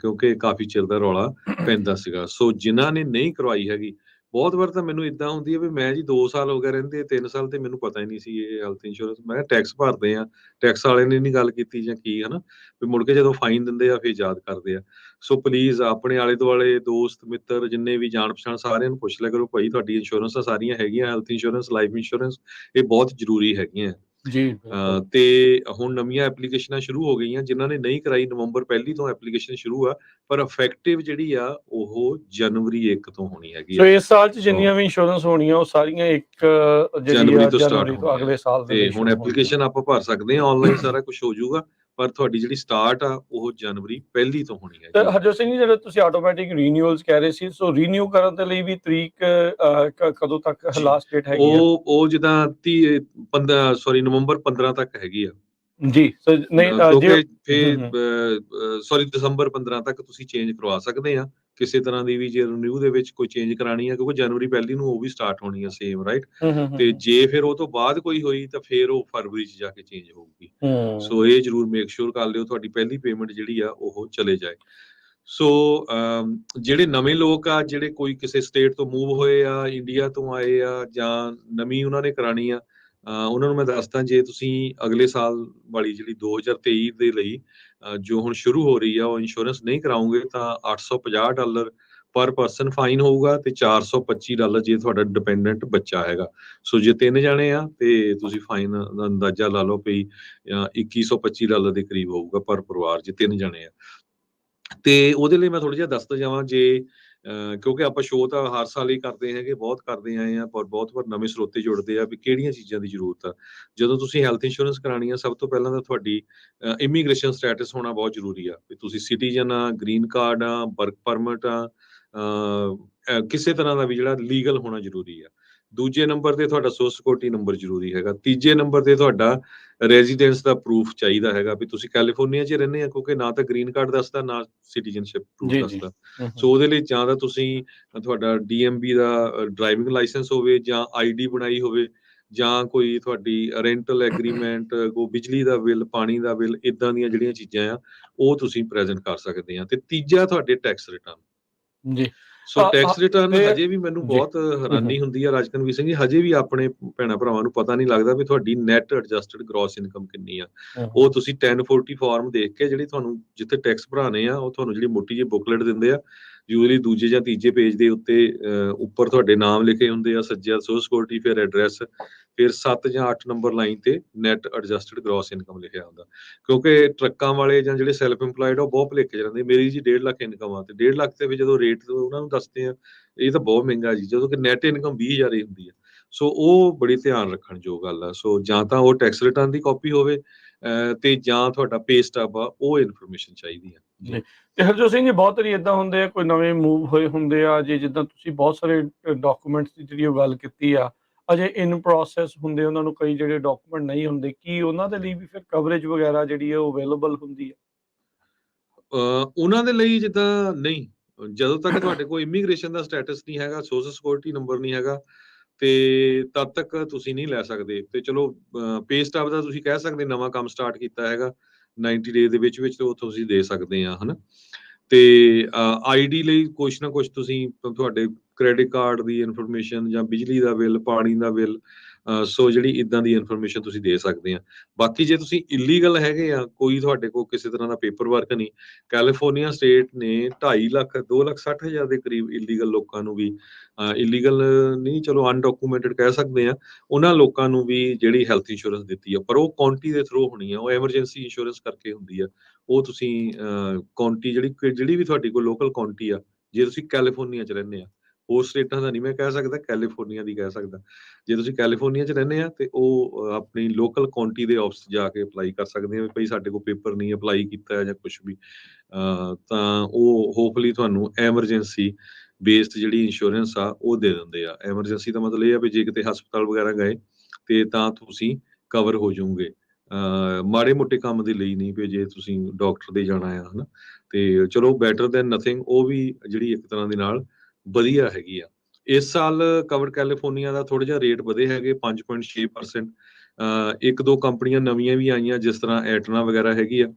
B: ਕਿਉਂਕਿ ਕਾਫੀ ਚਿਰ ਦਾ ਰੌਲਾ ਪੈਂਦਾ ਸੀਗਾ। ਸੋ ਜਿਨ੍ਹਾਂ ਨੇ ਨਹੀਂ ਕਰਵਾਈ ਹੈਗੀ, ਬਹੁਤ ਵਾਰ ਤਾਂ ਮੈਨੂੰ ਇਦਾਂ ਹੁੰਦੀ ਹੈ ਵੀ ਮੈਂ ਜੀ 2 ਸਾਲ ਹੋ ਗਏ ਰਹਿੰਦੇ, 3 ਸਾਲ, ਤੇ ਮੈਨੂੰ ਪਤਾ ਹੀ ਨਹੀਂ ਸੀ ਇਹ ਹੈਲਥ ਇੰਸ਼ੋਰੈਂਸ। ਮੈਂ ਟੈਕਸ ਭਰਦੇ ਆ, ਟੈਕਸ ਵਾਲੇ ਨੇ ਨਹੀਂ ਗੱਲ ਕੀਤੀ ਜਾਂ ਕੀ, ਹਨਾ ਵੀ ਮੁੜ ਕੇ ਜਦੋਂ ਫਾਈਨ ਦਿੰਦੇ ਆ ਫਿਰ ਯਾਦ ਕਰਦੇ ਆ। ਸੋ ਪਲੀਜ਼ ਆਪਣੇ ਆਲੇ ਦੁਆਲੇ ਦੋਸਤ ਮਿੱਤਰ ਜਿੰਨੇ ਵੀ ਜਾਣ ਪਛਾਣ, ਸਾਰਿਆਂ ਨੂੰ ਪੁੱਛ ਲਿਆ ਕਰੋ, ਭਾਈ ਤੁਹਾਡੀ ਇੰਸ਼ੋਰੈਂਸ ਤਾਂ ਸਾਰੀਆਂ ਹੈਗੀਆਂ, ਹੈਲਥ ਇੰਸ਼ੋਰੈਂਸ, ਲਾਈਫ ਇੰਸ਼ੋਰੈਂਸ, ਇਹ ਬਹੁਤ ਜ਼ਰੂਰੀ ਹੈਗੀਆਂ।
A: ਜੀ ਬਿਲਕੁਲ।
B: ਤੇ ਹੁਣ ਨਵੀਆਂ ਐਪਲੀਕੇਸ਼ਨਾਂ ਸ਼ੁਰੂ ਹੋ ਗਈਆਂ, ਜਿਨ੍ਹਾਂ ਨੇ ਨਹੀਂ ਕਰਾਈ ਨਵੰਬਰ 1 ਤੋਂ ਐਪਲੀਕੇਸ਼ਨ ਸ਼ੁਰੂ ਆ, ਪਰ ਇਫੈਕਟਿਵ ਜਿਹੜੀ ਆ ਉਹ ਜਨਵਰੀ 1 ਤੋਂ ਹੋਣੀ ਹੈਗੀ
A: ਸੋ
B: ਆ।
A: ਇਸ ਸਾਲ 'ਚ ਜਿੰਨੀਆਂ ਵੀ ਇੰਸ਼ੋਰੈਂਸ ਹੋਣੀਆਂ ਉਹ ਸਾਰੀਆਂ ਇੱਕ ਜਿਹੜੀ
B: ਜਨਵਰੀ
A: ਆ
B: ਤੋਂ ਸਟਾਰਟ
A: ਜਨਵਰੀ ਤੋਂ
B: ਹੋਣੀਆਂ,
A: ਅਗਲੇ ਸਾਲ ਦੇ
B: ਤੇ
A: ਲਈ
B: ਹੁਣ
A: ਸ਼ੁਰੂ ਹੋਣੀਆਂ।
B: ਐਪਲੀਕੇਸ਼ਨ ਆਪਾਂ ਭਰ ਸਕਦੇ ਹਾਂ ਆਨਲਾਈਨ, ਸਾਰਾ ਕੁਝ ਹੋ ਜਾਊਗਾ, ਪਰ ਤੁਹਾਡੀ ਜਿਹੜੀ ਸਟਾਰਟ ਆ ਉਹ ਜਨਵਰੀ 1 ਤੋਂ ਹੋਣੀ
A: ਤੇ
B: ਹੈਗੀ ਆ।
A: ਹਰਜੋਤ ਸਿੰਘ ਜੀ, ਜਿਹੜੇ ਤੁਸੀਂ ਆਟੋਮੈਟਿਕ ਰੀਨਿਊਅਲਸ ਕਹਿ ਰਹੇ ਸੀ, ਸੋ ਰੀਨਿਊ ਕਰਨ ਦੇ ਲਈ ਵੀ ਤਰੀਕ ਕਦੋਂ ਤੱਕ
B: ਜੀ,
A: ਲਾਸਟ ਡੇਟ ਹੈਗੀ ਆ?
B: ਉਹ ਜਿੱਦਾਂ 15 ਨਵੰਬਰ 15 ਤੱਕ ਹੈਗੀ ਆ।
A: ਜੀ ਸੋ ਨਹੀਂ ਜੀ।
B: ਕਿਉਂਕਿ ਫਿਰ ਦਸੰਬਰ 15 ਤੱਕ ਤੁਸੀਂ ਚੇਂਜ ਕਰਵਾ ਸਕਦੇ ਆ ਕਿਸੇ ਤਰ੍ਹਾਂ ਦੀ ਵੀ, ਜੇ ਰਿਨਿਊ ਦੇ ਵਿੱਚ ਕੋਈ ਚੇਂਜ ਕਰਾਣੀ ਆ, ਕਿਉਂਕਿ ਜਨਵਰੀ 1 ਨੂੰ ਉਹ ਵੀ ਸਟਾਰਟ ਹੋਣੀ ਆ ਸੇਮ, ਰਾਈਟ। ਤੇ ਜੇ ਫਿਰ ਉਹ ਤੋਂ ਬਾਅਦ ਕੋਈ ਹੋਈ ਤਾਂ ਫਿਰ ਉਹ ਫਰਵਰੀ 'ਚ ਜਾ ਕੇ ਚੇਂਜ ਹੋਊਗੀ। ਸੋ ਇਹ ਜ਼ਰੂਰ ਮੇਕ ਸ਼ੋਰ ਕਰ ਲਿਓ ਤੁਹਾਡੀ ਪਹਿਲੀ ਪੇਮੈਂਟ ਜਿਹੜੀ ਆ ਉਹ ਚਲੇ ਜਾਏ। ਸੋ ਜਿਹੜੇ ਨਵੇਂ ਲੋਕ ਆ, ਜਿਹੜੇ ਕੋਈ ਕਿਸੇ ਸਟੇਟ ਤੋਂ ਮੂਵ ਹੋਏ ਆ, ਇੰਡੀਆ ਤੋਂ ਆਏ ਆ, ਜਾਂ ਨਵੀਂ ਉਹਨਾਂ ਨੇ ਕਰਾਣੀ ਆ, ਉਹਨਾਂ ਨੂੰ ਮੈਂ ਦੱਸਦਾ, ਜੇ ਤੁਸੀਂ ਅਗਲੇ ਸਾਲ ਵਾਲੀ ਜਿਹੜੀ 2023 ਦੇ ਲਈ ਜੋ ਹੁਣ ਸ਼ੁਰੂ ਹੋ ਰਹੀ ਆ ਉਹ ਇੰਸ਼ੋਰੈਂਸ ਨਹੀਂ ਕਰਾਉਂਗੇ ਤਾਂ $850 ਪਰ ਪਰਸਨ ਫਾਈਨ ਹੋਊਗਾ, ਤੇ $425 ਜੇ ਤੁਹਾਡਾ ਡਿਪੈਂਡੈਂਟ ਬੱਚਾ ਹੈਗਾ। ਸੋ ਜੇ 3 ਜਾਣੇ ਆ ਤੇ ਤੁਸੀਂ ਫਾਈਨ ਦਾ ਅੰਦਾਜ਼ਾ ਲਾ ਲਓ ਵੀ $2125 ਦੇ ਕਰੀਬ ਹੋਊਗਾ ਪਰ ਪਰਿਵਾਰ, ਜੇ 3 ਜਾਣੇ ਆ। ਤੇ ਉਹਦੇ ਲਈ ਮੈਂ ਥੋੜਾ ਜਿਹਾ ਦੱਸਦਾ ਜਾਵਾਂ, ਜੇ ਕਿਉਂਕਿ ਆਪਾਂ ਸ਼ੋਅ ਤਾਂ ਹਰ ਸਾਲ ਹੀ ਕਰਦੇ ਹੈਗੇ, ਬਹੁਤ ਕਰਦੇ ਆਏ ਆ, ਪਰ ਬਹੁਤ ਵਾਰ ਨਵੇਂ ਸਰੋਤੇ ਜੁੜਦੇ ਆ ਵੀ ਕਿਹੜੀਆਂ ਚੀਜ਼ਾਂ ਦੀ ਜ਼ਰੂਰਤ ਆ। ਜਦੋਂ ਤੁਸੀਂ ਹੈਲਥ ਇੰਸ਼ੋਰੈਂਸ ਕਰਾਉਣੀ ਆ, ਸਭ ਤੋਂ ਪਹਿਲਾਂ ਤਾਂ ਤੁਹਾਡੀ ਇਮੀਗ੍ਰੇਸ਼ਨ ਸਟੇਟਸ ਹੋਣਾ ਬਹੁਤ ਜ਼ਰੂਰੀ ਆ, ਵੀ ਤੁਸੀਂ ਸਿਟੀਜ਼ਨ ਆ, ਗ੍ਰੀਨ ਕਾਰਡ ਆ, ਵਰਕ ਪਰਮਿਟ ਆ, ਕਿਸੇ ਤਰ੍ਹਾਂ ਦਾ ਵੀ ਜਿਹੜਾ ਲੀਗਲ ਹੋਣਾ ਜ਼ਰੂਰੀ ਆ। ਦੂਜੇ ਨੰਬਰ ਤੇ ਤੁਹਾਡਾ ਸੋਸ਼ਲ ਸਿਕਿਉਰਿਟੀ ਨੰਬਰ ਜ਼ਰੂਰੀ ਹੈਗਾ। ਤੀਜੇ ਨੰਬਰ ਤੇ ਤੁਹਾਡਾ ਰੈਜ਼ੀਡੈਂਸ ਦਾ ਪ੍ਰੂਫ ਚਾਹੀਦਾ ਹੈਗਾ, ਵੀ ਤੁਸੀਂ ਕੈਲੀਫੋਰਨੀਆ 'ਚ ਰਹਿੰਦੇ ਆ, ਕਿਉਂਕਿ ਨਾ ਤਾਂ ਗ੍ਰੀਨ ਕਾਰਡ ਦੱਸਦਾ, ਨਾ ਸਿਟੀਜ਼ਨਸ਼ਿਪ ਪ੍ਰੂਫ
A: ਜੀ, ਜੀ।
B: ਦੱਸਦਾ। ਸੋ ਉਹਦੇ ਲਈ ਜਾਂ ਤਾਂ ਤੁਸੀਂ ਤੁਹਾਡਾ ਡੀਐਮਬੀ ਦਾ ਡਰਾਈਵਿੰਗ ਲਾਇਸੈਂਸ ਹੋਵੇ, ਜਾਂ ਆਈਡੀ ਬਣਾਈ ਹੋਵੇ, ਜਾਂ ਕੋਈ ਤੁਹਾਡੀ ਰੈਂਟਲ ਐਗਰੀਮੈਂਟ, ਕੋਈ ਬਿਜਲੀ ਦਾ ਬਿੱਲ, ਪਾਣੀ ਦਾ ਬਿੱਲ, ਇਦਾਂ ਦੀਆਂ ਜਿਹੜੀਆਂ ਚੀਜ਼ਾਂ ਆ ਉਹ ਤੁਸੀਂ ਪ੍ਰੈਜ਼ੈਂਟ ਕਰ ਸਕਦੇ ਆ। ਤੇ ਤੀਜਾ ਤੁਹਾਡੇ ਟੈਕਸ ਰਿਟਰਨ।
A: ਜੀ।
B: ਸੋ ਟੈਕਸ ਰਿਟਰਨ
A: ਤੇ
B: ਹਜੇ ਵੀ ਮੈਨੂੰ
A: ਜੀ।
B: ਬਹੁਤ ਹੈਰਾਨੀ ਹੁੰਦੀ ਆ ਰਾਜਕਨਵੀਰ ਸਿੰਘ ਜੀ, ਹਜੇ ਵੀ ਆਪਣੇ ਭੈਣਾਂ ਭਰਾਵਾਂ ਨੂੰ ਪਤਾ ਨਹੀਂ ਲੱਗਦਾ ਵੀ ਤੁਹਾਡੀ ਨੈਟ ਐਡਜਸਟਡ ਗ੍ਰੋਸ ਇਨਕਮ ਕਿੰਨੀ ਆ। ਉਹ ਤੁਸੀਂ 1040 ਫਾਰਮ ਦੇਖ ਕੇ, ਜਿਹੜੀ ਤੁਹਾਨੂੰ ਜਿੱਥੇ ਟੈਕਸ ਭਰਾਣੇ ਆ, ਉਹ ਤੁਹਾਨੂੰ ਜਿਹੜੀ ਮੋਟੀ ਜਿਹੀ ਬੁਕਲੇਟ ਦਿੰਦੇ ਆ, ਯੂਜੂਅਲੀ ਦੂਜੇ ਜਾਂ ਤੀਜੇ ਪੇਜ ਦੇ ਉੱਤੇ ਉੱਪਰ ਤੁਹਾਡੇ ਨਾਮ ਲਿਖੇ ਹੁੰਦੇ ਆ, ਸੱਜੇ ਸੋਸ਼ਲ ਸਿਕਿਉਰਿਟੀ, ਫਿਰ ਐਡਰੈਸ, ਫਿਰ 7 ਜਾਂ 8 ਨੰਬਰ ਲਾਈਨ ਤੇ ਨੈਟ ਐਡਜਸਟਡ ਗ੍ਰੋਸ ਇਨਕਮ ਲਿਖਿਆ ਹੁੰਦਾ। ਕਿਉਂਕਿ ਟਰੱਕਾਂ ਵਾਲੇ ਜਾਂ ਜਿਹੜੇ ਸੈਲਫ ਇੰਪਲਾਇਡ ਆ, ਉਹ ਬਹੁਤ ਭੁਲੇਖੇ ਜਾਂਦੇ, ਮੇਰੀ ਜੀ 1.5 ਲੱਖ ਇਨਕਮ ਆ, ਤੇ 1.5 ਲੱਖ ਤੇ ਵੀ ਜਦੋਂ ਰੇਟ ਉਹਨਾਂ ਨੂੰ ਦੱਸਦੇ ਆ, ਇਹ ਤਾਂ ਬਹੁਤ ਮਹਿੰਗਾ ਜੀ, ਜਦੋਂ ਕਿ ਨੈਟ ਇਨਕਮ 20,000 ਹੀ ਹੁੰਦੀ ਆ। ਸੋ ਉਹ ਬੜੀ ਧਿਆਨ ਰੱਖਣ ਯੋਗ ਗੱਲ ਆ। ਸੋ ਜਾਂ ਤਾਂ ਉਹ ਟੈਕਸ ਰਿਟਰਨ ਦੀ ਕਾਪੀ ਹੋਵੇ, ਤੇ ਜਾਂ ਤੁਹਾਡਾ ਪੇ ਸਟੱਬ ਆ, ਉਹ ਇਨਫੋਰਮੇਸ਼ਨ ਚਾਹੀਦੀ ਆ ਜੀ।
A: ਤੇ ਹਰਜੋਤ ਸਿੰਘ ਜੀ, ਬਹੁਤ ਵਾਰੀ ਏਦਾਂ ਹੁੰਦੇ ਆ, ਕੋਈ ਨਵੇਂ ਮੂਵ ਹੋਏ ਹੁੰਦੇ ਆ, ਜੇ ਜਿੱਦਾਂ ਤੁਸੀਂ ਬਹੁਤ ਸਾਰੇ ਡਾਕੂਮੈਂਟਸ ਦੀ ਜਿਹੜੀ ਉਹ ਗੱਲ ਕੀਤੀ ਆ, ਅਜੇ ਇਨ ਪ੍ਰੋਸੈਸ ਹੁੰਦੇ, ਉਹਨਾਂ ਨੂੰ ਕਈ ਜਿਹੜੇ ਡਾਕੂਮੈਂਟ ਨਹੀਂ ਹੁੰਦੇ, ਕੀ ਉਹਨਾਂ ਦੇ ਲਈ ਵੀ ਫਿਰ ਕਵਰੇਜ ਵਗੈਰਾ ਜਿਹੜੀ ਹੈ ਉਹ ਅਵੇਲੇਬਲ ਹੁੰਦੀ ਹੈ?
B: ਉਹਨਾਂ ਦੇ ਲਈ ਜਿੱਦਾਂ ਨਹੀਂ, ਜਦੋਂ ਤੱਕ ਤੁਹਾਡੇ ਕੋਲ ਇਮੀਗ੍ਰੇਸ਼ਨ ਦਾ ਸਟੇਟਸ ਨਹੀਂ ਹੈਗਾ, ਸੋਸ਼ਲ ਸਿਕਿਉਰਿਟੀ ਨੰਬਰ ਨਹੀਂ ਹੈਗਾ, ਤੇ ਤਦ ਤੱਕ ਤੁਸੀਂ ਨਹੀਂ ਲੈ ਸਕਦੇ। ਤੇ ਚਲੋ ਪੇ ਸਟੱਬ ਦਾ ਤੁਸੀਂ ਕਹਿ ਸਕਦੇ ਨਵਾਂ ਕੰਮ ਸਟਾਰਟ ਕੀਤਾ ਹੈਗਾ 90 ਡੇ ਦੇ ਵਿੱਚ ਵਿੱਚ, ਉਹ ਤੁਸੀਂ ਦੇ ਸਕਦੇ ਆ, ਹਨਾ। ਤੇ ਆਈਡੀ ਲਈ ਕੁਛ ਨਾ ਕੁਛ ਤੁਸੀਂ ਤੁਹਾਡੇ ਕ੍ਰੈਡਿਟ ਕਾਰਡ ਦੀ ਇਨਫੋਰਮੇਸ਼ਨ, ਜਾਂ ਬਿਜਲੀ ਦਾ ਬਿੱਲ, ਪਾਣੀ ਦਾ ਬਿੱਲ, ਸੋ ਜਿਹੜੀ ਇਦਾਂ ਦੀ ਇਨਫੋਰਮੇਸ਼ਨ ਤੁਸੀਂ ਦੇ ਸਕਦੇ ਆ। ਬਾਕੀ ਜੇ ਤੁਸੀਂ ਇਲੀਗਲ ਹੈਗੇ ਆ, ਕੋਈ ਤੁਹਾਡੇ ਕੋਲ ਕਿਸੇ ਤਰ੍ਹਾਂ ਦਾ ਪੇਪਰ ਵਰਕ ਨਹੀਂ, ਕੈਲੀਫੋਰਨੀਆ ਸਟੇਟ ਨੇ 2.5 ਲੱਖ 2,60,000 ਦੇ ਕਰੀਬ ਇਲੀਗਲ ਲੋਕਾਂ ਨੂੰ ਵੀ, ਇਲੀਗਲ ਨਹੀਂ, ਚਲੋ ਅਨਡਾਕੂਮੈਂਟਡ ਕਹਿ ਸਕਦੇ ਆ, ਉਹਨਾਂ ਲੋਕਾਂ ਨੂੰ ਵੀ ਜਿਹੜੀ ਹੈਲਥ ਇੰਸ਼ੋਰੈਂਸ ਦਿੱਤੀ ਆ, ਪਰ ਉਹ ਕਾਉਂਟੀ ਦੇ ਥਰੂ ਹੋਣੀ ਆ, ਉਹ ਐਮਰਜੈਂਸੀ ਇੰਸ਼ੋਰੈਂਸ ਕਰਕੇ ਹੁੰਦੀ ਆ। ਉਹ ਤੁਸੀਂ ਕਾਉਂਟੀ ਜਿਹੜੀ ਵੀ ਤੁਹਾਡੀ ਕੋਲ ਲੋਕਲ ਕਾਉਂਟੀ ਆ, ਜੇ ਤੁਸੀਂ ਕੈਲੀਫੋਰਨੀਆ 'ਚ ਰਹਿੰਦੇ ਆ, ਹੋਰ ਸਟੇਟਾਂ ਦਾ ਨਹੀਂ ਮੈਂ ਕਹਿ ਸਕਦਾ, ਕੈਲੀਫੋਰਨੀਆ ਦੀ ਕਹਿ ਸਕਦਾ। ਜੇ ਤੁਸੀਂ ਕੈਲੀਫੋਰਨੀਆ 'ਚ ਰਹਿੰਦੇ ਆ, ਤੇ ਉਹ ਆਪਣੀ ਲੋਕਲ ਕਾਉਂਟੀ ਦੇ ਆਫਿਸ ਜਾ ਕੇ ਅਪਲਾਈ ਕਰ ਸਕਦੇ ਆ, ਭਈ ਸਾਡੇ ਕੋਲ ਪੇਪਰ ਨਹੀਂ ਅਪਲਾਈ ਕੀਤਾ ਜਾਂ ਕੁਛ ਵੀ, ਤਾਂ ਉਹ ਹੋਪਫੁਲੀ ਤੁਹਾਨੂੰ ਐਮਰਜੈਂਸੀ ਬੇਸਡ ਜਿਹੜੀ ਇੰਸ਼ੋਰੈਂਸ ਆ ਉਹ ਦੇ ਦਿੰਦੇ ਆ। ਐਮਰਜੈਂਸੀ ਦਾ ਮਤਲਬ ਇਹ ਆ ਵੀ ਜੇ ਕਿਤੇ ਹਸਪਤਾਲ ਵਗੈਰਾ ਗਏ, ਤੇ ਤਾਂ ਤੁਸੀਂ ਕਵਰ ਹੋ ਜਾਓਗੇ। ਮਾੜੇ ਮੋਟੇ ਕੰਮ ਦੇ ਲਈ ਨਹੀਂ, ਵੀ ਜੇ ਤੁਸੀਂ ਡਾਕਟਰ ਦੇ ਜਾਣਾ ਆ, ਹਨਾ, ਤੇ ਚਲੋ ਬੈਟਰ ਦੈਨ ਨਥਿੰਗ, ਉਹ ਵੀ ਜਿਹੜੀ ਇੱਕ ਤਰ੍ਹਾਂ ਦੇ ਨਾਲ ਵਧੀਆ ਹੈਗੀ ਆ। ਇਸ ਸਾਲ ਕਵਰ ਕੈਲੀਫੋਰਨੀਆ ਦਾ ਥੋੜਾ ਜਿਹਾ ਰੇਟ ਵਧੇ ਹੈਗੇ 5.6%। ਇੱਕ ਦੋ ਕੰਪਨੀਆਂ ਨਵੀਆਂ ਵੀ ਆਈਆਂ, ਜਿਸ ਤਰ੍ਹਾਂ ਐਟਨਾ ਵਗੈਰਾ ਹੈਗੀ ਆ,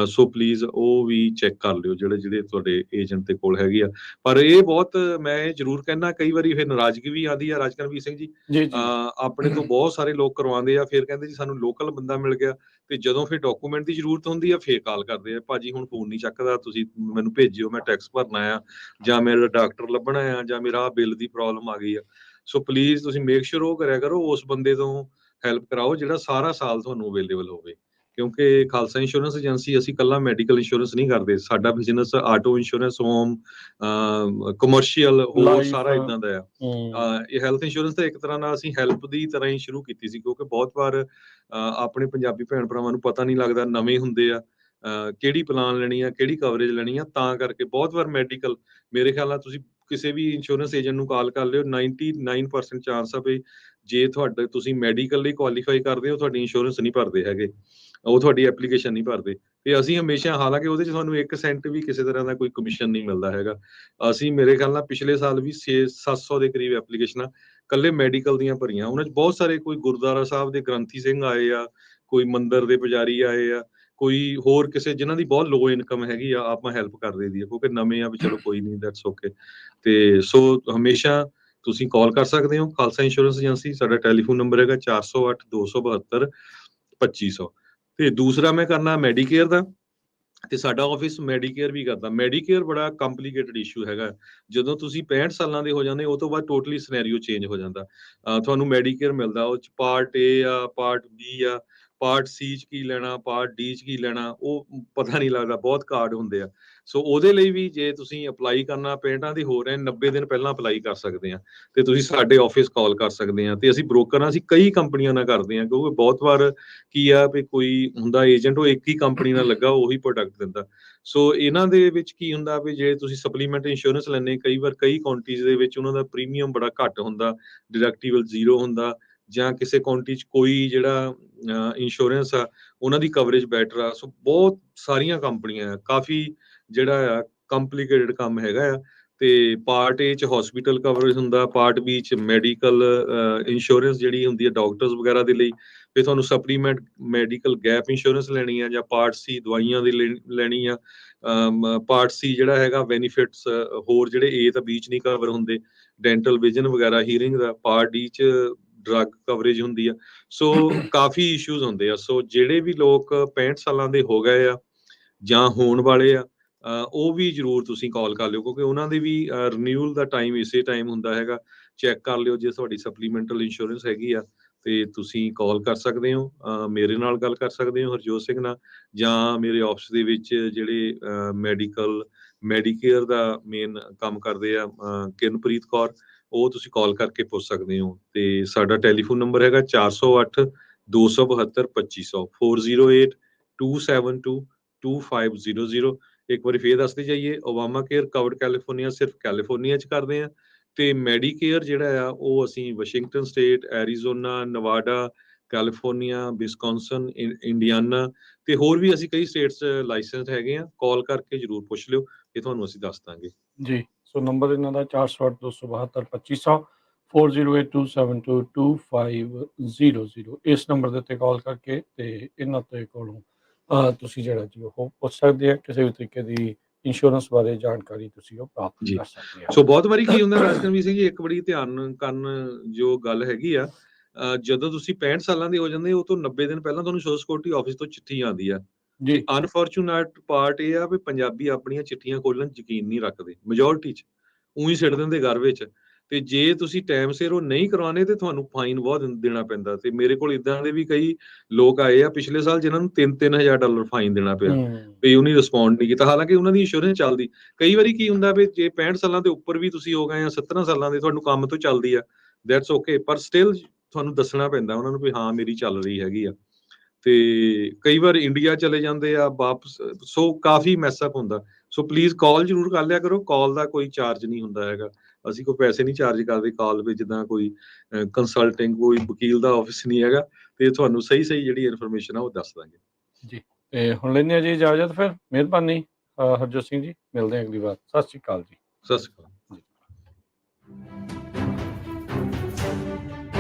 B: ਸੋ ਪਲੀਜ਼ ਉਹ ਵੀ ਚੈੱਕ ਕਰ ਲਿਓ, ਜਿਹੜੇ ਤੁਹਾਡੇ ਏਜੰਟ ਦੇ ਕੋਲ ਹੈਗੀ ਆ। ਪਰ ਇਹ ਬਹੁਤ, ਮੈਂ ਇਹ ਜ਼ਰੂਰ ਕਹਿਣਾ, ਕਈ ਵਾਰੀ ਫਿਰ ਨਾਰਾਜ਼ਗੀ ਵੀ ਆਉਂਦੀ ਆ ਰਾਜਕਨਵੀਰ ਸਿੰਘ ਜੀ।
A: ਜੀ, ਜੀ।
B: ਆਪਣੇ ਤੋਂ ਬਹੁਤ ਸਾਰੇ ਲੋਕ ਕਰਵਾਉਂਦੇ ਆ, ਫਿਰ ਕਹਿੰਦੇ ਜੀ ਸਾਨੂੰ ਲੋਕਲ ਬੰਦਾ ਮਿਲ ਗਿਆ, ਤੇ ਜਦੋਂ ਫਿਰ ਡਾਕੂਮੈਂਟ ਦੀ ਜ਼ਰੂਰਤ ਹੁੰਦੀ ਆ, ਫੇਰ ਕਾਲ ਕਰਦੇ ਆ, ਭਾਜੀ ਹੁਣ ਫੋਨ ਨਹੀਂ ਚੱਕਦਾ, ਤੁਸੀਂ ਮੈਨੂੰ ਭੇਜਿਓ, ਮੈਂ ਟੈਕਸ ਭਰਨਾ ਆ, ਜਾਂ ਮੇਰਾ ਡਾਕਟਰ ਲੱਭਣਾ ਆ, ਜਾਂ ਮੇਰਾ ਬਿੱਲ ਦੀ ਪ੍ਰੋਬਲਮ ਆ ਗਈ ਆ। ਸੋ ਪਲੀਜ਼ ਤੁਸੀਂ ਮੇਕ ਸ਼ੋਰ ਉਹ ਕਰਿਆ ਕਰੋ, ਉਸ ਬੰਦੇ ਤੋਂ ਹੈਲਪ ਕਰਾਓ ਜਿਹੜਾ ਸਾਰਾ ਸਾਲ ਤੁਹਾਨੂੰ ਅਵੇਲੇਬਲ ਹੋਵੇ। ਕਿਉਂਕਿ ਖਾਲਸਾ ਇੰਸ਼ੋਰੈਂਸ ਏਜੰਸੀ ਅਸੀਂ ਕੱਲਾ ਮੈਡੀਕਲ ਇੰਸ਼ੋਰੈਂਸ ਨਹੀਂ ਕਰਦੇ, ਸਾਡਾ business auto insurance, home, commercial, ਹੋਰ
A: ਲਾਈਫ।
B: ਸਾਰਾ ਇਦਾਂ ਦਾ ਆ। ਇਹ ਹੈਲਥ ਇੰਸ਼ੋਰੈਂਸ ਤਾਂ ਇੱਕ ਤਰ੍ਹਾਂ ਨਾਲ ਅਸੀਂ ਹੈਲਪ ਦੀ ਤਰ੍ਹਾਂ ਹੀ ਸ਼ੁਰੂ ਕੀਤੀ ਸੀ, ਕਿਉਂਕਿ ਬਹੁਤ ਵਾਰ ਆਪਣੇ ਪੰਜਾਬੀ ਭੈਣ ਭਰਾਵਾਂ ਨੂੰ ਪਤਾ ਨਹੀਂ ਲੱਗਦਾ, ਨਵੇਂ ਹੁੰਦੇ ਆ, ਕਿਹੜੀ ਪਲਾਨ ਲੈਣੀ ਆ, ਕਿਹੜੀ ਕਵਰੇਜ ਲੈਣੀ ਆ, ਤਾਂ ਕਰਕੇ ਬਹੁਤ ਵਾਰ ਮੈਡੀਕਲ, ਮੇਰੇ ਖਿਆਲ ਨਾਲ ਤੁਸੀਂ ਕਿਸੇ ਵੀ ਇੰਸ਼ੋਰੈਂਸ ਏਜੰਟ ਨੂੰ ਕਾਲ ਕਰ ਲਿਓ, 99% ਚਾਂਸ ਆ ਵੀ ਜੇ ਤੁਸੀਂ ਮੈਡੀਕਲ ਲਈ ਕੁਆਲੀਫਾਈ ਕਰਦੇ ਹੋ, ਤੁਹਾਡੀ ਇੰਸ਼ੋਰੈਂਸ ਨਹੀਂ ਭਰਦੇ ਹੈਗੇ, ਉਹ ਤੁਹਾਡੀ ਐਪਲੀਕੇਸ਼ਨ ਨਹੀਂ ਭਰਦੇ। ਤੇ ਅਸੀਂ ਹਮੇਸ਼ਾ, ਹਾਲਾਂਕਿ ਉਹਦੇ 'ਚ ਤੁਹਾਨੂੰ 1 ਸੈਂਟ ਵੀ ਕਿਸੇ ਤਰ੍ਹਾਂ ਦਾ ਕੋਈ ਕਮਿਸ਼ਨ ਨਹੀਂ ਮਿਲਦਾ ਹੈਗਾ, ਅਸੀਂ ਮੇਰੇ ਖਿਆਲ ਨਾਲ ਪਿਛਲੇ ਸਾਲ ਵੀ 600-700 ਦੇ ਕਰੀਬ ਐਪਲੀਕੇਸ਼ਨਾਂ ਕੱਲੇ ਮੈਡੀਕਲ ਦੀਆਂ ਭਰੀਆਂ। ਉਹਨਾਂ 'ਚ ਬਹੁਤ ਸਾਰੇ, ਕੋਈ ਗੁਰਦੁਆਰਾ ਸਾਹਿਬ ਦੇ ਗ੍ਰੰਥੀ ਸਿੰਘ ਆਏ ਆ, ਕੋਈ ਮੰਦਿਰ ਦੇ ਪੁਜਾਰੀ ਆਏ ਆ, ਕੋਈ ਹੋਰ ਕਿਸੇ ਜਿਨ੍ਹਾਂ ਦੀ ਬਹੁਤ ਲੋ ਇਨਕਮ ਹੈਗੀ ਆ, ਆਪਾਂ ਹੈਲਪ ਕਰ ਦੇਈਦੀ ਆ, ਕਿਉਂਕਿ ਨਵੇਂ ਆ ਵੀ ਚਲੋ ਕੋਈ ਨਹੀਂ, ਦੈਟਸ ਓਕੇ। ਤੇ ਸੋ ਹਮੇਸ਼ਾ ਤੁਸੀਂ ਕਾਲ ਕਰ ਸਕਦੇ ਹੋ ਖਾਲਸਾ ਇੰਸ਼ੋਰੈਂਸ ਏਜੰਸੀ, ਸਾਡਾ ਟੈਲੀਫੋਨ ਨੰਬਰ ਹੈਗਾ 408-272-2500। ਤੇ ਦੂਸਰਾ ਮੈਂ ਕਰਨਾ ਮੈਡੀਕੇਅਰ ਦਾ, ਤੇ ਸਾਡਾ ਆਫਿਸ ਮੈਡੀਕੇਅਰ ਵੀ ਕਰਦਾ। ਮੈਡੀਕੇਅਰ ਬੜਾ ਕੰਪਲਿਕੇਟਡ ਇਸ਼ੂ ਹੈਗਾ, ਜਦੋਂ ਤੁਸੀਂ 65 ਸਾਲਾਂ ਦੇ ਹੋ ਜਾਂਦੇ, ਉਹ ਤੋਂ ਬਾਅਦ ਟੋਟਲੀ ਸਿਨੈਰੀਓ ਚੇਂਜ ਹੋ ਜਾਂਦਾ। ਤੁਹਾਨੂੰ ਮੈਡੀਕੇਅਰ ਮਿਲਦਾ, ਉਹ 'ਚ ਪਾਰਟ ਏ ਆ, ਪਾਰਟ ਬੀ ਆ, ਪਾਰਟ ਸੀ 'ਚ ਕੀ ਲੈਣਾ, ਪਾਰਟ ਡੀ 'ਚ ਕੀ ਲੈਣਾ, ਉਹ ਪਤਾ ਨਹੀਂ ਲੱਗਦਾ, ਬਹੁਤ ਕਾਰਡ ਹੁੰਦੇ ਆ। ਸੋ ਉਹਦੇ ਲਈ ਵੀ ਜੇ ਤੁਸੀਂ ਅਪਲਾਈ ਕਰਨਾ ਪੇਟੈਂਟਾਂ ਦੀ ਹੋ ਰਹੇ 90 ਦਿਨ ਪਹਿਲਾਂ ਅਪਲਾਈ ਕਰ ਸਕਦੇ ਆ ਤੇ ਤੁਸੀਂ ਸਾਡੇ ਆਫਿਸ ਕਾਲ ਕਰ ਸਕਦੇ ਆ ਤੇ ਅਸੀਂ ਬ੍ਰੋਕਰ ਆ, ਅਸੀਂ ਕਈ ਕੰਪਨੀਆਂ ਨਾਲ ਕਰਦੇ ਆ ਕਿਉਂਕਿ ਬਹੁਤ ਵਾਰ ਕੀ ਆ ਵੀ ਕੋਈ ਹੁੰਦਾ ਏਜੰਟ, ਉਹ ਇੱਕ ਹੀ ਕੰਪਨੀ ਨਾਲ ਲੱਗਾ, ਉਹੀ ਪ੍ਰੋਡਕਟ ਦਿੰਦਾ। ਸੋ ਇਹਨਾਂ ਦੇ ਵਿੱਚ ਕੀ ਹੁੰਦਾ ਵੀ ਜੇ ਤੁਸੀਂ ਸਪਲੀਮੈਂਟ ਇੰਸ਼ੋਰੈਂਸ ਲੈਣੇ, ਕਈ ਵਾਰ ਕਈ ਕਾਉਂਟਰੀਜ਼ ਦੇ ਵਿੱਚ ਉਹਨਾਂ ਦਾ ਪ੍ਰੀਮੀਅਮ ਬੜਾ ਘੱਟ ਹੁੰਦਾ, ਡਿਡਕਟੀਬਲ 0 ਹੁੰਦਾ, ਜਾਂ ਕਿਸੇ ਕਾਉਂਟੀ 'ਚ ਕੋਈ ਜਿਹੜਾ ਇੰਸ਼ੋਰੈਂਸ ਆ ਉਹਨਾਂ ਦੀ ਕਵਰੇਜ ਬੈਟਰ ਆ। ਸੋ ਬਹੁਤ ਸਾਰੀਆਂ ਕੰਪਨੀਆਂ ਆ, ਕਾਫੀ ਜਿਹੜਾ ਆ ਕੰਪਲਿਕੇਟਡ ਕੰਮ ਹੈਗਾ ਆ। ਤੇ ਪਾਰਟ ਏ 'ਚ ਹਸਪੀਟਲ ਕਵਰੇਜ ਹੁੰਦਾ, ਪਾਰਟ ਬੀ 'ਚ ਮੈਡੀਕਲ ਇੰਸ਼ੋਰੈਂਸ ਜਿਹੜੀ ਹੁੰਦੀ ਹੈ ਡਾਕਟਰਸ ਵਗੈਰਾ ਦੇ ਲਈ, ਫਿਰ ਤੁਹਾਨੂੰ ਸਪਲੀਮੈਂਟ ਮੈਡੀਕਲ ਗੈਪ ਇੰਸ਼ੋਰੈਂਸ ਲੈਣੀ ਆ, ਜਾਂ ਪਾਰਟ ਸੀ ਦਵਾਈਆਂ ਦੀ ਲੈਣੀ ਆ। ਪਾਰਟ ਸੀ ਜਿਹੜਾ ਹੈਗਾ ਬੈਨੀਫਿਟਸ ਹੋਰ ਜਿਹੜੇ ਏ ਤਾਂ ਬੀ 'ਚ ਨਹੀਂ ਕਵਰ ਹੁੰਦੇ, ਡੈਂਟਲ ਵਿਜ਼ਨ ਵਗੈਰਾ, ਹੀਅਰਿੰਗ ਦਾ। ਪਾਰਟ ਡੀ 'ਚ ਡਰੱਗ ਕਵਰੇਜ ਹੁੰਦੀ ਆ। ਸੋ ਕਾਫੀ ਇਸ਼ੂਜ਼ ਹੁੰਦੇ ਆ। ਸੋ ਜਿਹੜੇ ਵੀ ਲੋਕ 65 ਸਾਲਾਂ ਦੇ ਹੋ ਗਏ ਆ ਜਾਂ ਹੋਣ ਵਾਲੇ ਆ, ਉਹ ਵੀ ਜ਼ਰੂਰ ਤੁਸੀਂ ਕਾਲ ਕਰ ਲਿਓ ਕਿਉਂਕਿ ਉਹਨਾਂ ਦੇ ਵੀ ਰਿਨਿਊਅਲ ਦਾ ਟਾਈਮ ਇਸੇ ਟਾਈਮ ਹੁੰਦਾ ਹੈਗਾ। ਚੈੱਕ ਕਰ ਲਿਓ ਜੇ ਤੁਹਾਡੀ ਸਪਲੀਮੈਂਟਲ ਇੰਸ਼ੋਰੈਂਸ ਹੈਗੀ ਆ ਤੇ ਤੁਸੀਂ ਕਾਲ ਕਰ ਸਕਦੇ ਹੋ, ਮੇਰੇ ਨਾਲ ਗੱਲ ਕਰ ਸਕਦੇ ਹੋ ਹਰਜੋਤ ਸਿੰਘ ਨਾਲ, ਜਾਂ ਮੇਰੇ ਆਫਿਸ ਦੇ ਵਿੱਚ ਜਿਹੜੇ ਮੈਡੀਕੇਅਰ ਦਾ ਮੇਨ ਕੰਮ ਕਰਦੇ ਆ ਕਿਰਨਪ੍ਰੀਤ ਕੌਰ, ਉਹ ਤੁਸੀਂ ਕਾਲ ਕਰਕੇ ਪੁੱਛ ਸਕਦੇ ਹੋ। ਤੇ ਸਾਡਾ ਟੈਲੀਫੋਨ ਨੰਬਰ ਹੈਗਾ 408 272 2500 408 272 2500। ਇੱਕ ਵਾਰੀ ਫੇਰ ਦੱਸਦੇ ਜਾਈਏ, ਓਬਾਮਾ ਕੇਅਰ ਕਵਰਡ ਕੈਲੀਫੋਰਨੀਆ ਸਿਰਫ ਕੈਲੀਫੋਰਨੀਆ 'ਚ ਕਰਦੇ ਆ, ਤੇ ਮੈਡੀਕੇਅਰ ਜਿਹੜਾ ਆ ਉਹ ਅਸੀਂ Washington state, Arizona, Nevada, California, Wisconsin, Indiana ਤੇ ਹੋਰ ਵੀ ਅਸੀਂ ਕਈ ਸਟੇਟਸ ਲਾਇਸੈਂਸ ਹੈਗੇ ਆ। ਕਾਲ ਕਰਕੇ ਜਰੂਰ ਪੁੱਛ ਲਿਓ ਕਿ ਤੁਹਾਨੂੰ ਅਸੀਂ ਦੱਸ ਦਾਂਗੇ
A: ਜੀ। ਸੋ ਨੰਬਰ ਇਹਨਾਂ ਦਾ 408 272 2500 408 272 2500। ਇਸ ਨੰਬਰ ਦੇ ਉੱਤੇ ਕਾਲ ਕਰਕੇ ਤੇ ਇਹਨਾਂ ਦੇ ਕੋਲੋਂ ਤੁਸੀਂ ਜਿਹੜਾ ਜੀ ਉਹ ਪੁੱਛ ਸਕਦੇ ਆ, ਕਿਸੇ ਵੀ ਤਰੀਕੇ ਦੀ ਇੰਸ਼ੋਰੈਂਸ ਬਾਰੇ ਜਾਣਕਾਰੀ ਤੁਸੀਂ ਉਹ ਪ੍ਰਾਪਤ
B: ਜੀ।
A: ਕਰ ਸਕਦੇ ਆ।
B: ਸੋ ਬਹੁਤ ਵਾਰੀ ਕੀ ਹੁੰਦਾ ਵੈਸਟਰਨ ਸਿੰਘ ਜੀ, ਇੱਕ ਬੜੀ ਧਿਆਨ ਕਰਨ ਜੋ ਗੱਲ ਹੈਗੀ ਆ, ਜਦੋਂ ਤੁਸੀਂ 65 ਸਾਲਾਂ ਦੇ ਹੋ ਜਾਂਦੇ ਉਹ ਤੋਂ 90 ਦਿਨ ਪਹਿਲਾਂ ਤੁਹਾਨੂੰ ਸੋਸ਼ਲ ਸਿਕਿਉਰਿਟੀ ਆਫਿਸ ਤੋਂ ਚਿੱਠੀ ਆਉਂਦੀ ਆ। ਤੇ
A: ਜੀ
B: ਅਨਫੋਰਚੂਨੇਟ ਪਾਰਟ ਇਹ ਆ ਵੀ ਪੰਜਾਬੀ ਆਪਣੀਆਂ ਚਿੱਠੀਆਂ ਖੋਲਣ 'ਚ ਯਕੀਨ ਨਹੀਂ ਰੱਖਦੇ, ਮੈਜੋਰਟੀ 'ਚ ਉਹੀ ਸਿੱਟ ਦਿੰਦੇ ਘਰ ਵਿੱਚ। ਤੇ ਜੇ ਤੁਸੀਂ ਟਾਈਮ ਸਿਰ ਉਹ ਨਹੀਂ ਕਰਵਾਉਣੇ ਤੇ ਤੁਹਾਨੂੰ ਫਾਈਨ ਬਹੁਤ ਦੇਣਾ ਪੈਂਦਾ। ਤੇ ਮੇਰੇ ਕੋਲ ਇਦਾਂ ਦੇ ਵੀ ਕਈ ਲੋਕ ਆਏ ਆ ਪਿਛਲੇ ਸਾਲ ਜਿਨ੍ਹਾਂ ਨੂੰ $3,000 ਫਾਈਨ ਦੇਣਾ ਪਿਆ ਵੀ ਉਹਨੇ ਰਿਸਪੌਂਡ ਨਹੀਂ ਕੀਤਾ, ਹਾਲਾਂਕਿ ਉਹਨਾਂ ਦੀ ਇੰਸ਼ੋਰੈਂਸ ਚੱਲਦੀ। ਕਈ ਵਾਰੀ ਕੀ ਹੁੰਦਾ ਵੀ ਜੇ 65 ਸਾਲਾਂ ਦੇ ਉੱਪਰ ਵੀ ਤੁਸੀਂ ਹੋ ਗਏ ਆ, 17 ਸਾਲਾਂ ਦੇ ਤੁਹਾਨੂੰ ਕੰਮ ਤੋਂ ਚੱਲਦੀ ਆ, ਦੈਟਸ ਓਕੇ, ਪਰ ਸਟਿਲ ਤੁਹਾਨੂੰ ਦੱਸਣਾ ਪੈਂਦਾ ਉਹਨਾਂ ਨੂੰ ਵੀ ਹਾਂ ਮੇਰੀ ਚੱਲ ਰਹੀ ਹੈਗੀ ਆ। ਤੇ ਕਈ ਵਾਰ ਇੰਡੀਆ ਚਲੇ ਜਾਂਦੇ ਆ ਵਾਪਸ, ਸੋ ਕਾਫੀ ਮੈਸਅਪ ਹੁੰਦਾ। ਸੋ ਪਲੀਜ਼ ਕਾਲ ਜ਼ਰੂਰ ਕਰ ਲਿਆ ਕਰੋ, ਕਾਲ ਦਾ ਕੋਈ ਚਾਰਜ ਨਹੀਂ ਹੁੰਦਾ ਹੈਗਾ, ਅਸੀਂ ਕੋਈ ਪੈਸੇ ਨਹੀਂ ਚਾਰਜ ਕਰਦੇ ਕਾਲ ਵਿੱਚ, ਜਿੱਦਾਂ ਕੋਈ ਕੰਸਲਟਿੰਗ, ਕੋਈ ਵਕੀਲ ਦਾ ਆਫਿਸ ਨਹੀਂ ਹੈਗਾ, ਤੇ ਤੁਹਾਨੂੰ ਸਹੀ ਜਿਹੜੀ ਇਨਫੋਰਮੇਸ਼ਨ ਆ ਉਹ ਦੱਸ ਦਾਂਗੇ
A: ਜੀ। ਤੇ ਹੁਣ ਲੈਂਦੇ ਆ ਜੀ ਇਜਾਜ਼ਤ, ਫਿਰ ਮਿਹਰਬਾਨੀ ਹਰਜੋਤ ਸਿੰਘ ਜੀ, ਮਿਲਦੇ ਹਾਂ ਅਗਲੀ ਵਾਰ। ਸਤਿ ਸ਼੍ਰੀ ਅਕਾਲ ਜੀ।
B: ਸਤਿ ਸ਼੍ਰੀ ਅਕਾਲ।
A: ਜੀ।